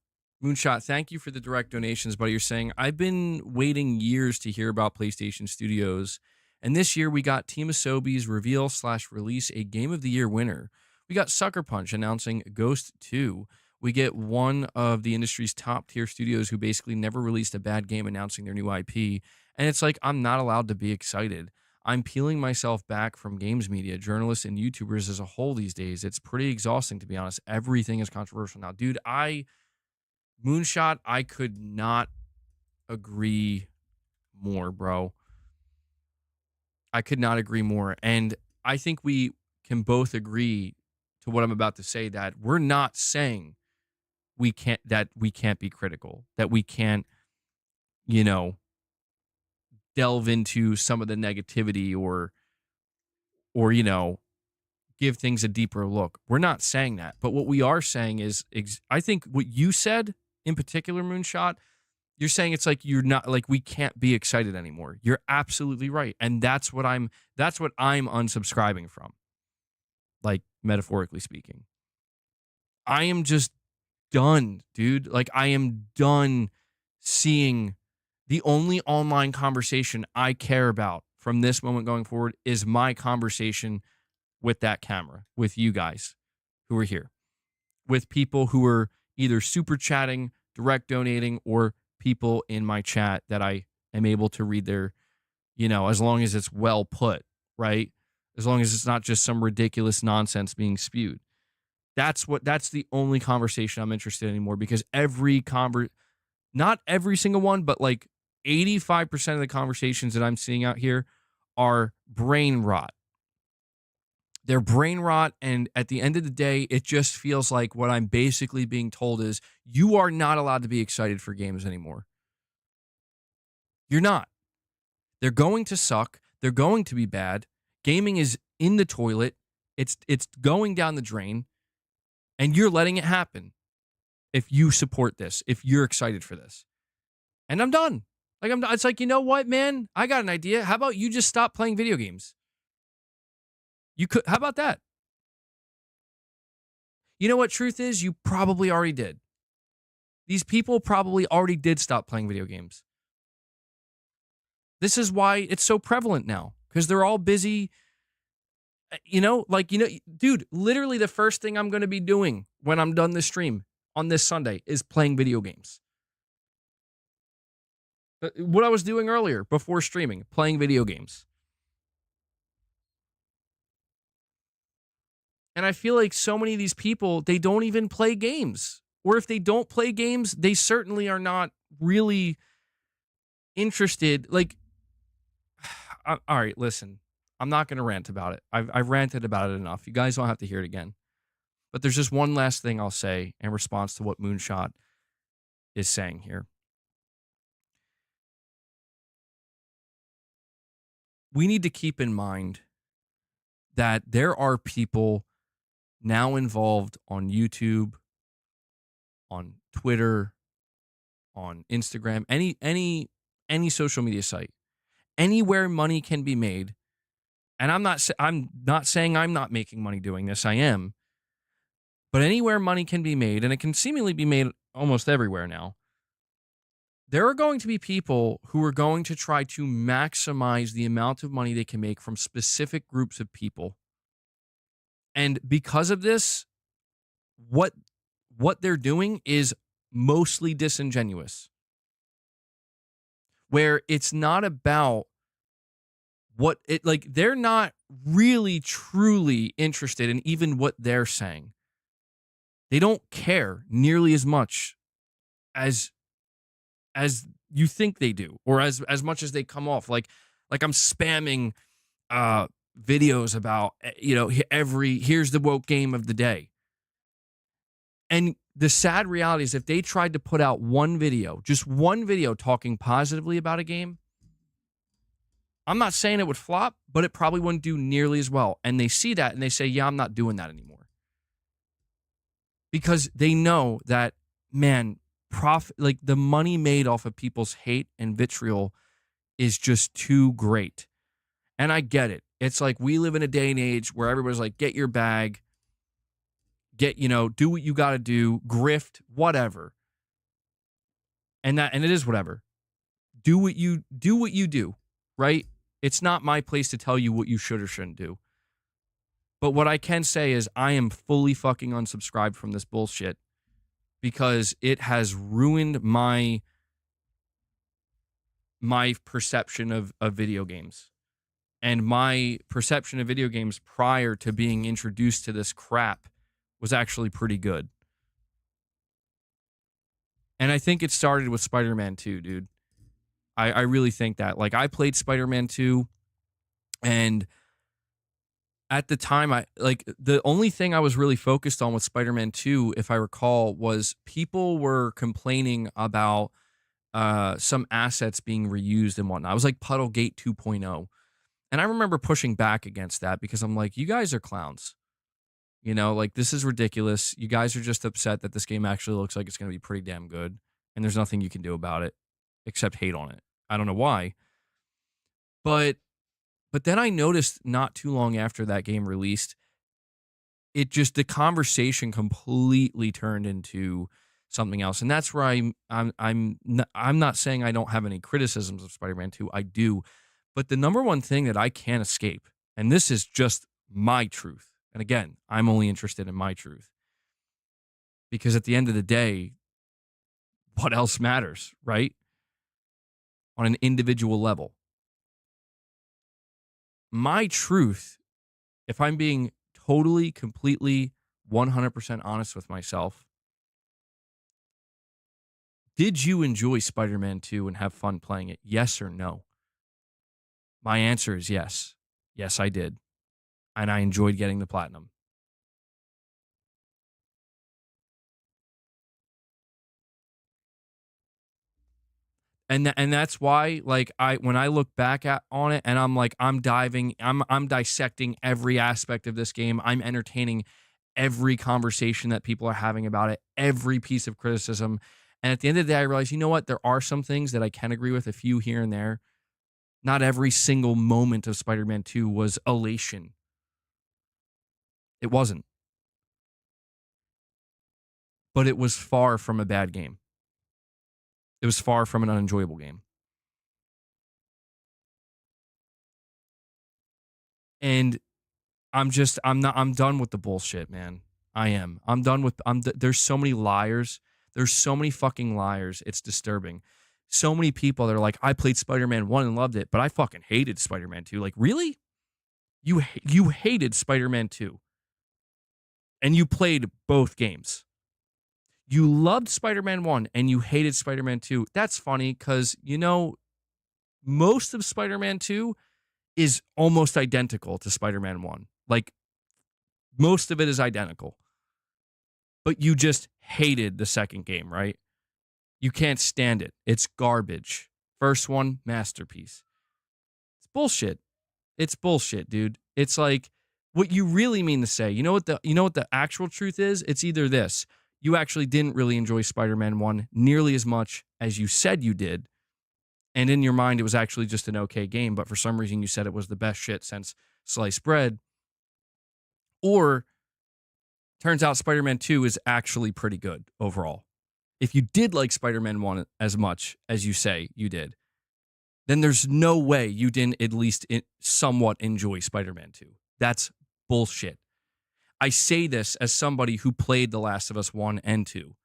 Moonshot, thank you for the direct donations, buddy. You're saying, I've been waiting years to hear about PlayStation Studios. And this year we got Team Asobi's reveal/release a Game of the Year winner. We got Sucker Punch announcing Ghost 2. We get one of the industry's top tier studios who basically never released a bad game announcing their new IP. And it's like, I'm not allowed to be excited. I'm peeling myself back from games media, journalists, and YouTubers as a whole these days. It's pretty exhausting, to be honest. Everything is controversial now. Dude, Moonshot, I could not agree more, bro. I could not agree more. And I think we can both agree to what I'm about to say, that we're not saying we can't be critical, that we can't, delve into some of the negativity or give things a deeper look. We're not saying that. But what we are saying is, I think what you said in particular, Moonshot, you're saying it's like you're not, like, we can't be excited anymore. You're absolutely right. And that's what I'm unsubscribing from. Like, metaphorically speaking. I am just done, dude. Like, I am done seeing the only online conversation I care about from this moment going forward is my conversation with that camera, with you guys who are here, with people who are either super chatting, direct donating, or people in my chat that I am able to read their, as long as it's well put, right? As long as it's not just some ridiculous nonsense being spewed. That's the only conversation I'm interested in anymore, because not every single one, but like 85% of the conversations that I'm seeing out here are brain rot. They're brain rot, and at the end of the day, it just feels like what I'm basically being told is, you are not allowed to be excited for games anymore. You're not. They're going to suck. They're going to be bad. Gaming is in the toilet. It's going down the drain, and you're letting it happen if you support this, if you're excited for this. And I'm done. Like, it's like, you know what, man? I got an idea. How about you just stop playing video games? How about that? You know what truth is? You probably already did. These people probably already did stop playing video games. This is why it's so prevalent now, because they're all busy. Dude, literally the first thing I'm going to be doing when I'm done this stream on this Sunday is playing video games. What I was doing earlier before streaming, playing video games. And I feel like so many of these people, they don't even play games. Or if they don't play games, they certainly are not really interested. Like, all right, listen, I'm not going to rant about it. I've ranted about it enough. You guys don't have to hear it again. But there's just one last thing I'll say in response to what Moonshot is saying here. We need to keep in mind that there are people now involved on YouTube, on Twitter, on Instagram, any social media site, anywhere money can be made. And I'm not saying I'm not making money doing this. I am. But anywhere money can be made, and it can seemingly be made almost everywhere now, there are going to be people who are going to try to maximize the amount of money they can make from specific groups of people. And because of this, what they're doing is mostly disingenuous. Where it's not about they're not really truly interested in even what they're saying. They don't care nearly as much as you think they do, or as much as they come off. Like I'm spamming videos about, here's the woke game of the day. And the sad reality is if they tried to put out one video, just one video talking positively about a game, I'm not saying it would flop, but it probably wouldn't do nearly as well. And they see that and they say, yeah, I'm not doing that anymore. Because they know that, man, like the money made off of people's hate and vitriol is just too great. And I get it. It's like we live in a day and age where everybody's like, get your bag, do what you got to do, grift, whatever. And it is whatever. Do what you do, right? It's not my place to tell you what you should or shouldn't do. But what I can say is I am fully fucking unsubscribed from this bullshit because it has ruined my perception of video games. And my perception of video games prior to being introduced to this crap was actually pretty good. And I think it started with Spider-Man 2, dude. I really think that. Like, I played Spider-Man 2, and at the time, the only thing I was really focused on with Spider-Man 2, if I recall, was people were complaining about some assets being reused and whatnot. I was like Puddlegate 2.0. And I remember pushing back against that because I'm like, you guys are clowns. Like, this is ridiculous. You guys are just upset that this game actually looks like it's going to be pretty damn good. And there's nothing you can do about it except hate on it. I don't know why. But then I noticed not too long after that game released, the conversation completely turned into something else. And that's where I'm not saying I don't have any criticisms of Spider-Man 2. I do. But the number one thing that I can't escape, and this is just my truth, and again, I'm only interested in my truth, because at the end of the day, what else matters, right? On an individual level. My truth, if I'm being totally, completely, 100% honest with myself, did you enjoy Spider-Man 2 and have fun playing it? Yes or no? My answer is yes. Yes, I did. And I enjoyed getting the platinum. And that's why, like, when I look back on it and I'm like, I'm dissecting every aspect of this game. I'm entertaining every conversation that people are having about it, every piece of criticism. And at the end of the day, I realize, you know what? There are some things that I can agree with, a few here and there. Not every single moment of Spider-Man 2 was elation. It wasn't. But it was far from a bad game. It was far from an unenjoyable game. And I'm done with the bullshit, man. I am. I'm done with, there's so many liars. There's so many fucking liars. It's disturbing. So many people that are like, I played Spider-Man 1 and loved it, but I fucking hated Spider-Man 2. Like, really? You hated Spider-Man 2. And you played both games. You loved Spider-Man 1 and you hated Spider-Man 2. That's funny because, most of Spider-Man 2 is almost identical to Spider-Man 1. Like, most of it is identical. But you just hated the second game, right? You can't stand it. It's garbage. First one, masterpiece. It's bullshit. It's bullshit, dude. It's like what you really mean to say. You know what the actual truth is? It's either this. You actually didn't really enjoy Spider-Man 1 nearly as much as you said you did. And in your mind, it was actually just an okay game, but for some reason you said it was the best shit since sliced bread. Or turns out Spider-Man 2 is actually pretty good overall. If you did like Spider-Man 1 as much as you say you did, then there's no way you didn't at least somewhat enjoy Spider-Man 2. That's bullshit. I say this as somebody who played The Last of Us 1 and 2.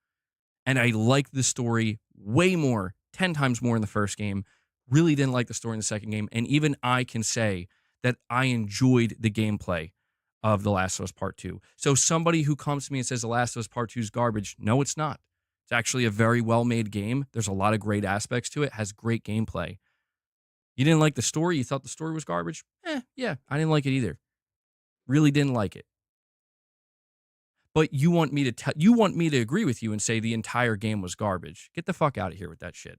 And I liked the story way more, 10 times more in the first game. Really didn't like the story in the second game. And even I can say that I enjoyed the gameplay of The Last of Us Part 2. So somebody who comes to me and says The Last of Us Part 2 is garbage, no, it's not. It's It's actually a very well-made game. There's a lot of great aspects to it. Has great gameplay. You didn't like the story? You thought the story was garbage? Yeah, I didn't like it either. Really didn't like it. But you want me to agree with you and say the entire game was garbage. Get the fuck out of here with that shit.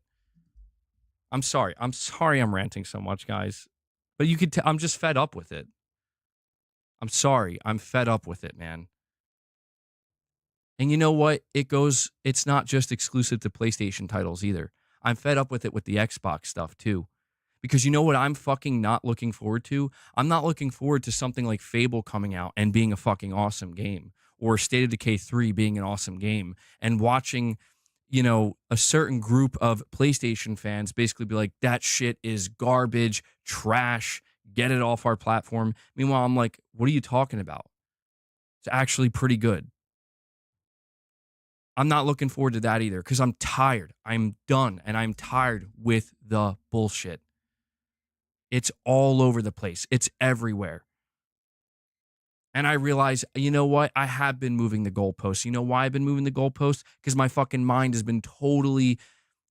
I'm sorry. I'm ranting so much, guys. But you could I'm just fed up with it. I'm sorry. I'm fed up with it, man. And you know what? It's not just exclusive to PlayStation titles either. I'm fed up with it with the Xbox stuff too. Because you know what I'm fucking not looking forward to? I'm not looking forward to something like Fable coming out and being a fucking awesome game, or State of Decay 3 being an awesome game, and watching, a certain group of PlayStation fans basically be like, that shit is garbage, trash, get it off our platform. Meanwhile, I'm like, what are you talking about? It's actually pretty good. I'm not looking forward to that either because I'm tired. I'm done, and I'm tired with the bullshit. It's all over the place. It's everywhere. And I realize, you know what? I have been moving the goalposts. You know why I've been moving the goalposts? Because my fucking mind has been totally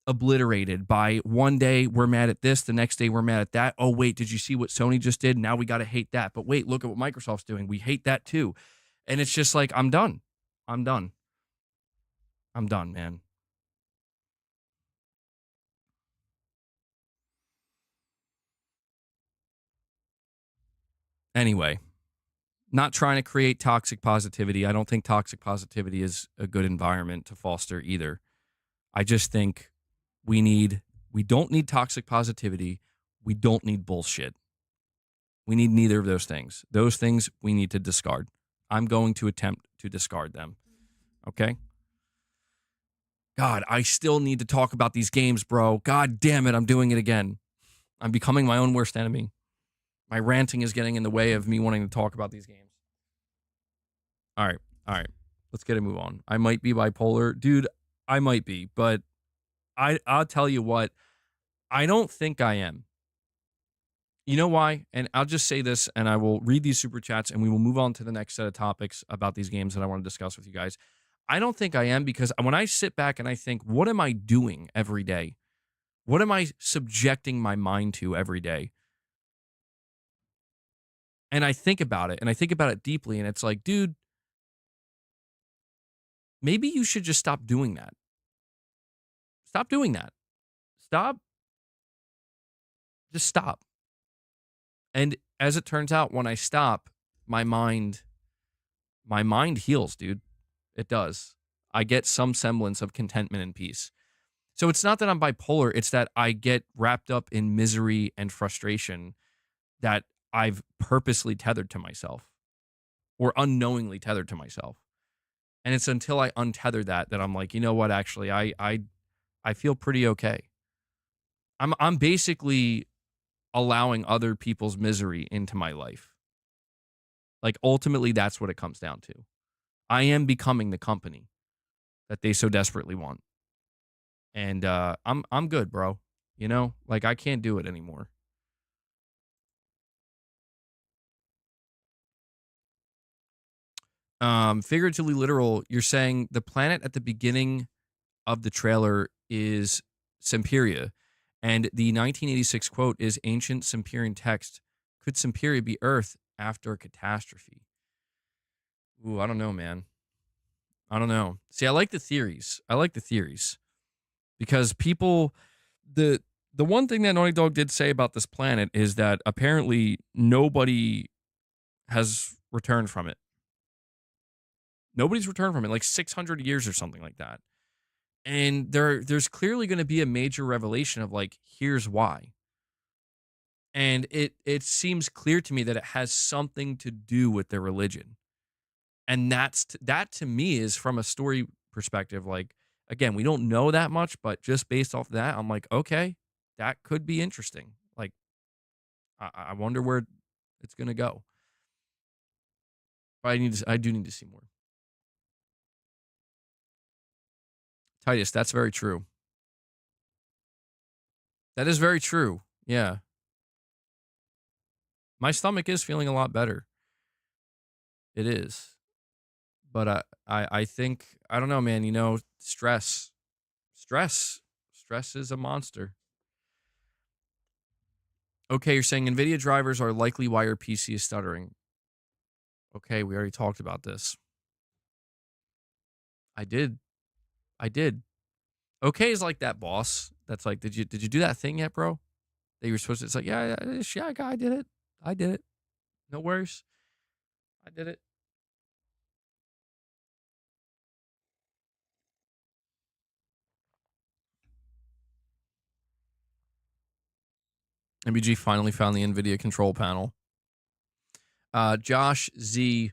obliterated by one day we're mad at this, the next day we're mad at that. Oh, wait, did you see what Sony just did? Now we got to hate that. But wait, look at what Microsoft's doing. We hate that too. And it's just like, I'm done. I'm done. I'm done, man. Anyway, not trying to create toxic positivity. I don't think toxic positivity is a good environment to foster either. I just think we don't need toxic positivity. We don't need bullshit. We need neither of those things. Those things we need to discard. I'm going to attempt to discard them. Okay? God, I still need to talk about these games, bro. God damn it, I'm doing it again. I'm becoming my own worst enemy. My ranting is getting in the way of me wanting to talk about these games. All right. Let's get a move on. I might be bipolar. Dude, I might be, but I'll tell you what, I don't think I am. You know why? And I'll just say this, and I will read these super chats, and we will move on to the next set of topics about these games that I want to discuss with you guys. I don't think I am, because when I sit back and I think, what am I doing every day? What am I subjecting my mind to every day? And I think about it, and I think about it deeply, and it's like, dude, maybe you should just stop doing that. Stop doing that. Just stop. And as it turns out, when I stop, my mind heals, dude. It does. I get some semblance of contentment and peace. So it's not that I'm bipolar, it's that I get wrapped up in misery and frustration that I've purposely tethered to myself, or unknowingly tethered to myself. And it's until I untether that I'm like, you know what, actually, I feel pretty okay. I'm basically allowing other people's misery into my life. Like, ultimately, that's what it comes down to. I am becoming the company that they so desperately want. And I'm good, bro. You know, like, I can't do it anymore. Figuratively literal, you're saying the planet at the beginning of the trailer is Semperia, and the 1986 quote is ancient Semperian text. Could Semperia be Earth after a catastrophe? Ooh, I don't know, man. I don't know. See, I like the theories. Because people, the one thing that Naughty Dog did say about this planet is that apparently nobody has returned from it. Nobody's returned from it, like 600 years or something like that. And there's clearly going to be a major revelation of, like, here's why. And it seems clear to me that it has something to do with their religion. And that to me is, from a story perspective, like, again, we don't know that much, but just based off that, I'm like, okay, that could be interesting. Like, I wonder where it's going to go. But I do need to see more. Titus, that's very true. That is very true. Yeah. My stomach is feeling a lot better. It is. But I think, I don't know, man, stress Stress is a monster. Okay, you're saying NVIDIA drivers are likely why your PC is stuttering. Okay, we already talked about this. I did. I did. Okay is like that boss that's like, did you do that thing yet, bro? That you were supposed to. It's like, yeah, I did it. I did it. No worries. I did it. MBG finally found the NVIDIA control panel. Josh Z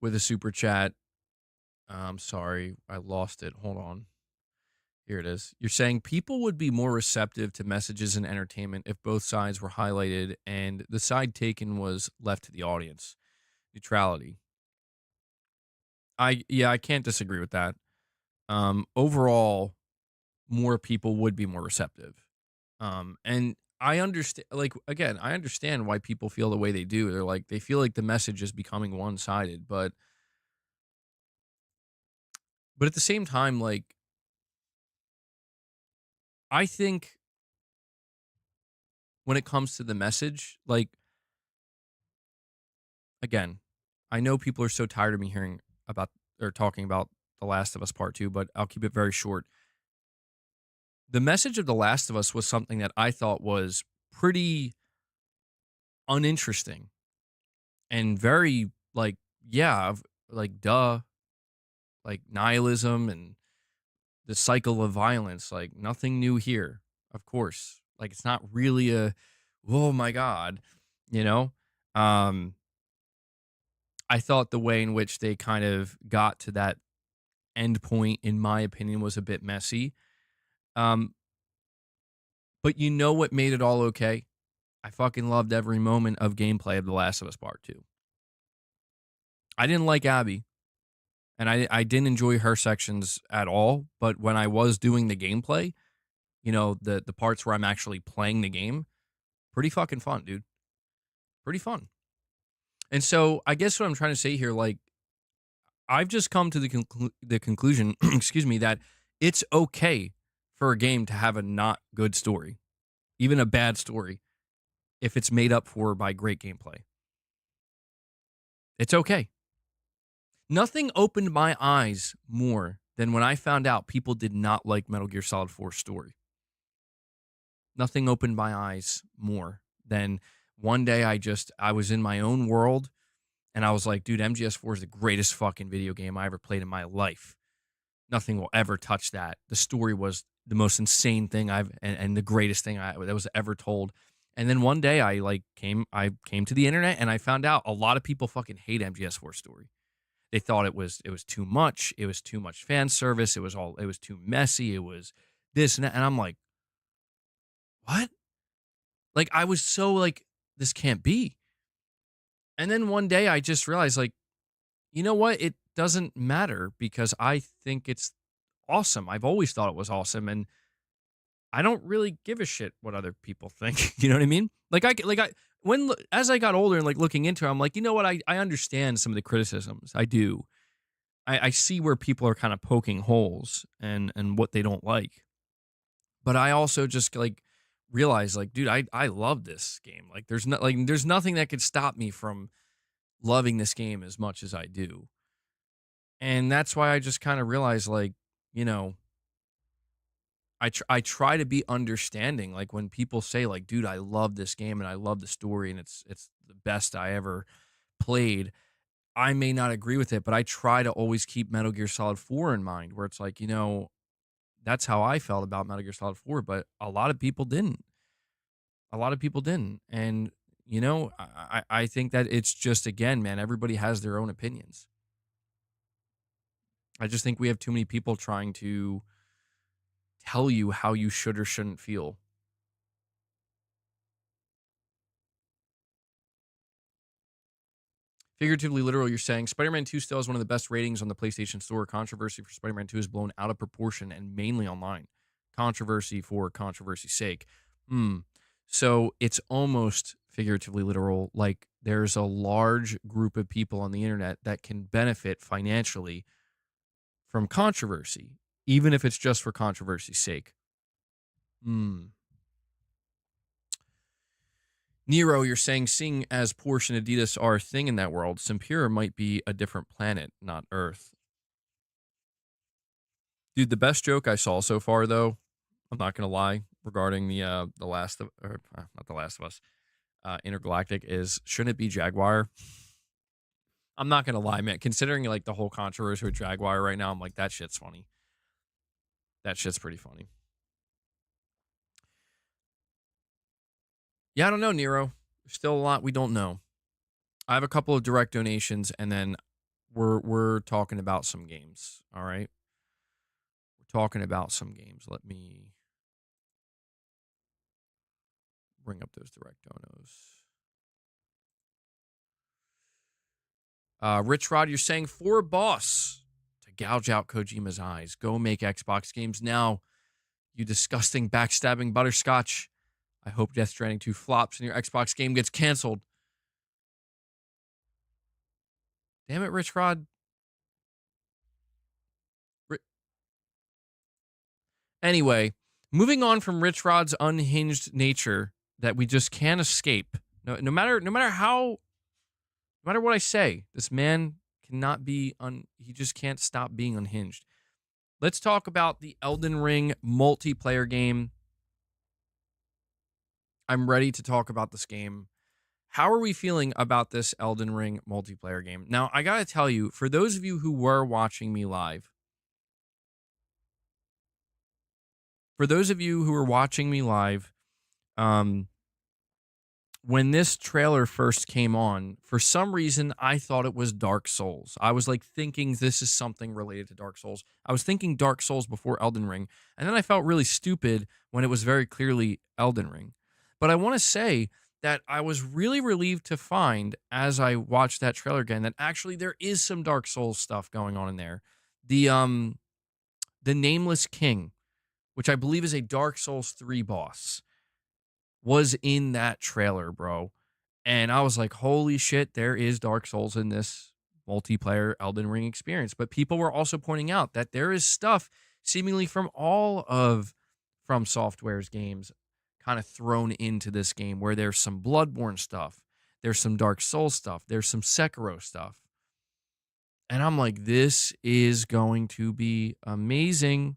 with a super chat. I'm sorry, I lost it. Hold on. Here it is. You're saying people would be more receptive to messages and entertainment if both sides were highlighted and the side taken was left to the audience. Neutrality. I can't disagree with that. Overall, more people would be more receptive. And I understand, like, again, I understand why people feel the way they do. They're like, they feel like the message is becoming one-sided, but at the same time, like, I think when it comes to the message, like, again, I know people are so tired of me hearing about or talking about The Last of Us Part 2, but I'll keep it very short. The message of The Last of Us was something that I thought was pretty uninteresting and very, like, yeah, like, duh, like nihilism and the cycle of violence, like nothing new here, of course. Like it's not really a, oh my God, you know? Um, I thought the way in which they kind of got to that end point, in my opinion, was a bit messy. Um, but you know what made it all okay? I fucking loved every moment of gameplay of The Last of Us Part 2. I didn't like Abby, and I didn't enjoy her sections at all. But when I was doing the gameplay, you know, the parts where I'm actually playing the game, pretty fucking fun, dude. Pretty fun. And so I guess what I'm trying to say here, like, I've just come to the conclusion, excuse me, that it's okay for a game to have a not good story, even a bad story, if it's made up for by great gameplay. It's okay. Nothing opened my eyes more than when I found out people did not like Metal Gear Solid 4's story. Nothing opened my eyes more than one day I was in my own world and I was like, dude, MGS4 is the greatest fucking video game I ever played in my life. Nothing will ever touch that. The story was the most insane thing and the greatest thing that was ever told. And then one day I came to the internet and I found out a lot of people fucking hate MGS4 story. They thought it was too much. It was too much fan service. It was too messy. It was this and that. And I'm like, what? Like I was so like, this can't be. And then one day I just realized, like, you know what? It doesn't matter because I think it's awesome. I've always thought it was awesome, and I don't really give a shit what other people think. You know what I mean? As I got older and like looking into it, I'm like, you know what? I understand some of the criticisms. I do. I see where people are kind of poking holes and what they don't like. But I also just like realize, like, dude, I love this game. Like there's nothing that could stop me from loving this game as much as I do. And that's why I just kind of realized, like, you know, I try to be understanding. Like when people say, like, dude, I love this game and I love the story and it's the best I ever played. I may not agree with it, but I try to always keep Metal Gear Solid 4 in mind, where it's like, you know, that's how I felt about Metal Gear Solid 4, but a lot of people didn't. A lot of people didn't. And, you know, I think that it's just, again, man, everybody has their own opinions. I just think we have too many people trying to tell you how you should or shouldn't feel. Figuratively literal, you're saying Spider-Man 2 still has one of the best ratings on the PlayStation Store. Controversy for Spider-Man 2 is blown out of proportion and mainly online. Controversy for controversy's sake. So it's almost figuratively literal. Like there's a large group of people on the internet that can benefit financially from controversy. even if it's just for controversy's sake. Nero, you're saying, seeing as Porsche and Adidas are a thing in that world, Simpura might be a different planet, not Earth. Dude, the best joke I saw so far, though, I'm not gonna lie, regarding the Last of, or not the Last of Us, Intergalactic, is shouldn't it be Jaguar? I'm not gonna lie, man. Considering like the whole controversy with Jaguar right now, I'm like, that shit's funny. That shit's pretty funny. Yeah, I don't know, Nero. There's still a lot we don't know. I have a couple of direct donations, and then we're talking about some games. All right, we're talking about some games. Let me bring up those direct donos. RichRod, you're saying for a boss to gouge out Kojima's eyes. Go make Xbox games now, you disgusting backstabbing butterscotch. I hope Death Stranding 2 flops and your Xbox game gets canceled. Damn it, RichRod. Anyway, moving on from RichRod's unhinged nature that we just can't escape. No matter what I say, this man cannot be he just can't stop being unhinged. Let's talk about the Elden Ring multiplayer game. I'm ready to talk about this game. How are we feeling about this Elden Ring multiplayer game? Now, I got to tell you, for those of you who were watching me live, when this trailer first came on, for some reason, I thought it was Dark Souls. I was like thinking this is something related to Dark Souls. I was thinking Dark Souls before Elden Ring. And then I felt really stupid when it was very clearly Elden Ring. But I want to say that I was really relieved to find, as I watched that trailer again, that actually there is some Dark Souls stuff going on in there. The Nameless King, which I believe is a Dark Souls 3 boss, was in that trailer, bro. And I was like, holy shit, there is Dark Souls in this multiplayer Elden Ring experience. But people were also pointing out that there is stuff seemingly from all of From Software's games kind of thrown into this game, where there's some Bloodborne stuff, there's some Dark Souls stuff, there's some Sekiro stuff. And I'm like, this is going to be amazing.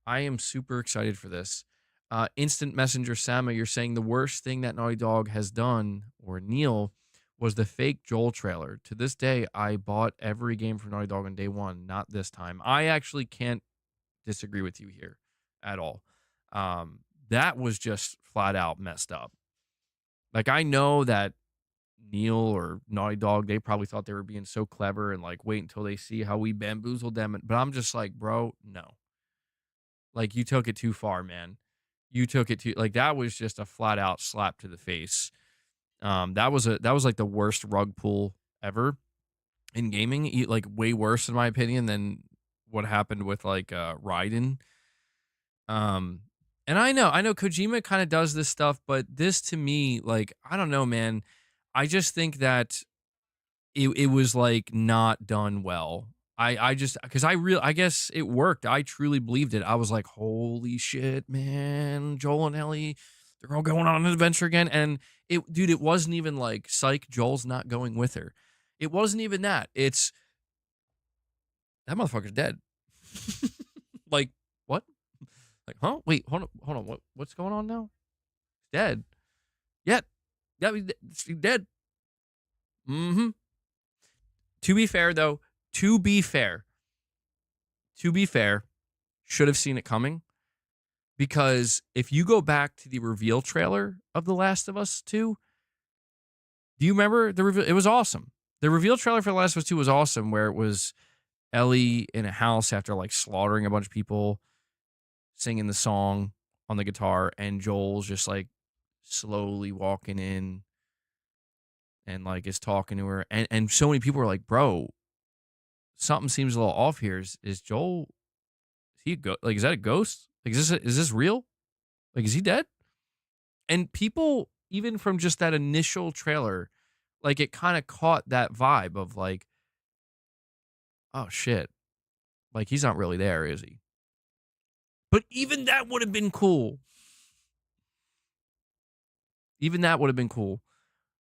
I am super excited for this. Instant Messenger Sama, you're saying the worst thing that Naughty Dog has done, or Neil, was the fake Joel trailer. To this day, I bought every game from Naughty Dog on day one, not this time. I actually can't disagree with you here at all. That was just flat out messed up. Like, I know that Neil or Naughty Dog, they probably thought they were being so clever and like wait until they see how we bamboozled them. But I'm just like, bro, no. Like, you took it too far, man. You took it too, like, that was just a flat out slap to the face. That was like the worst rug pull ever in gaming, like way worse in my opinion than what happened with like Raiden. And I know Kojima kind of does this stuff, but this to me, like, I don't know, man. I just think that it was like not done well. I just, because I guess it worked. I truly believed it. I was like, holy shit, man, Joel and Ellie, they're all going on an adventure again. And dude, it wasn't even like, psych, Joel's not going with her. It wasn't even that. It's, that motherfucker's dead. Like, what? Like, huh? Wait, hold on. What's going on now? He's dead. Yeah, he's dead. Mm-hmm. To be fair, though, to be fair, should have seen it coming. Because if you go back to the reveal trailer of The Last of Us 2, do you remember the reveal? It was awesome. The reveal trailer for The Last of Us 2 was awesome, where it was Ellie in a house after like slaughtering a bunch of people, singing the song on the guitar, and Joel's just like slowly walking in and like is talking to her. And so many people were like, bro, something seems a little off here. Is Joel, is he like, is that a ghost? Like, is this real? Like, is he dead? And people, even from just that initial trailer, like, it kind of caught that vibe of like, oh shit, Like, he's not really there, is he? But even that would have been cool. Even that would have been cool,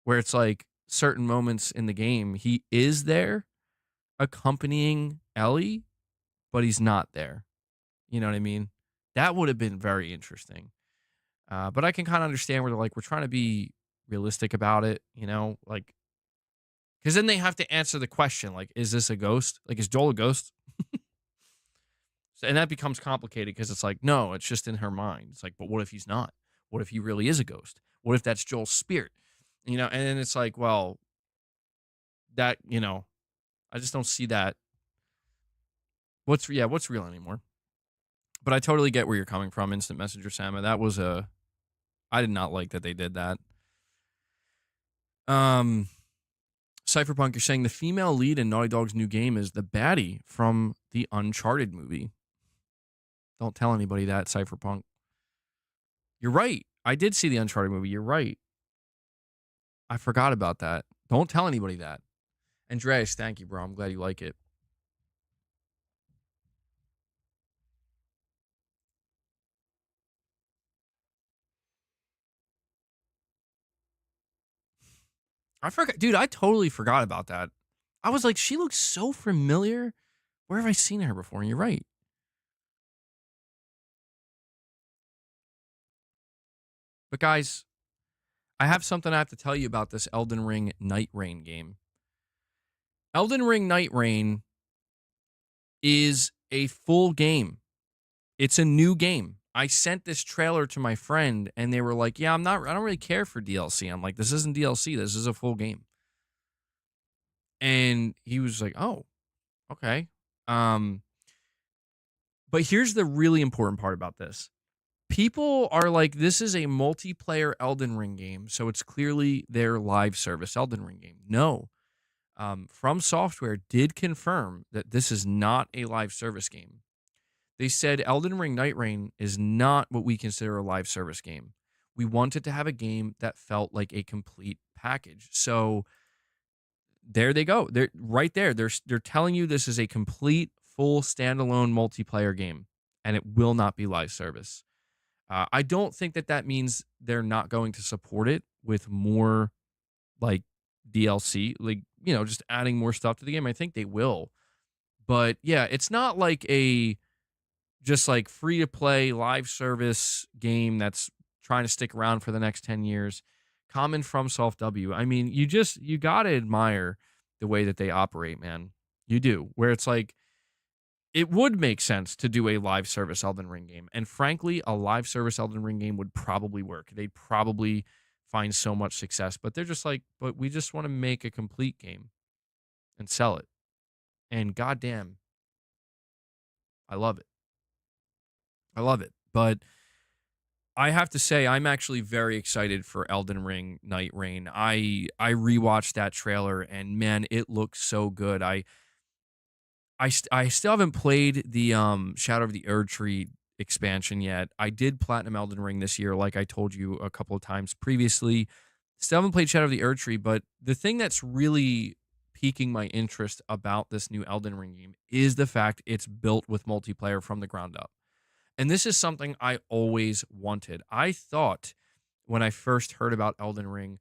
where it's like certain moments in the game, he is there accompanying Ellie, but he's not there. You know what I mean? That would have been very interesting. But I can kind of understand where they're like, we're trying to be realistic about it, you know? Like, because then they have to answer the question, like, is this a ghost? Like, is Joel a ghost? And that becomes complicated because it's like, no, it's just in her mind. It's like, but what if he's not? What if he really is a ghost? What if that's Joel's spirit? You know, and then it's like, well, that, you know, I just don't see that. What's real anymore? But I totally get where you're coming from, Instant Messenger Sama. That was I did not like that they did that. Cypherpunk, you're saying the female lead in Naughty Dog's new game is the baddie from the Uncharted movie. Don't tell anybody that, Cypherpunk. You're right. I did see the Uncharted movie. You're right. I forgot about that. Don't tell anybody that. Andreas, thank you, bro. I'm glad you like it. I forgot. Dude, I totally forgot about that. I was like, she looks so familiar. Where have I seen her before? And you're right. But guys, I have something I have to tell you about this Elden Ring Night Reign game. Elden Ring Night Reign is a full game. It's a new game. I sent this trailer to my friend and they were like, "Yeah, I don't really care for DLC." I'm like, "This isn't DLC. This is a full game." And he was like, "Oh, okay." Um, but here's the really important part about this. People are like, "This is a multiplayer Elden Ring game, so it's clearly their live service Elden Ring game." No. From Software did confirm that this is not a live service game. They said Elden Ring Night Reign is not what we consider a live service game. We wanted to have a game that felt like a complete package. So there they go. They're right there. They're telling you this is a complete, full, standalone multiplayer game, and it will not be live service. I don't think that means they're not going to support it with more like DLC, like, you know, just adding more stuff to the game. I think they will. But yeah, it's not like a just like free to play live service game that's trying to stick around for the next 10 years. Common from Soft W. I mean, you got to admire the way that they operate, man. You do. Where it's like it would make sense to do a live service Elden Ring game. And frankly, a live service Elden Ring game would probably work. They'd probably find so much success, but they're just like, but we just want to make a complete game and sell it. And goddamn, I love it. I love it. But I have to say, I'm actually very excited for Elden Ring Night Reign. I rewatched that trailer, and man, it looks so good. I still haven't played the Shadow of the Erdtree expansion yet. I did platinum Elden Ring this year, like I told you a couple of times previously. Still haven't played Shadow of the Erdtree, but the thing that's really piquing my interest about this new Elden Ring game is the fact it's built with multiplayer from the ground up. And this is something I always wanted. I thought when I first heard about Elden Ring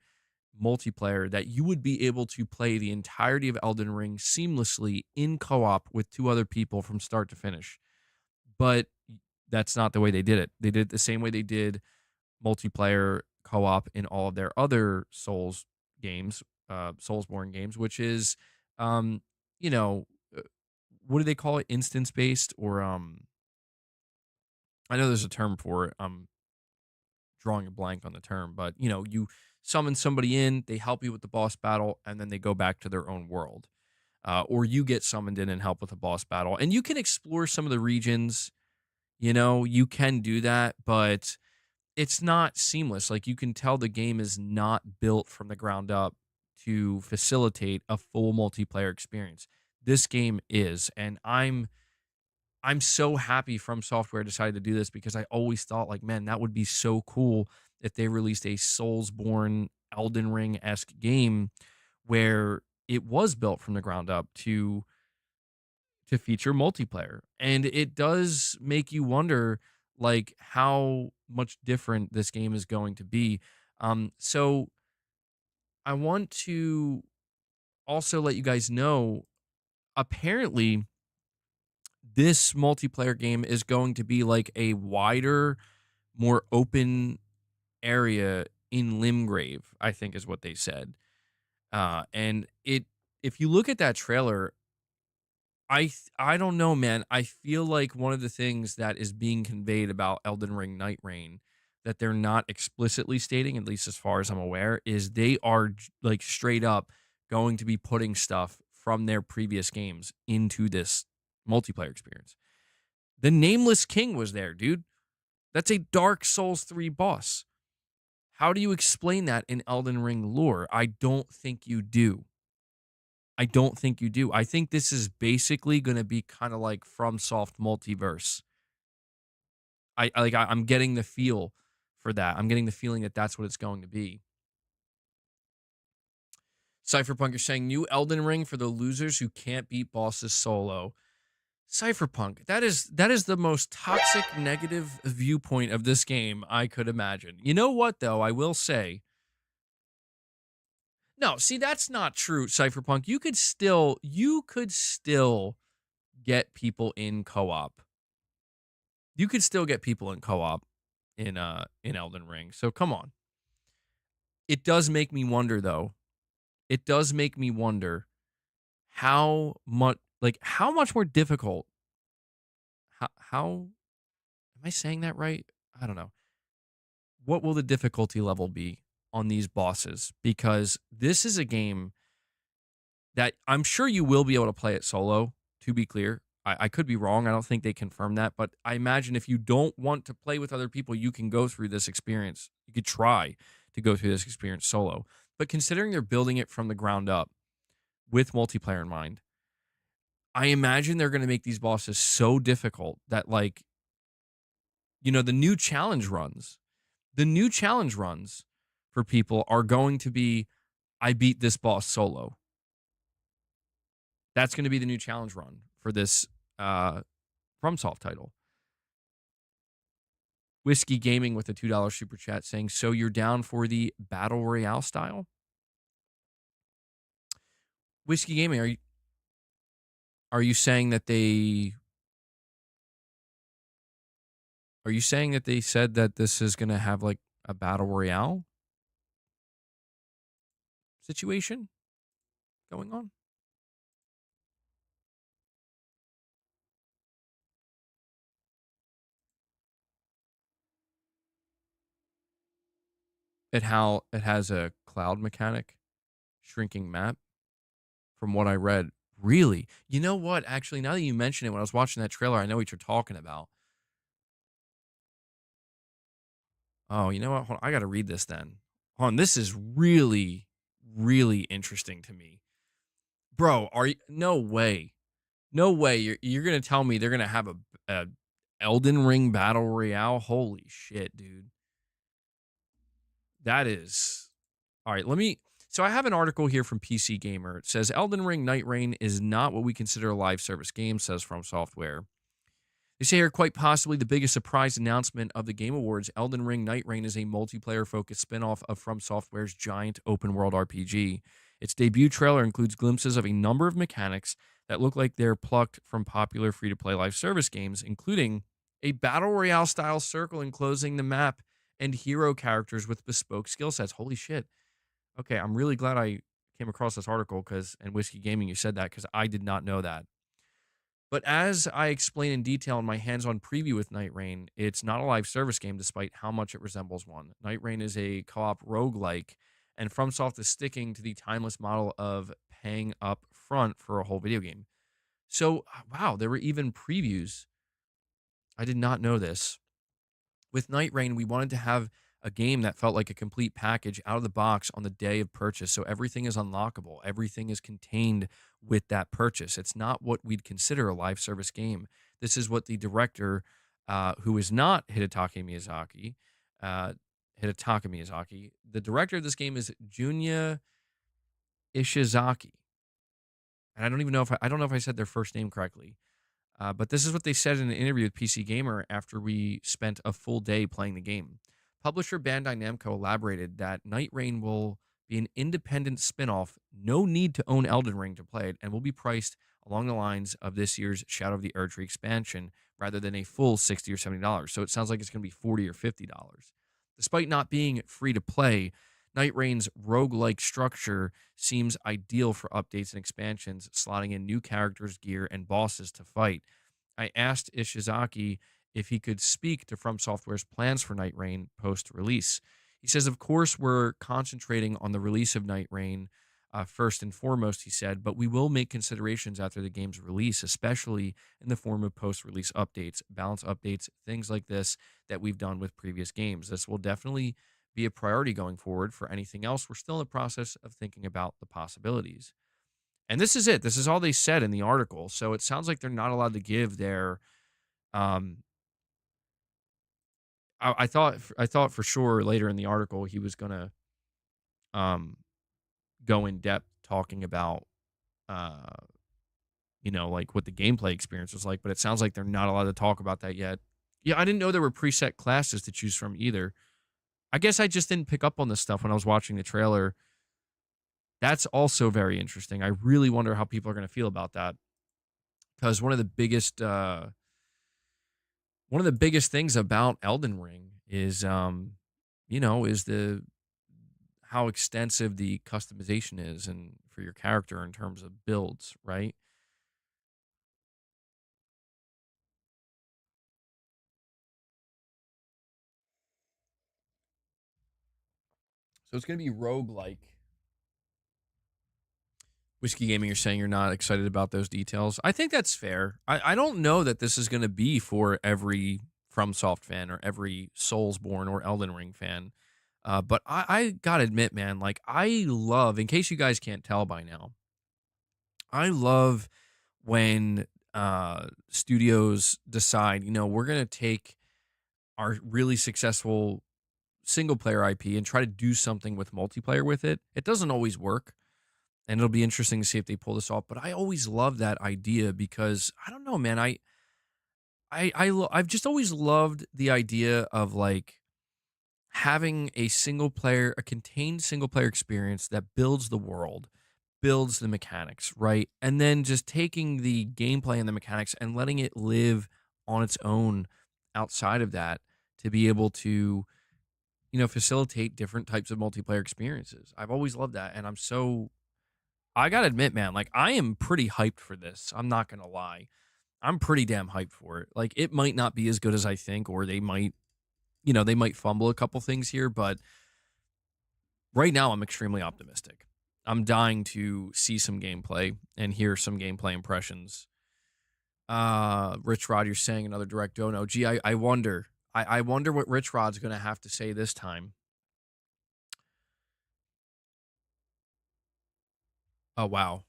multiplayer that you would be able to play the entirety of Elden Ring seamlessly in co-op with two other people from start to finish. But that's not the way they did it. They did it the same way they did multiplayer co-op in all of their other Souls games, Soulsborne games, which is you know, uh, what do they call it? Instance based or I know there's a term for it. I'm drawing a blank on the term, but you know, you summon somebody in, they help you with the boss battle, and then they go back to their own world. Or you get summoned in and help with a boss battle. And you can explore some of the regions, you know, you can do that, but it's not seamless. Like you can tell the game is not built from the ground up to facilitate a full multiplayer experience. This game is, and I'm so happy From Software decided to do this because I always thought like, man, that would be so cool if they released a Soulsborne Elden Ring-esque game where it was built from the ground up to feature multiplayer. And it does make you wonder like how much different this game is going to be. So I want to also let you guys know apparently this multiplayer game is going to be like a wider, more open area in Limgrave, I think is what they said. And it, if you look at that trailer, I don't know, man. I feel like one of the things that is being conveyed about Elden Ring Night Reign that they're not explicitly stating, at least as far as I'm aware, is they are like straight up going to be putting stuff from their previous games into this multiplayer experience. The Nameless King was there, dude. That's a Dark Souls 3 boss. How do you explain that in Elden Ring lore? I don't think you do. I don't think you do. I think this is basically going to be kind of like FromSoft multiverse. I'm getting the feel for that. I'm getting the feeling that that's what it's going to be. Cypherpunk, you're saying new Elden Ring for the losers who can't beat bosses solo. Cypherpunk, that is the most toxic negative viewpoint of this game I could imagine. You know what though? I will say, no, see that's not true, Cypherpunk. You could still get people in co-op. You could still get people in co-op in Elden Ring. So come on. It does make me wonder though. It does make me wonder how much more difficult how am I saying that right? I don't know. What will the difficulty level be on these bosses? Because this is a game that I'm sure you will be able to play it solo, to be clear. I could be wrong. I don't think they confirmed that. But I imagine if you don't want to play with other people, you can go through this experience. You could try to go through this experience solo. But considering they're building it from the ground up with multiplayer in mind, I imagine they're going to make these bosses so difficult that, like, the new challenge runs for people are going to be, I beat this boss solo. That's going to be the new challenge run for this FromSoft title. Whiskey Gaming with a $2 super chat saying, so you're down for the Battle Royale style? Whiskey Gaming, are you saying that they said that this is going to have like a Battle Royale situation going on? It has a cloud mechanic, shrinking map, from what I read. Really? You know what? Actually, now that you mention it, when I was watching that trailer, I know what you're talking about. Oh, you know what? Hold on. I got to read this then. Hold on. This is really, really interesting to me. Bro, are you? No way. No way. You're going to tell me they're going to have a Elden Ring Battle Royale? Holy shit, dude. That is. All right, so I have an article here from PC Gamer. It says Elden Ring Night Reign is not what we consider a live service game, says From Software. They say here, quite possibly the biggest surprise announcement of the Game Awards, Elden Ring Night Reign is a multiplayer-focused spin-off of From Software's giant open-world RPG. Its debut trailer includes glimpses of a number of mechanics that look like they're plucked from popular free-to-play live service games, including a battle royale-style circle enclosing the map and hero characters with bespoke skill sets. Holy shit. Okay, I'm really glad I came across this article and Whiskey Gaming, you said that because I did not know that. But as I explain in detail in my hands-on preview with Night Reign, it's not a live service game despite how much it resembles one. Night Reign is a co-op roguelike, and FromSoft is sticking to the timeless model of paying up front for a whole video game. So, wow, there were even previews. I did not know this. With Night Reign, we wanted to have a game that felt like a complete package out of the box on the day of purchase. So everything is unlockable. Everything is contained with that purchase. It's not what we'd consider a live service game. This is what the director, who is not Hidetaka Miyazaki, the director of this game is Junya Ishizaki. and I don't even know if I don't know if I said their first name correctly. But this is what they said in an interview with PC Gamer after we spent a full day playing the game. Publisher Bandai Namco elaborated that Night Reign will be an independent spin-off, no need to own Elden Ring to play it, and will be priced along the lines of this year's Shadow of the Erdtree expansion rather than a full $60 or $70. So it sounds like it's going to be $40 or $50. Despite not being free to play, Night Reign's roguelike structure seems ideal for updates and expansions, slotting in new characters, gear, and bosses to fight. I asked Ishizaki if he could speak to From Software's plans for Night Reign post release. He says, of course, we're concentrating on the release of Night Reign first and foremost, he said, but we will make considerations after the game's release, especially in the form of post release updates, balance updates, things like this that we've done with previous games. This will definitely be a priority going forward. For anything else, we're still in the process of thinking about the possibilities. And this is it. This is all they said in the article. So it sounds like they're not allowed to give their. Um, I thought for sure later in the article he was gonna um go in depth talking about uh like what the gameplay experience was like, but it sounds like they're not allowed to talk about that yet. Yeah, I didn't know there were preset classes to choose from either. I guess I just didn't pick up on this stuff when I was watching the trailer. That's also very interesting. I really wonder how people are going to feel about that because one of the biggest things about Elden Ring is is the how extensive the customization is and for your character in terms of builds, right? So it's going to be roguelike. Whiskey Gaming, you're saying you're not excited about those details. I think that's fair. I don't know that this is going to be for every FromSoft fan or every Soulsborne or Elden Ring fan. But I gotta admit, man, like I love, in case you guys can't tell by now, I love when studios decide, we're gonna take our really successful single player IP and try to do something with multiplayer with it. It doesn't always work, and it'll be interesting to see if they pull this off. But I always love that idea because I don't know, man. I've just always loved the idea of like having a contained single player experience that builds the world, builds the mechanics, right? And then just taking the gameplay and the mechanics and letting it live on its own outside of that to be able to, facilitate different types of multiplayer experiences. I've always loved that. And I gotta admit, man, like I am pretty hyped for this. I'm not gonna lie. I'm pretty damn hyped for it. Like it might not be as good as I think, or they might fumble a couple things here, but right now I'm extremely optimistic. I'm dying to see some gameplay and hear some gameplay impressions. RichRod, you're saying another direct dono. Gee, I wonder. I wonder what RichRod's gonna have to say this time. Oh wow.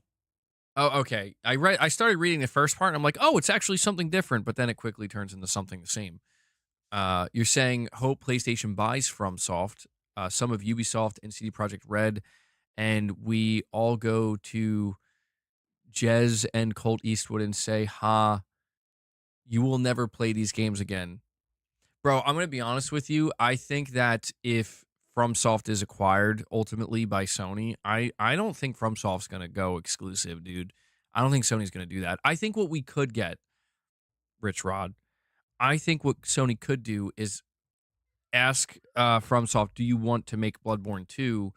Oh, okay. I started reading the first part and I'm like, oh, it's actually something different, but then it quickly turns into something the same. You're saying hope PlayStation buys FromSoft, some of Ubisoft and CD Projekt Red, and we all go to Jez and Colt Eastwood and say, "Ha, you will never play these games again." Bro, I'm gonna be honest with you. I think that if FromSoft is acquired ultimately by Sony, I don't think FromSoft's gonna go exclusive, dude. I don't think Sony's gonna do that. I think what we could get, Rich Rod. I think what Sony could do is ask FromSoft, "Do you want to make Bloodborne 2?"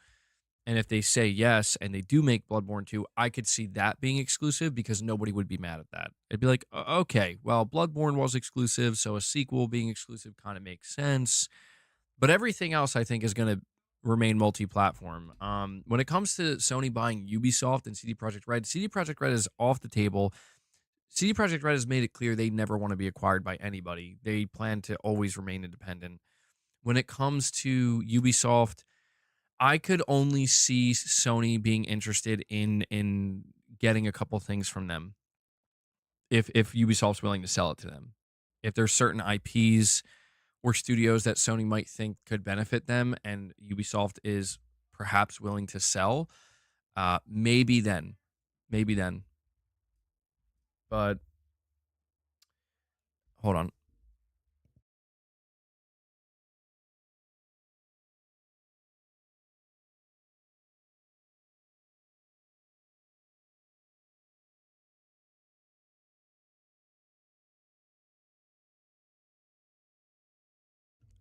And if they say yes, and they do make Bloodborne 2, I could see that being exclusive because nobody would be mad at that. It'd be like, Okay, well, Bloodborne was exclusive, so a sequel being exclusive kind of makes sense." But everything else, I think, is going to remain multi-platform. When it comes to Sony buying Ubisoft and CD Projekt Red, CD Projekt Red is off the table. CD Projekt Red has made it clear they never want to be acquired by anybody. They plan to always remain independent. When it comes to Ubisoft, I could only see Sony being interested in getting a couple things from them if Ubisoft's willing to sell it to them. If there's certain IPs or studios that Sony might think could benefit them and Ubisoft is perhaps willing to sell, maybe then. Maybe then. But hold on.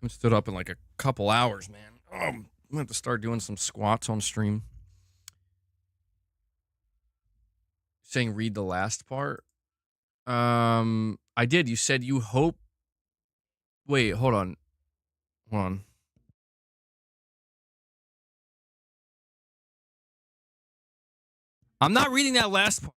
I'm stood up in like a couple hours, man. Oh, I'm going to have to start doing some squats on stream. Saying read the last part. I did. You said you hope. Wait, hold on. Hold on. I'm not reading that last part.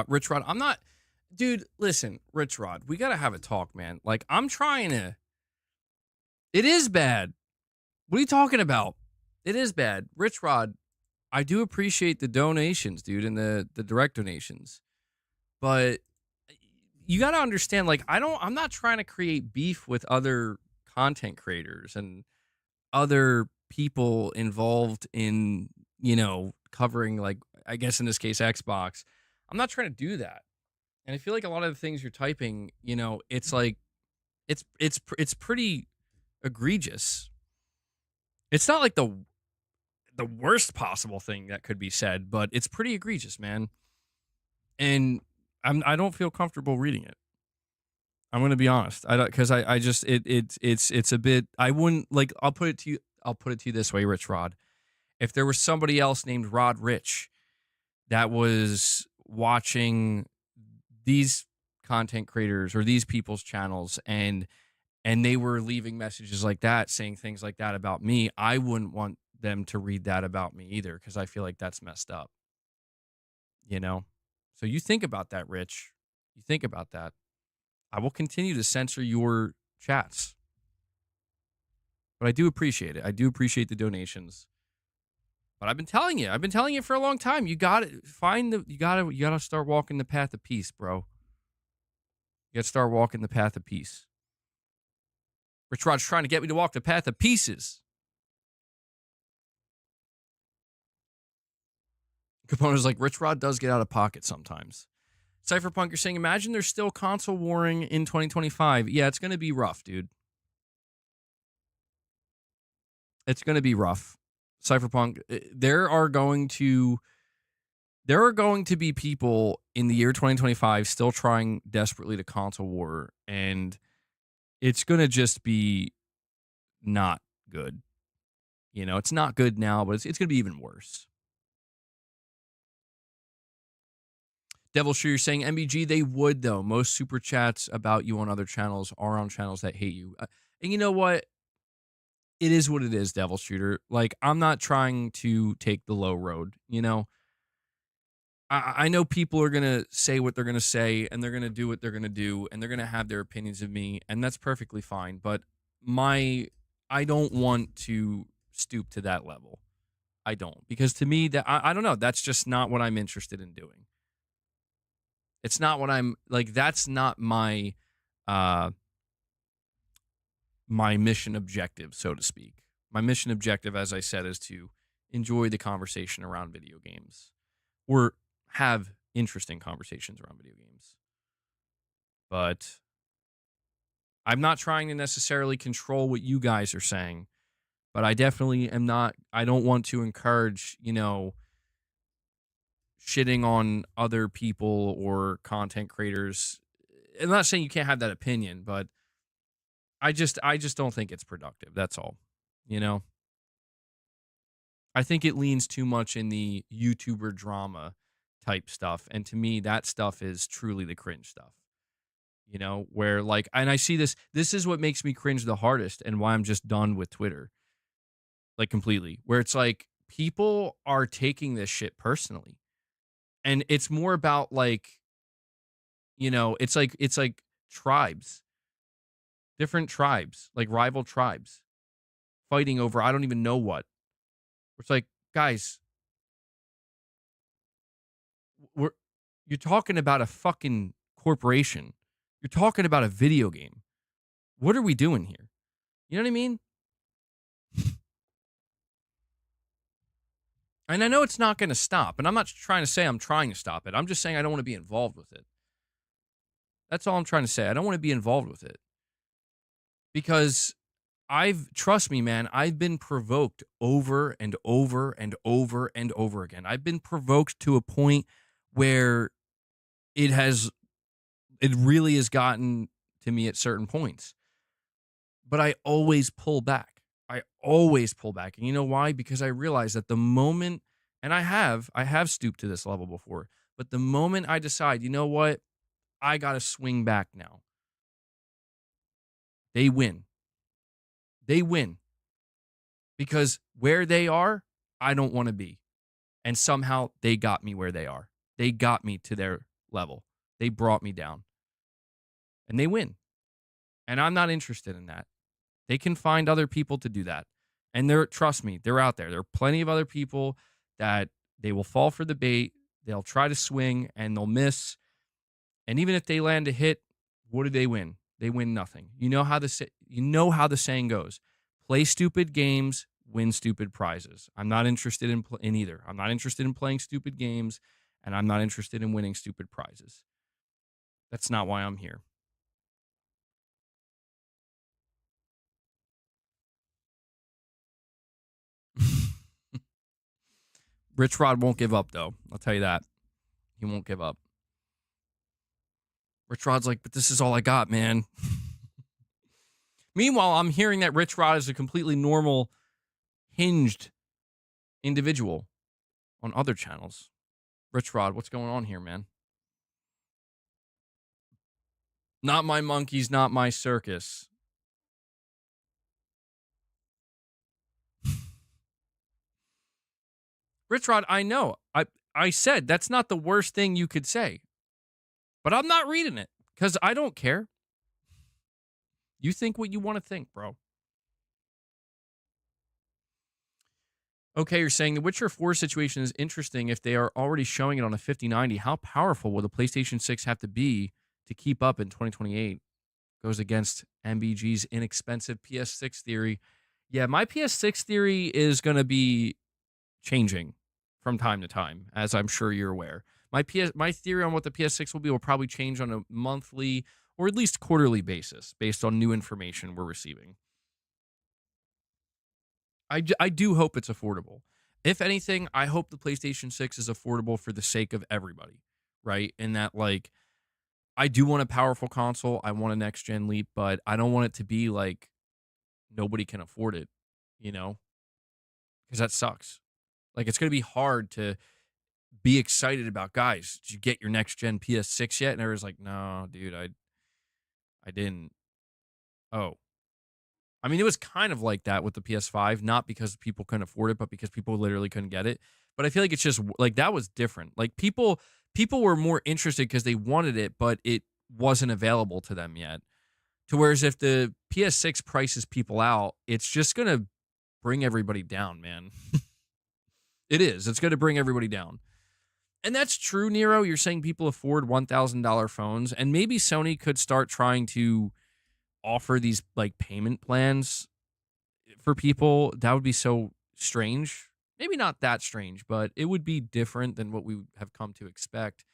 RichRod, I'm not. Dude, listen, RichRod, we got to have a talk, man. Like, I'm trying to. It is bad. What are you talking about? It is bad. RichRod, I do appreciate the donations, dude, and the direct donations. But you got to understand, like, I'm not trying to create beef with other content creators and other people involved in, covering, like, I guess in this case, Xbox. I'm not trying to do that. And I feel like a lot of the things you're typing, it's like, it's pretty egregious. It's not like the worst possible thing that could be said, but it's pretty egregious, man. And I don't feel comfortable reading it. I'm gonna be honest. I don't, because I just it's a bit. I wouldn't like. I'll put it to you this way, RichRod. If there was somebody else named Rod Rich that was watching these content creators or these people's channels and they were leaving messages like that, saying things like that about me, I wouldn't want them to read that about me either, because I feel like that's messed up. You know? So you think about that, Rich. You think about that. I will continue to censor your chats. But I do appreciate it. I do appreciate the donations. But I've been telling you for a long time. You gotta start walking the path of peace, bro. You gotta start walking the path of peace. RichRod's trying to get me to walk the path of pieces. Capone's like, RichRod does get out of pocket sometimes. Cypherpunk, you're saying, imagine there's still console warring in 2025. Yeah, it's going to be rough, dude. It's going to be rough. Cypherpunk, there are going to be people in the year 2025 still trying desperately to console war, and it's going to just be not good. It's not good now, but it's going to be even worse. Devil Shoe, you're saying MBG, they would, though. Most super chats about you on other channels are on channels that hate you. And you know what? It is what it is, Devil Shooter. Like, I'm not trying to take the low road, I know people are going to say what they're going to say, and they're going to do what they're going to do, and they're going to have their opinions of me, and that's perfectly fine. But I don't want to stoop to that level. I don't. Because to me, that I don't know. That's just not what I'm interested in doing. It's not what I'm like. That's not my my mission objective, so to speak. My mission objective, as I said, is to enjoy the conversation around video games, or have interesting conversations around video games. But I'm not trying to necessarily control what you guys are saying, but I definitely am not. I don't want to encourage, shitting on other people or content creators. I'm not saying you can't have that opinion, but I just don't think it's productive. That's all. I think it leans too much in the YouTuber drama type stuff, and to me that stuff is truly the cringe stuff. Where, like, and I see this is what makes me cringe the hardest, and why I'm just done with Twitter, like, completely, where it's like people are taking this shit personally, and it's more about, like, it's like tribes, different tribes, like rival tribes fighting over I don't even know what. It's like, guys, You're talking about a fucking corporation. You're talking about a video game. What are we doing here? You know what I mean? And I know it's not going to stop. And I'm not trying to say I'm trying to stop it. I'm just saying I don't want to be involved with it. That's all I'm trying to say. I don't want to be involved with it. Because trust me, man, I've been provoked over and over and over and over again. I've been provoked to a point where it really has gotten to me at certain points. But I always pull back. I always pull back. And you know why? Because I realize that the moment, and I have stooped to this level before, but the moment I decide, you know what? I got to swing back now. They win. They win. Because where they are, I don't want to be. And somehow they got me where they are. They got me to their level. They brought me down. And they win. And I'm not interested in that. They can find other people to do that. And trust me, they're out there. There are plenty of other people that they will fall for the bait. They'll try to swing and they'll miss. And even if they land a hit, what do they win? They win nothing. You know how the saying goes. Play stupid games, win stupid prizes. I'm not interested in either. I'm not interested in playing stupid games, and I'm not interested in winning stupid prizes. That's not why I'm here. RichRod won't give up, though. I'll tell you that. He won't give up. RichRod's like, but this is all I got, man. Meanwhile, I'm hearing that RichRod is a completely normal, hinged individual on other channels. RichRod, what's going on here, man? Not my monkeys, not my circus. RichRod, I know. I said that's not the worst thing you could say. But I'm not reading it because I don't care. You think what you want to think, bro. Okay, you're saying the Witcher 4 situation is interesting if they are already showing it on a 5090. How powerful will the PlayStation 6 have to be to keep up in 2028? Goes against MBG's inexpensive PS6 theory. Yeah, my PS6 theory is going to be changing from time to time, as I'm sure you're aware. My theory on what the PS6 will probably change on a monthly or at least quarterly basis based on new information we're receiving. I do hope it's affordable. If anything, I hope the PlayStation 6 is affordable for the sake of everybody, right? And that, like, I do want a powerful console. I want a next-gen leap, but I don't want it to be like nobody can afford it, you know? Because that sucks. Like, it's going to be hard to be excited about, guys, did you get your next-gen PS6 yet? And everyone's like, no, dude, I didn't. Oh. I mean, it was kind of like that with the PS5, not because people couldn't afford it, but because people literally couldn't get it. But I feel like it's just like that was different. Like people were more interested because they wanted it, but it wasn't available to them yet. To whereas if the PS6 prices people out, it's just going to bring everybody down, man. It is. It's going to bring everybody down. And that's true, Nero. You're saying people afford $1,000 phones, and maybe Sony could start trying to offer these like payment plans for people. That would be so strange. Maybe not that strange, but it would be different than what we have come to expect.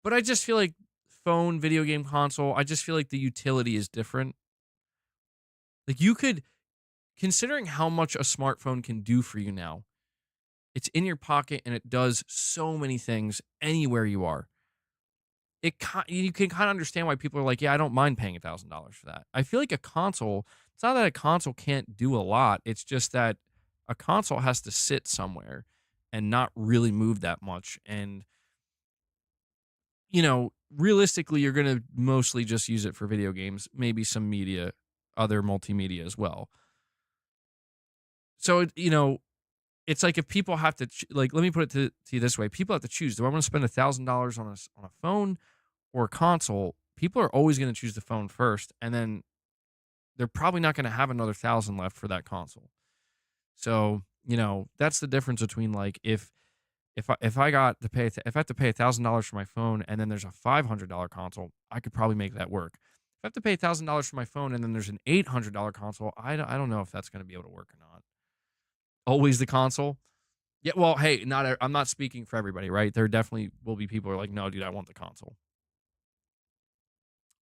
But I just feel like phone, video game console, I just feel like the utility is different. Like you could, considering how much a smartphone can do for you now, it's in your pocket and it does so many things anywhere you are. You can kind of understand why people are like, yeah, I don't mind paying $1,000 for that. I feel like a console, it's not that a console can't do a lot. It's just that a console has to sit somewhere and not really move that much. And, you know, realistically, you're going to mostly just use it for video games, maybe some media, other multimedia as well. So, you know, it's like if people have to, like, let me put it to you this way. People have to choose. Do I want to spend $1,000 on a phone or a console? People are always going to choose the phone first, and then they're probably not going to have another 1,000 left for that console. So, you know, that's the difference between like if if I got to pay if I have to pay $1,000 for my phone and then there's a $500 console, I could probably make that work. If I have to pay $1,000 for my phone and then there's an $800 console, I don't know if that's going to be able to work or not. Always the console. Yeah, well, hey, I'm not speaking for everybody, right? There definitely will be people who are like, no, dude, I want the console.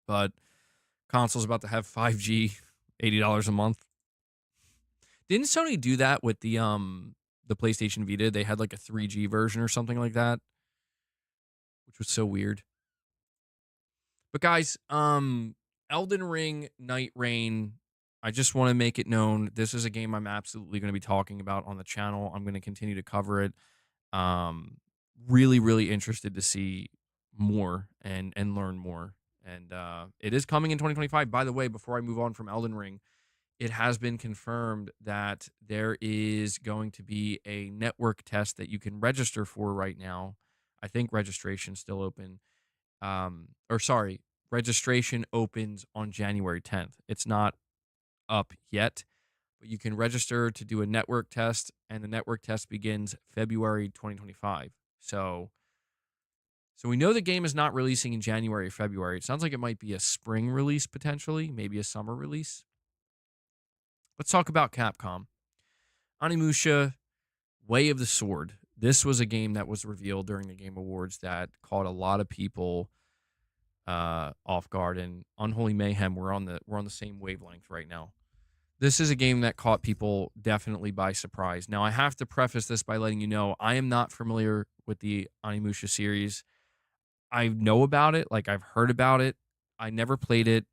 But console's about to have 5G, $80 a month. Didn't Sony do that with the PlayStation Vita? They had like a 3G version or something like that, which was so weird. But guys, Elden Ring Night Reign, I just want to make it known this is a game I'm absolutely going to be talking about on the channel. I'm going to continue to cover it. Really, really interested to see more and learn more. And it is coming in 2025. By the way, before I move on from Elden Ring, it has been confirmed that there is going to be a network test that you can register for right now. I think registration's still open. Or sorry, registration opens on January 10th. It's not up yet, but you can register to do a network test, and the network test begins February 2025. So we know the game is not releasing in January or February. It sounds like it might be a spring release potentially, maybe a summer release. Let's talk about Capcom. Onimusha, Way of the Sword. This was a game that was revealed during the Game Awards that caught a lot of people off guard, and Unholy Mayhem, we're on the same wavelength right now. This is a game that caught people definitely by surprise. Now, I have to preface this by letting you know I am not familiar with the Onimusha series. I know about it, like I've heard about it. I never played it.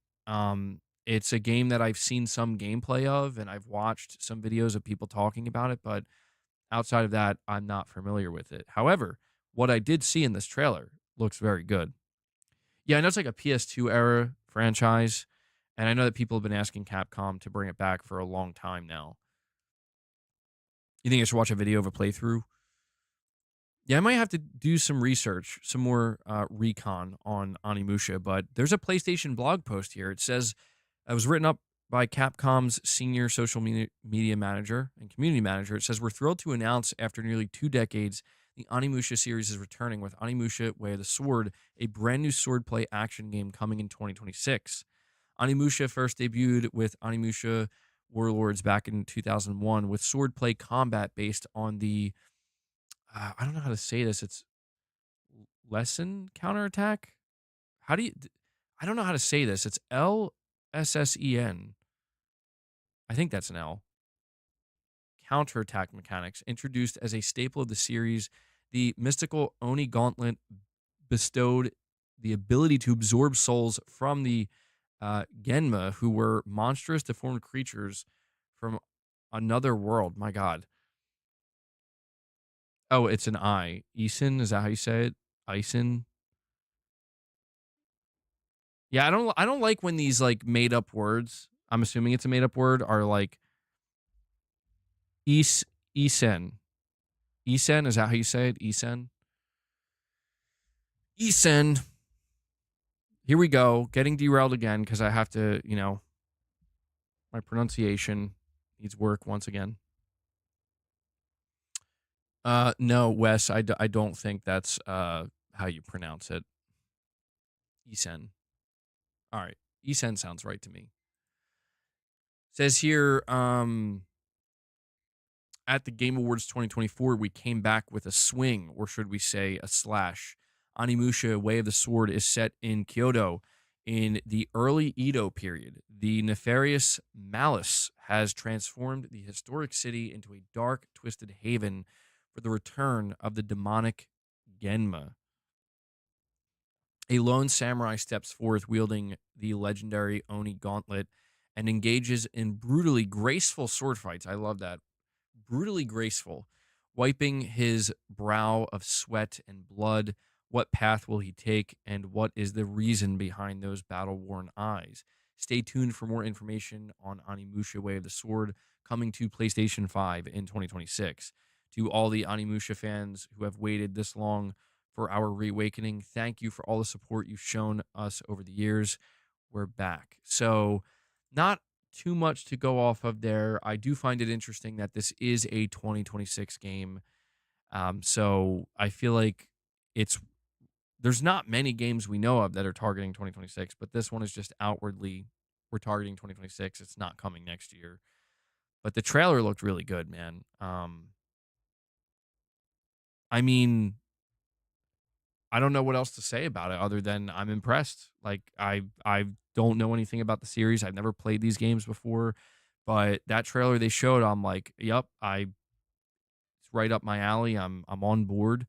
It's a game that I've seen some gameplay of, and I've watched some videos of people talking about it, but outside of that, I'm not familiar with it. However, what I did see in this trailer looks very good. Yeah, I know it's like a PS2 era franchise, and I know that people have been asking Capcom to bring it back for a long time now. You think I should watch a video of a playthrough? Yeah, I might have to do some research, some more recon on Onimusha, but there's a PlayStation blog post here. It says it was written up by Capcom's senior social media manager and community manager. It says, we're thrilled to announce after nearly 2 decades, the Onimusha series is returning with Onimusha Way of the Sword, a brand new swordplay action game coming in 2026. Onimusha first debuted with Onimusha Warlords back in 2001 with swordplay combat based on the I don't know how to say this. It's lesson counterattack. How do you? I don't know how to say this. It's LSSEN. I think that's an L. Counterattack mechanics introduced as a staple of the series. The mystical Oni Gauntlet bestowed the ability to absorb souls from the Genma, who were monstrous, deformed creatures from another world. My God. Oh, it's an I. Eason, is that how you say it? Ison. Yeah, I don't like when these like made up words, I'm assuming it's a made up word, are like Isen. Isen, is that how you say it? Isen. Isen. Here we go. Getting derailed again because I have to, my pronunciation needs work once again. No, Wes, I don't think that's how you pronounce it. Isen. All right. Isen sounds right to me. Says here, at the Game Awards 2024, we came back with a swing, or should we say a slash. Onimusha Way of the Sword is set in Kyoto in the early Edo period. The nefarious Malice has transformed the historic city into a dark, twisted haven for the return of the demonic Genma. A lone samurai steps forth wielding the legendary Oni Gauntlet and engages in brutally graceful sword fights. I love that. Brutally graceful, wiping his brow of sweat and blood. What path will he take, and what is the reason behind those battle-worn eyes? Stay tuned for more information on Onimusha Way of the Sword, coming to PlayStation 5 in 2026. To all the Onimusha fans who have waited this long for our reawakening, thank you for all the support you've shown us over the years. We're back. So, not too much to go off of there. I do find it interesting that this is a 2026 game. So I feel like it's there's not many games we know of that are targeting 2026, but this one is just outwardly we're targeting 2026. It's not coming next year. But the trailer looked really good, man. I mean, I don't know what else to say about it other than I'm impressed. Like I don't know anything about the series. I've never played these games before, but that trailer they showed, I'm like, yep, it's right up my alley. I'm on board.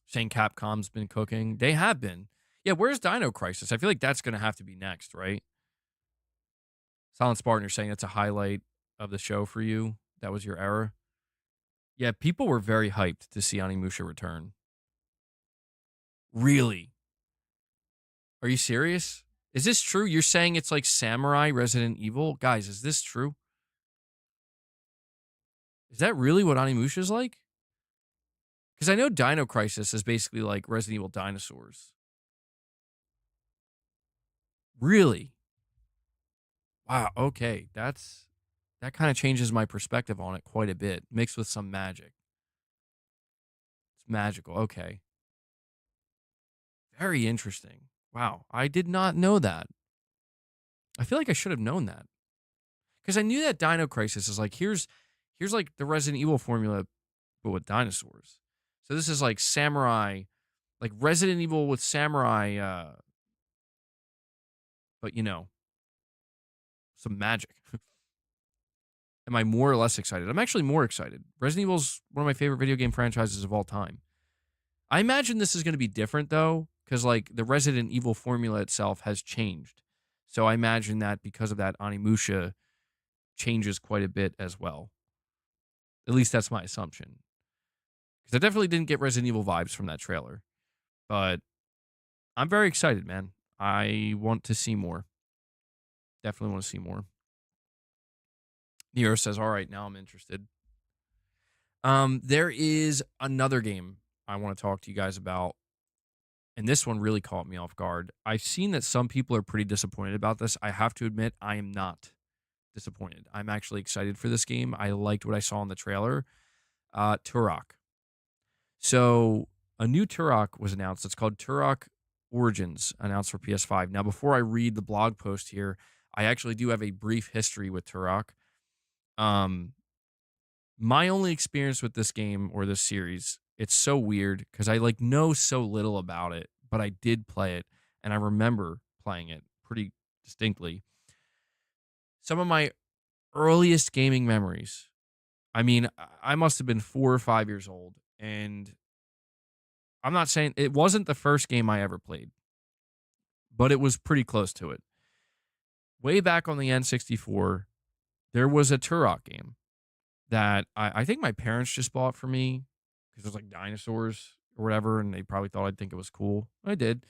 Saying Capcom's been cooking. They have been. Yeah, where's Dino Crisis? I feel like that's gonna have to be next, right? Silent Spartan, you're saying that's a highlight of the show for you. That was your era. Yeah, people were very hyped to see Onimusha return. Really? Are you serious? Is this true? You're saying it's like Samurai Resident Evil? Guys, is this true? Is that really what Onimusha's like? Because I know Dino Crisis is basically like Resident Evil dinosaurs. Really? Wow, okay. That kind of changes my perspective on it quite a bit, mixed with some magic. It's magical. Okay. Very interesting. Wow, I did not know that. I feel like I should have known that. Because I knew that Dino Crisis is like here's like the Resident Evil formula, but with dinosaurs. So this is like samurai, like Resident Evil with samurai, but some magic. Am I more or less excited? I'm actually more excited. Resident Evil's one of my favorite video game franchises of all time. I imagine this is going to be different though, because like the Resident Evil formula itself has changed. So I imagine that because of that, Onimusha changes quite a bit as well. At least that's my assumption. Because I definitely didn't get Resident Evil vibes from that trailer. But I'm very excited, man. I want to see more. Definitely want to see more. Nero says, all right, now I'm interested. There is another game I want to talk to you guys about. And this one really caught me off guard. I've seen that some people are pretty disappointed about this. I have to admit, I am not disappointed. I'm actually excited for this game. I liked what I saw in the trailer. Turok. So a new Turok was announced. It's called Turok Origins, announced for PS5. Now, before I read the blog post here, I actually do have a brief history with Turok. My only experience with this game or this series, it's so weird because I like know so little about it, but I did play it and I remember playing it pretty distinctly. Some of my earliest gaming memories. I mean, I must have been 4 or 5 years old, and I'm not saying it wasn't the first game I ever played, but it was pretty close to it. Way back on the N64, there was a Turok game that I think my parents just bought for me because it was like dinosaurs or whatever, and they probably thought I'd think it was cool. I did.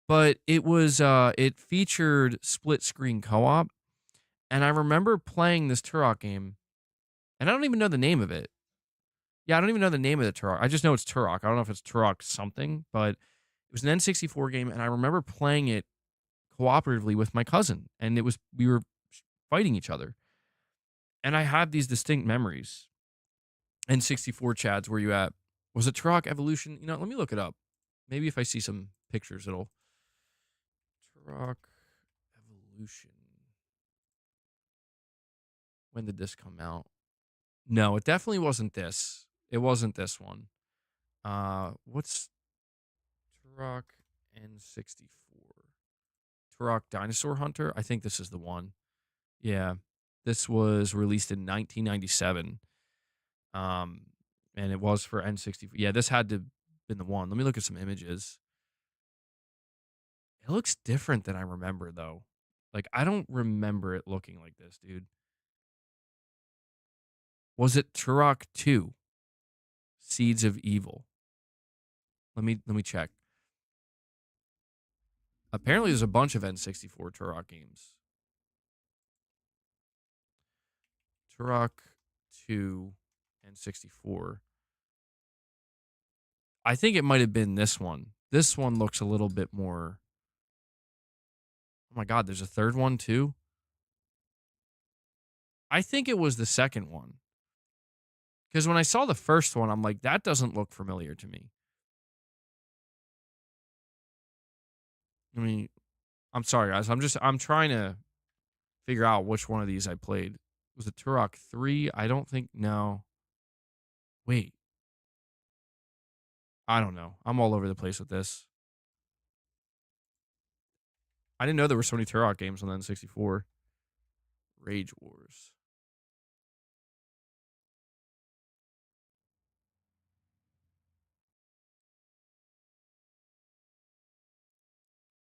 But it featured split screen co-op, and I remember playing this Turok game, and I don't even know the name of it. Yeah, I don't even know the name of the Turok. I just know it's Turok. I don't know if it's Turok something, but it was an N64 game, and I remember playing it cooperatively with my cousin, and we were fighting each other. And I have these distinct memories. N64 Chads, where you at? Was it Turok Evolution? Let me look it up. Maybe if I see some pictures, it'll Turok Evolution. When did this come out? No, it definitely wasn't this. It wasn't this one. What's Turok N64? Turok Dinosaur Hunter? I think this is the one. Yeah. This was released in 1997. And it was for N64. Yeah, this had to have been the one. Let me look at some images. It looks different than I remember, though. Like, I don't remember it looking like this, dude. Was it Turok 2? Seeds of Evil. Let me check. Apparently, there's a bunch of N64 Turok games. Turok 2 N64. I think it might have been this one. This one looks a little bit more. Oh my God, there's a third one too. I think it was the second one. Because when I saw the first one, I'm like, that doesn't look familiar to me. I mean, I'm sorry, guys. I'm trying to figure out which one of these I played. Was it Turok 3? I don't think, no. Wait, I don't know. I'm all over the place with this. I didn't know there were so many Turok games on the N64. Rage Wars.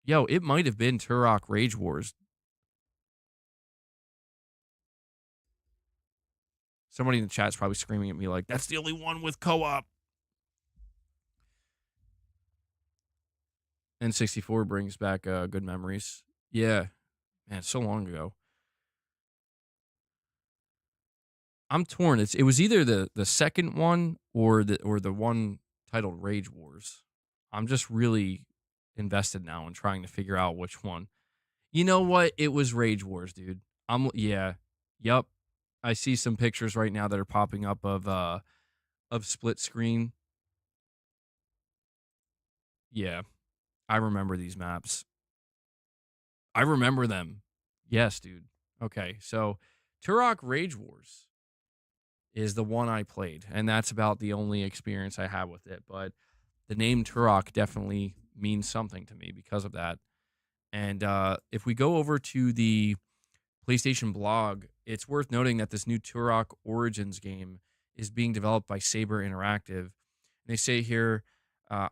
Yo, it might have been Turok Rage Wars. Somebody in the chat's probably screaming at me like, that's the only one with co-op. N64 brings back good memories. Yeah. Man, so long ago. I'm torn. It was either the second one or the one titled Rage Wars. I'm just really invested now in trying to figure out which one. You know what? It was Rage Wars, dude. Yeah. Yep. I see some pictures right now that are popping up of split screen. Yeah. I remember these maps. I remember them. Yes, dude. Okay. So Turok Rage Wars is the one I played, and that's about the only experience I have with it. But the name Turok definitely means something to me because of that. And if we go over to the PlayStation blog, it's worth noting that this new Turok Origins game is being developed by Saber Interactive. They say here, uh,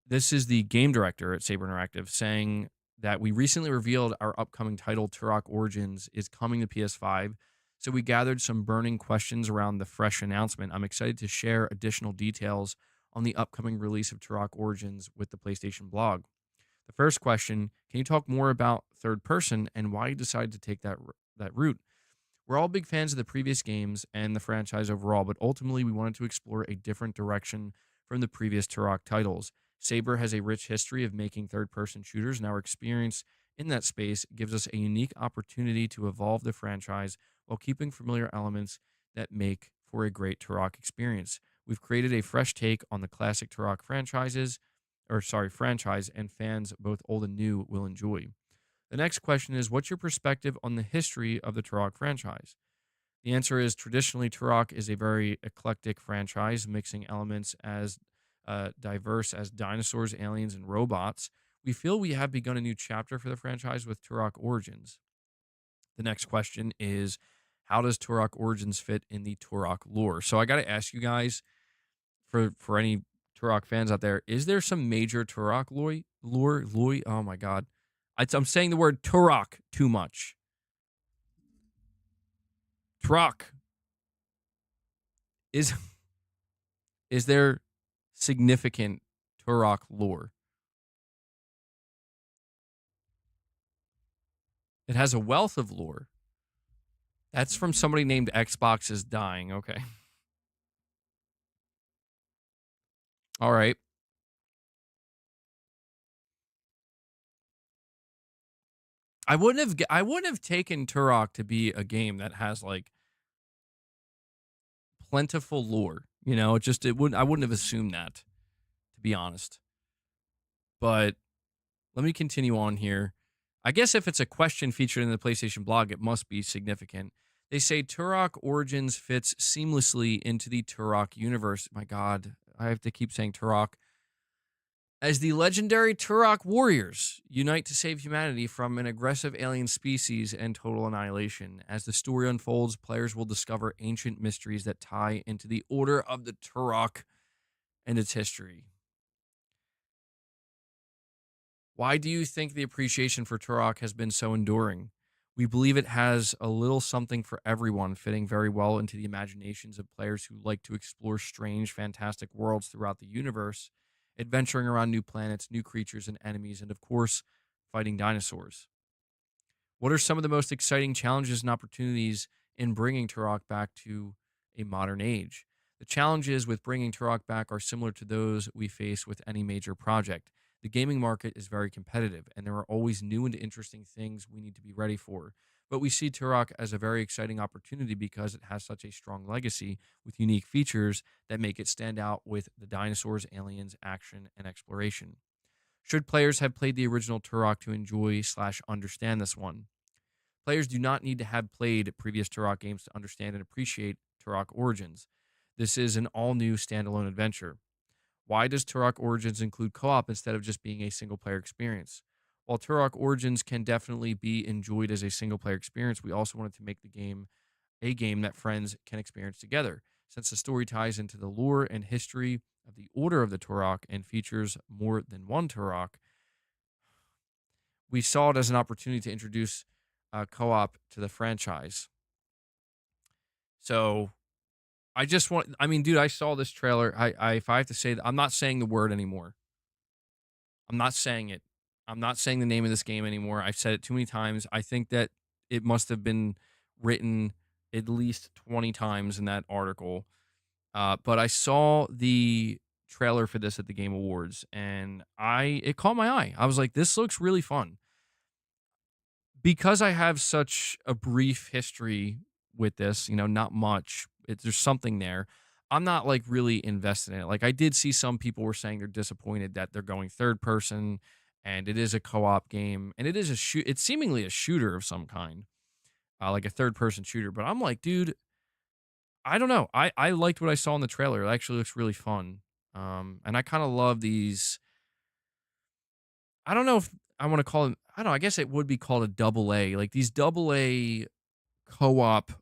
this is the game director at Saber Interactive saying that we recently revealed our upcoming title, Turok Origins, is coming to PS5. So we gathered some burning questions around the fresh announcement. I'm excited to share additional details on the upcoming release of Turok Origins with the PlayStation blog. The first question, can you talk more about third person and why you decided to take that route? We're all big fans of the previous games and the franchise overall, but ultimately we wanted to explore a different direction from the previous Turok titles. Saber has a rich history of making third-person shooters, and our experience in that space gives us a unique opportunity to evolve the franchise while keeping familiar elements that make for a great Turok experience. We've created a fresh take on the classic Turok franchise, and fans both old and new will enjoy. The next question is, what's your perspective on the history of the Turok franchise? The answer is traditionally Turok is a very eclectic franchise, mixing elements as diverse as dinosaurs, aliens, and robots. We feel we have begun a new chapter for the franchise with Turok Origins. The next question is, how does Turok Origins fit in the Turok lore? So I got to ask you guys, for any Turok fans out there, is there some major Turok lore? Oh my God. I'm saying the word Turok too much. Turok. Is is there significant Turok lore? It has a wealth of lore. That's from somebody named Xbox is dying. Okay. All right. I wouldn't have taken Turok to be a game that has like plentiful lore. You know, I wouldn't have assumed that, to be honest. But let me continue on here. I guess if it's a question featured in the PlayStation blog, it must be significant. They say Turok Origins fits seamlessly into the Turok universe. My God, I have to keep saying Turok. As the legendary Turok warriors unite to save humanity from an aggressive alien species and total annihilation. As the story unfolds, players will discover ancient mysteries that tie into the Order of the Turok and its history. Why do you think the appreciation for Turok has been so enduring? We believe it has a little something for everyone, fitting very well into the imaginations of players who like to explore strange, fantastic worlds throughout the universe, adventuring around new planets, new creatures and enemies, and of course, fighting dinosaurs. What are some of the most exciting challenges and opportunities in bringing Turok back to a modern age? The challenges with bringing Turok back are similar to those we face with any major project. The gaming market is very competitive, and there are always new and interesting things we need to be ready for. But we see Turok as a very exciting opportunity because it has such a strong legacy with unique features that make it stand out with the dinosaurs, aliens, action, and exploration. Should players have played the original Turok to enjoy slash understand this one? Players do not need to have played previous Turok games to understand and appreciate Turok Origins. This is an all new standalone adventure. Why does Turok Origins include co op instead of just being a single player experience? While Turok Origins can definitely be enjoyed as a single player experience, we also wanted to make the game a game that friends can experience together. Since the story ties into the lore and history of the Order of the Turok and features more than one Turok, we saw it as an opportunity to introduce co op to the franchise. So I just want, I mean, dude, I saw this trailer. If I have to say that, I'm not saying the word anymore. I'm not saying it. I'm not saying the name of this game anymore. I've said it too many times. I think that it must have been written at least 20 times in that article. But I saw the trailer for this at the Game Awards, and it caught my eye. I was like, this looks really fun. Because I have such a brief history with this, not much. There's something there. I'm not like really invested in it. Like I did see some people were saying they're disappointed that they're going third person, and it is a co-op game, and it is It's seemingly a shooter of some kind, like a third person shooter. But I'm like, dude, I don't know. I liked what I saw in the trailer. It actually looks really fun. And I kind of love these. I don't know if I want to call them. I don't know. I guess it would be called a double A. Like these double A co-op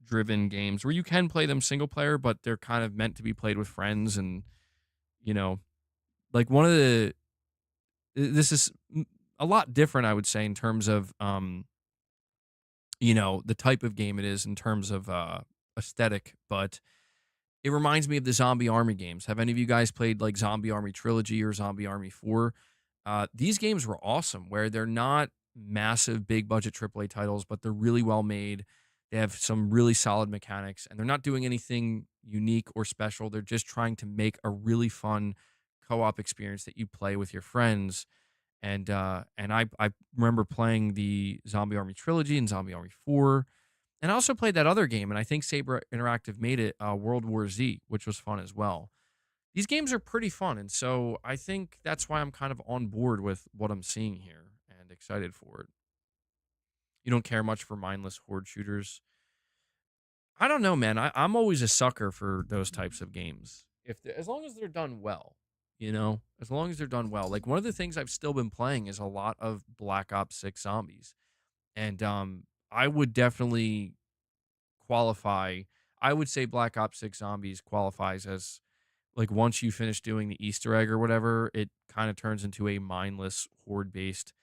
driven games where you can play them single player, but they're kind of meant to be played with friends. And you know, like one of the this is a lot different, I would say, in terms of the type of game it is in terms of aesthetic, but it reminds me of the Zombie Army games. Have any of you guys played like Zombie Army Trilogy or Zombie Army 4? These games were awesome, where they're not massive, big budget AAA titles, but they're really well made. They have some really solid mechanics, and they're not doing anything unique or special. They're just trying to make a really fun co-op experience that you play with your friends. And I remember playing the Zombie Army Trilogy and Zombie Army 4, and I also played that other game, and I think Saber Interactive made it, World War Z, which was fun as well. These games are pretty fun, and so I think that's why I'm kind of on board with what I'm seeing here and excited for it. You don't care much for mindless horde shooters. I don't know, man. I'm always a sucker for those types of games. As long as they're done well, as long as they're done well. Like one of the things I've still been playing is a lot of Black Ops 6 Zombies, and I would definitely qualify. I would say Black Ops 6 Zombies qualifies as like once you finish doing the Easter egg or whatever, it kind of turns into a mindless horde based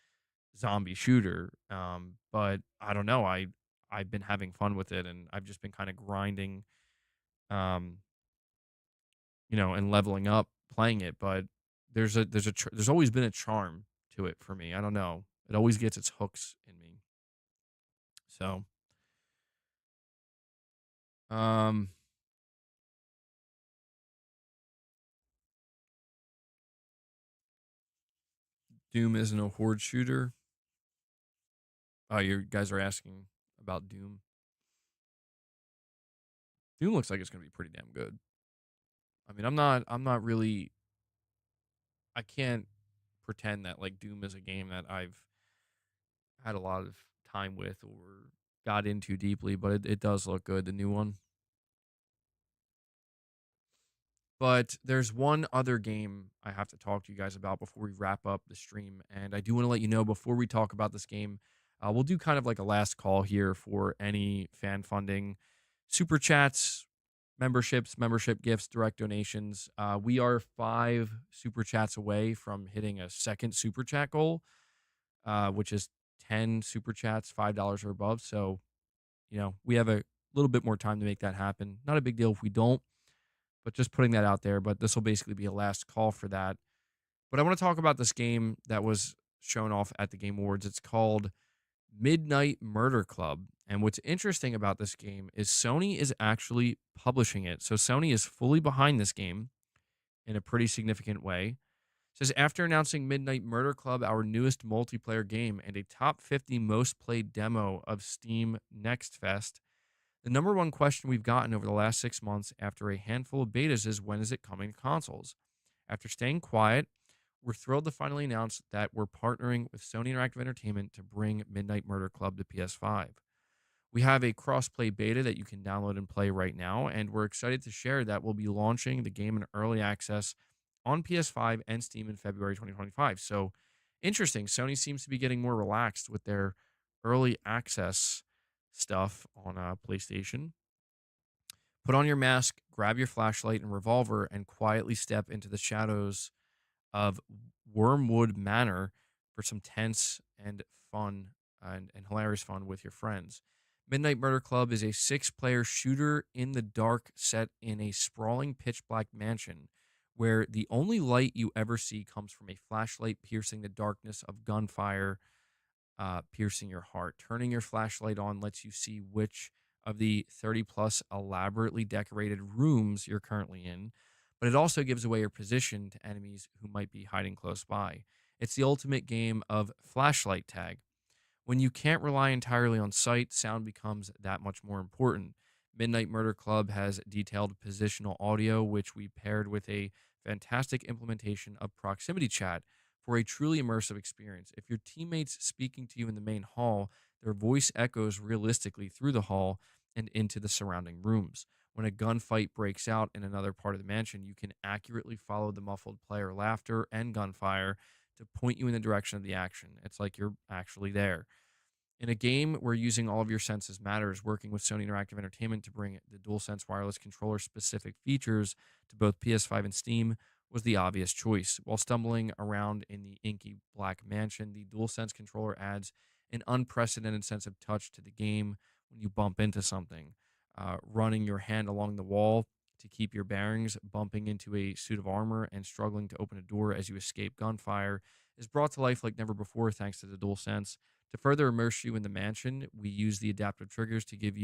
zombie shooter. But I don't know. I've been having fun with it, and I've just been kind of grinding, um, and leveling up playing it. But there's always been a charm to it for me. I don't know. It always gets its hooks in me. So, um, Doom isn't a horde shooter. Oh, you guys are asking about Doom. Doom looks like it's gonna be pretty damn good. I mean, I'm not really. I can't pretend that like Doom is a game that I've had a lot of time with or got into deeply, but it does look good, the new one. But there's one other game I have to talk to you guys about before we wrap up the stream. And I do want to let you know before we talk about this game, we'll do kind of like a last call here for any fan funding, super chats, memberships, membership gifts, direct donations. We are 5 super chats away from hitting a second super chat goal, which is 10 super chats, $5 or above. So, we have a little bit more time to make that happen. Not a big deal if we don't, but just putting that out there. But this will basically be a last call for that. But I want to talk about this game that was shown off at the Game Awards. It's called Midnight Murder Club. And what's interesting about this game is Sony is actually publishing it. So Sony is fully behind this game in a pretty significant way. says after announcing Midnight Murder Club, our newest multiplayer game, and a top 50 most played demo of Steam Next Fest, the number one question we've gotten over the last 6 months after a handful of betas is when is it coming to consoles? After staying quiet, we're thrilled to finally announce that we're partnering with Sony Interactive Entertainment to bring Midnight Murder Club to PS5. We have a cross-play beta that you can download and play right now, and we're excited to share that we'll be launching the game in early access on PS5 and Steam in February 2025. So, interesting. Sony seems to be getting more relaxed with their early access stuff on PlayStation. Put on your mask, grab your flashlight and revolver, and quietly step into the shadows of Wormwood Manor for some tense and fun and hilarious fun with your friends. Midnight Murder Club is a 6-player shooter in the dark set in a sprawling pitch black mansion where the only light you ever see comes from a flashlight piercing the darkness of gunfire piercing your heart. Turning your flashlight on lets you see which of the 30 plus elaborately decorated rooms you're currently in, but it also gives away your position to enemies who might be hiding close by. It's the ultimate game of flashlight tag. When you can't rely entirely on sight, sound becomes that much more important. Midnight Murder Club has detailed positional audio, which we paired with a fantastic implementation of proximity chat for a truly immersive experience. If your teammates speaking to you in the main hall, their voice echoes realistically through the hall and into the surrounding rooms. When a gunfight breaks out in another part of the mansion, you can accurately follow the muffled player laughter and gunfire to point you in the direction of the action. It's like you're actually there. In a game where using all of your senses matters, working with Sony Interactive Entertainment to bring the DualSense wireless controller specific features to both PS5 and Steam was the obvious choice. While stumbling around in the inky black mansion, the DualSense controller adds an unprecedented sense of touch to the game when you bump into something. Running your hand along the wall to keep your bearings, bumping into a suit of armor, and struggling to open a door as you escape gunfire is brought to life like never before thanks to the DualSense. To further immerse you in the mansion, we use the adaptive triggers to give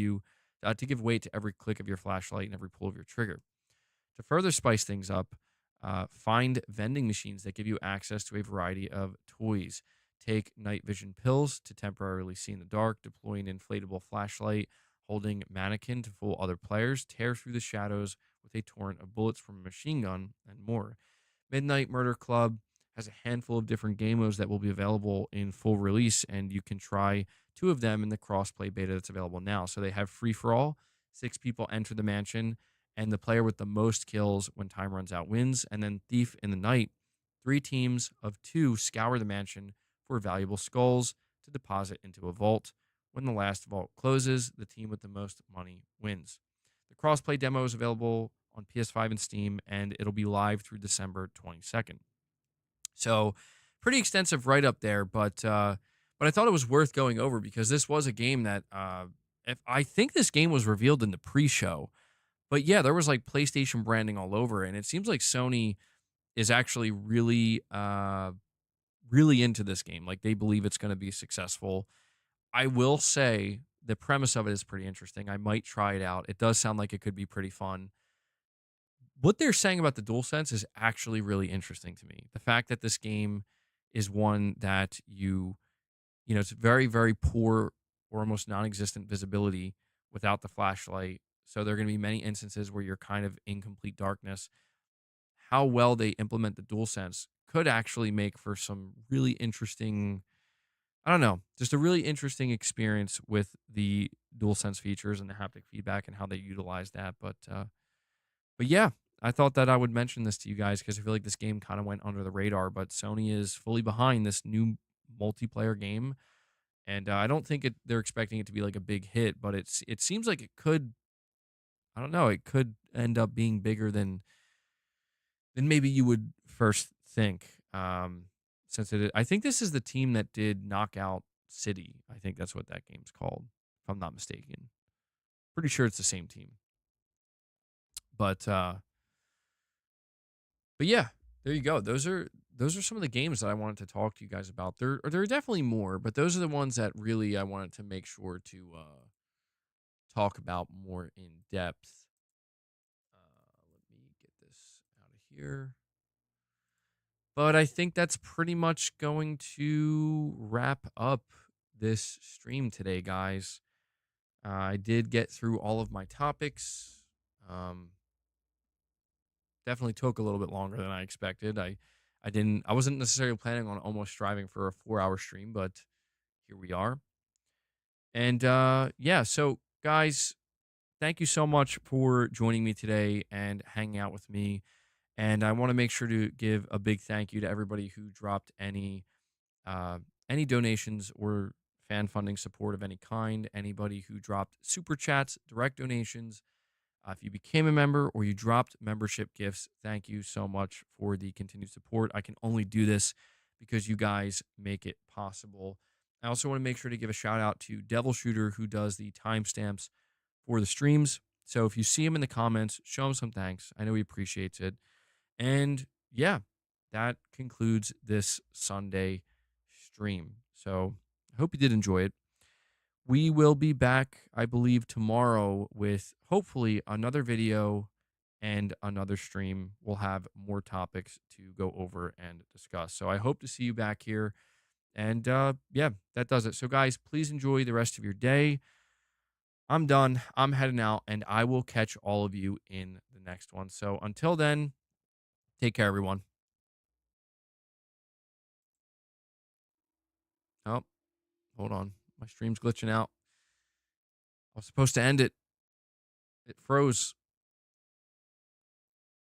weight to every click of your flashlight and every pull of your trigger. To further spice things up, find vending machines that give you access to a variety of toys. Take night vision pills to temporarily see in the dark, deploy an inflatable flashlight, holding mannequin to fool other players, tear through the shadows with a torrent of bullets from a machine gun, and more. Midnight Murder Club has a handful of different game modes that will be available in full release, and you can try 2 of them in the crossplay beta that's available now. So they have free for all, 6 people enter the mansion, and the player with the most kills when time runs out wins. And then Thief in the Night, 3 teams of 2 scour the mansion for valuable skulls to deposit into a vault. When the last vault closes, the team with the most money wins. The crossplay demo is available on PS5 and Steam, and it'll be live through December 22nd. So, pretty extensive write up there, but I thought it was worth going over because this was a game that if I think this game was revealed in the pre-show, but yeah, there was like PlayStation branding all over it, and it seems like Sony is actually really into this game. Like they believe it's going to be successful. I will say the premise of it is pretty interesting. I might try it out. It does sound like it could be pretty fun. What they're saying about the DualSense is actually really interesting to me. The fact that this game is one that it's very, very poor or almost non-existent visibility without the flashlight. So there are going to be many instances where you're kind of in complete darkness. How well they implement the DualSense could actually make for some really interesting, I don't know, just a really interesting experience with the DualSense features and the haptic feedback and how they utilize that. But yeah, I thought that I would mention this to you guys because I feel like this game kind of went under the radar, but Sony is fully behind this new multiplayer game. And I don't think they're expecting it to be like a big hit, but it seems like it could. I don't know. It could end up being bigger than maybe you would first think. Since I think this is the team that did Knockout City. I think that's what that game's called, if I'm not mistaken. Pretty sure it's the same team. But yeah, there you go. Those are some of the games that I wanted to talk to you guys about. There are definitely more, but those are the ones that really I wanted to make sure to talk about more in depth. Let me get this out of here. But I think that's pretty much going to wrap up this stream today, guys. I did get through all of my topics. Um, Definitely took a little bit longer than I expected. I wasn't necessarily planning on almost striving for a 4-hour stream, but here we are. And yeah, so guys, thank you so much for joining me today and hanging out with me. And I want to make sure to give a big thank you to everybody who dropped uh, any donations or fan funding support of any kind. Anybody who dropped super chats, direct donations. If you became a member or you dropped membership gifts, thank you so much for the continued support. I can only do this because you guys make it possible. I also want to make sure to give a shout out to Devil Shooter, who does the timestamps for the streams. So if you see him in the comments, show him some thanks. I know he appreciates it. And yeah, that concludes this Sunday stream. So I hope you did enjoy it. We will be back, I believe, tomorrow with hopefully another video and another stream. We'll have more topics to go over and discuss. So I hope to see you back here. And yeah, that does it. So, guys, please enjoy the rest of your day. I'm done. I'm heading out, and I will catch all of you in the next one. So, until then, take care, everyone. Oh, hold on. My stream's glitching out. I was supposed to end it. It froze.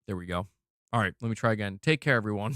There we go. All right, let me try again. Take care, everyone.